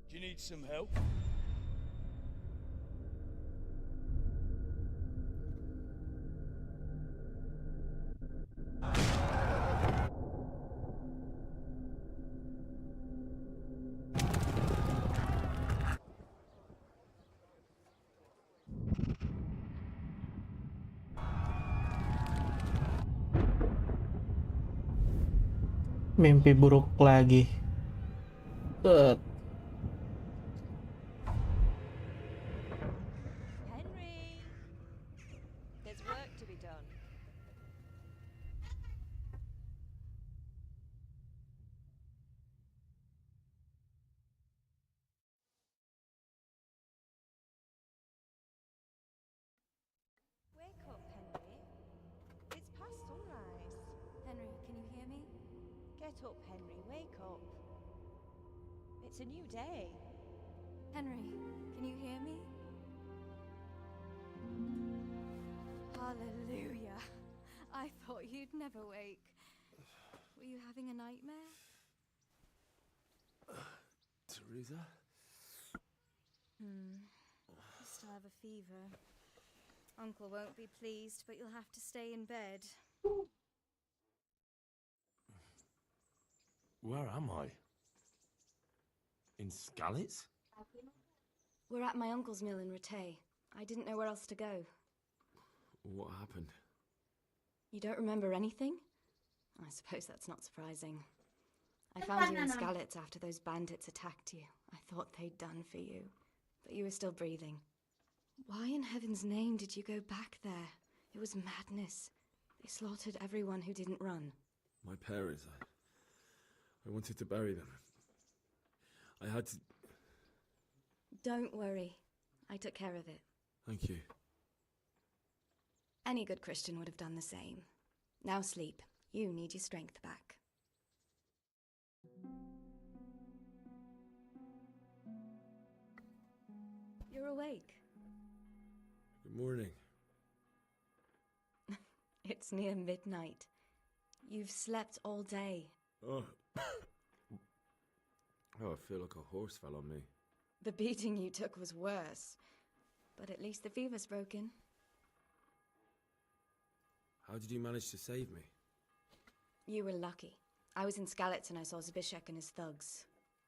Do you need some help? Mimpi buruk lagi. Henry, there's work to be done. Wake up, Henry. It's past sunrise. Henry, can you hear me? Get up, Henry. Wake up. It's a new day. Henry, can you hear me? Hallelujah. I thought you'd never wake. Were you having a nightmare? Teresa? You still have a fever. Uncle won't be pleased, but you'll have to stay in bed. Where am I? In Skalitz? We're at my uncle's mill in Rattay. I didn't know where else to go. What happened? You don't remember anything? I suppose that's not surprising. I found you in Skalitz after those bandits attacked you. I thought they'd done for you, but you were still breathing. Why in heaven's name did you go back there? It was madness. They slaughtered everyone who didn't run. My parents, I wanted to bury them. I had to... Don't worry. I took care of it. Thank you. Any good Christian would have done the same. Now sleep. You need your strength back. You're awake. Good morning. It's near midnight. You've slept all day. Oh. Oh, I feel like a horse fell on me. The beating you took was worse. But at least the fever's broken. How did you manage to save me? You were lucky. I was in Skalitz and I saw Zbyszek and his thugs.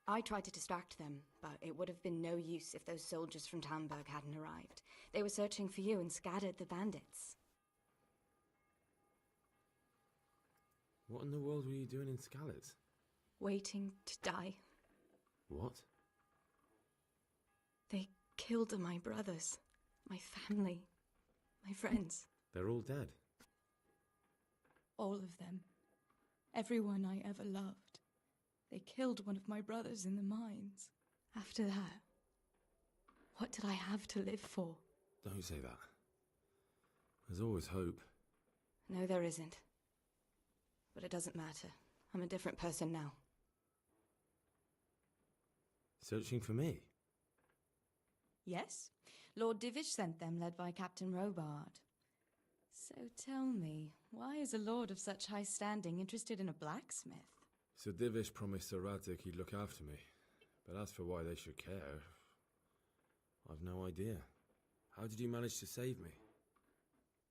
I tried to distract them, but it would have been no use if those soldiers from Talmberg hadn't arrived. They were searching for you and scattered the bandits. What in the world were you doing in Skalitz? Waiting to die. What? They killed my brothers, my family, my friends. They're all dead. All of them. Everyone I ever loved. They killed one of my brothers in the mines. After that, what did I have to live for? Don't say that. There's always hope. No, there isn't. But it doesn't matter. I'm a different person now. Searching for me? Yes. Lord Divish sent them, led by Captain Robard. So tell me, why is a lord of such high standing interested in a blacksmith? Sir Divish promised Sir Radzig he'd look after me. But as for why they should care, I've no idea. How did you manage to save me?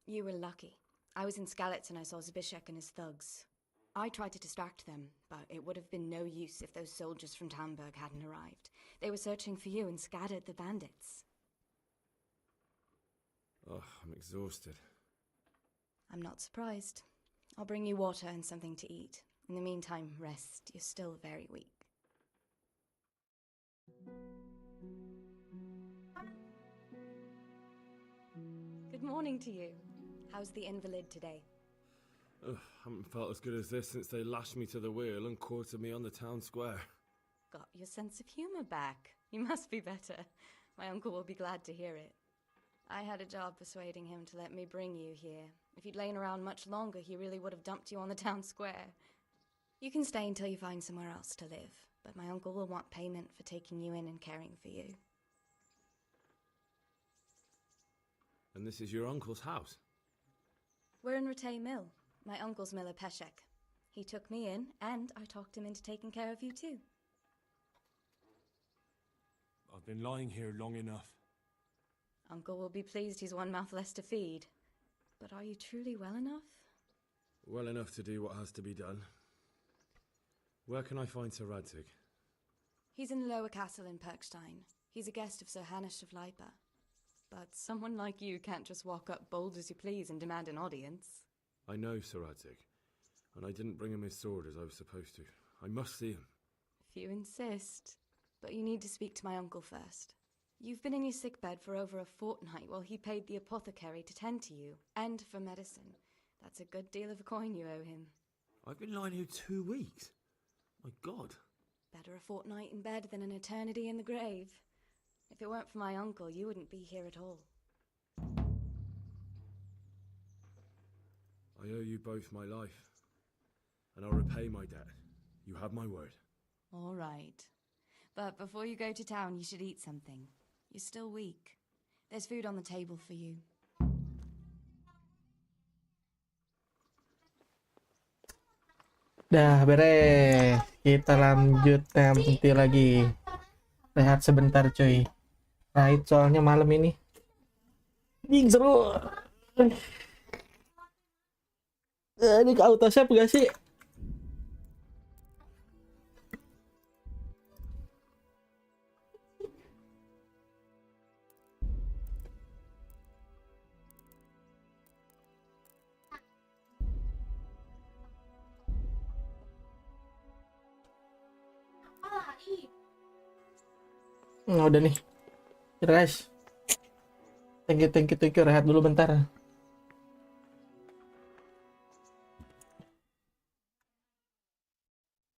You were lucky. I was in Skalitz and I saw Zbyszek and his thugs. I tried to distract them, but it would have been no use if those soldiers from Talmberg hadn't arrived. They were searching for you and scattered the bandits. Oh, I'm exhausted. I'm not surprised. I'll bring you water and something to eat. In the meantime, rest. You're still very weak. Good morning to you. How's the invalid today? Ugh, haven't felt as good as this since they lashed me to the wheel and quartered me on the town square. Got your sense of humor back. You must be better. My uncle will be glad to hear it. I had a job persuading him to let me bring you here. If you'd lain around much longer, he really would have dumped you on the town square. You can stay until you find somewhere else to live, but my uncle will want payment for taking you in and caring for you. And this is your uncle's house? We're in Rattay Mill. My uncle's miller Peshek. He took me in, and I talked him into taking care of you too. I've been lying here long enough. Uncle will be pleased he's one mouth less to feed. But are you truly well enough? Well enough to do what has to be done. Where can I find Sir Radzig? He's in the lower castle in Perkstein. He's a guest of Sir Hanush of Leipa. But someone like you can't just walk up bold as you please and demand an audience. I know Sir Radzig, and I didn't bring him his sword as I was supposed to. I must see him. If you insist. But you need to speak to my uncle first. You've been in your sickbed for over a fortnight while he paid the apothecary to tend to you, and for medicine. That's a good deal of a coin you owe him. I've been lying here 2 weeks. My God. Better a fortnight in bed than an eternity in the grave. If it weren't for my uncle, you wouldn't be here at all. I owe you both my life, and I'll repay my debt. You have my word. All right. But before you go to town, you should eat something. You're still weak. There's food on the table for you. Dah beres. Kita lanjut nanti lagi. Rehat sebentar cuy. Right, soalnya malam ini. Anjing seru. Ini ke auto save gak sih? Udah nih. Guys. Thank you. Rehat dulu bentar.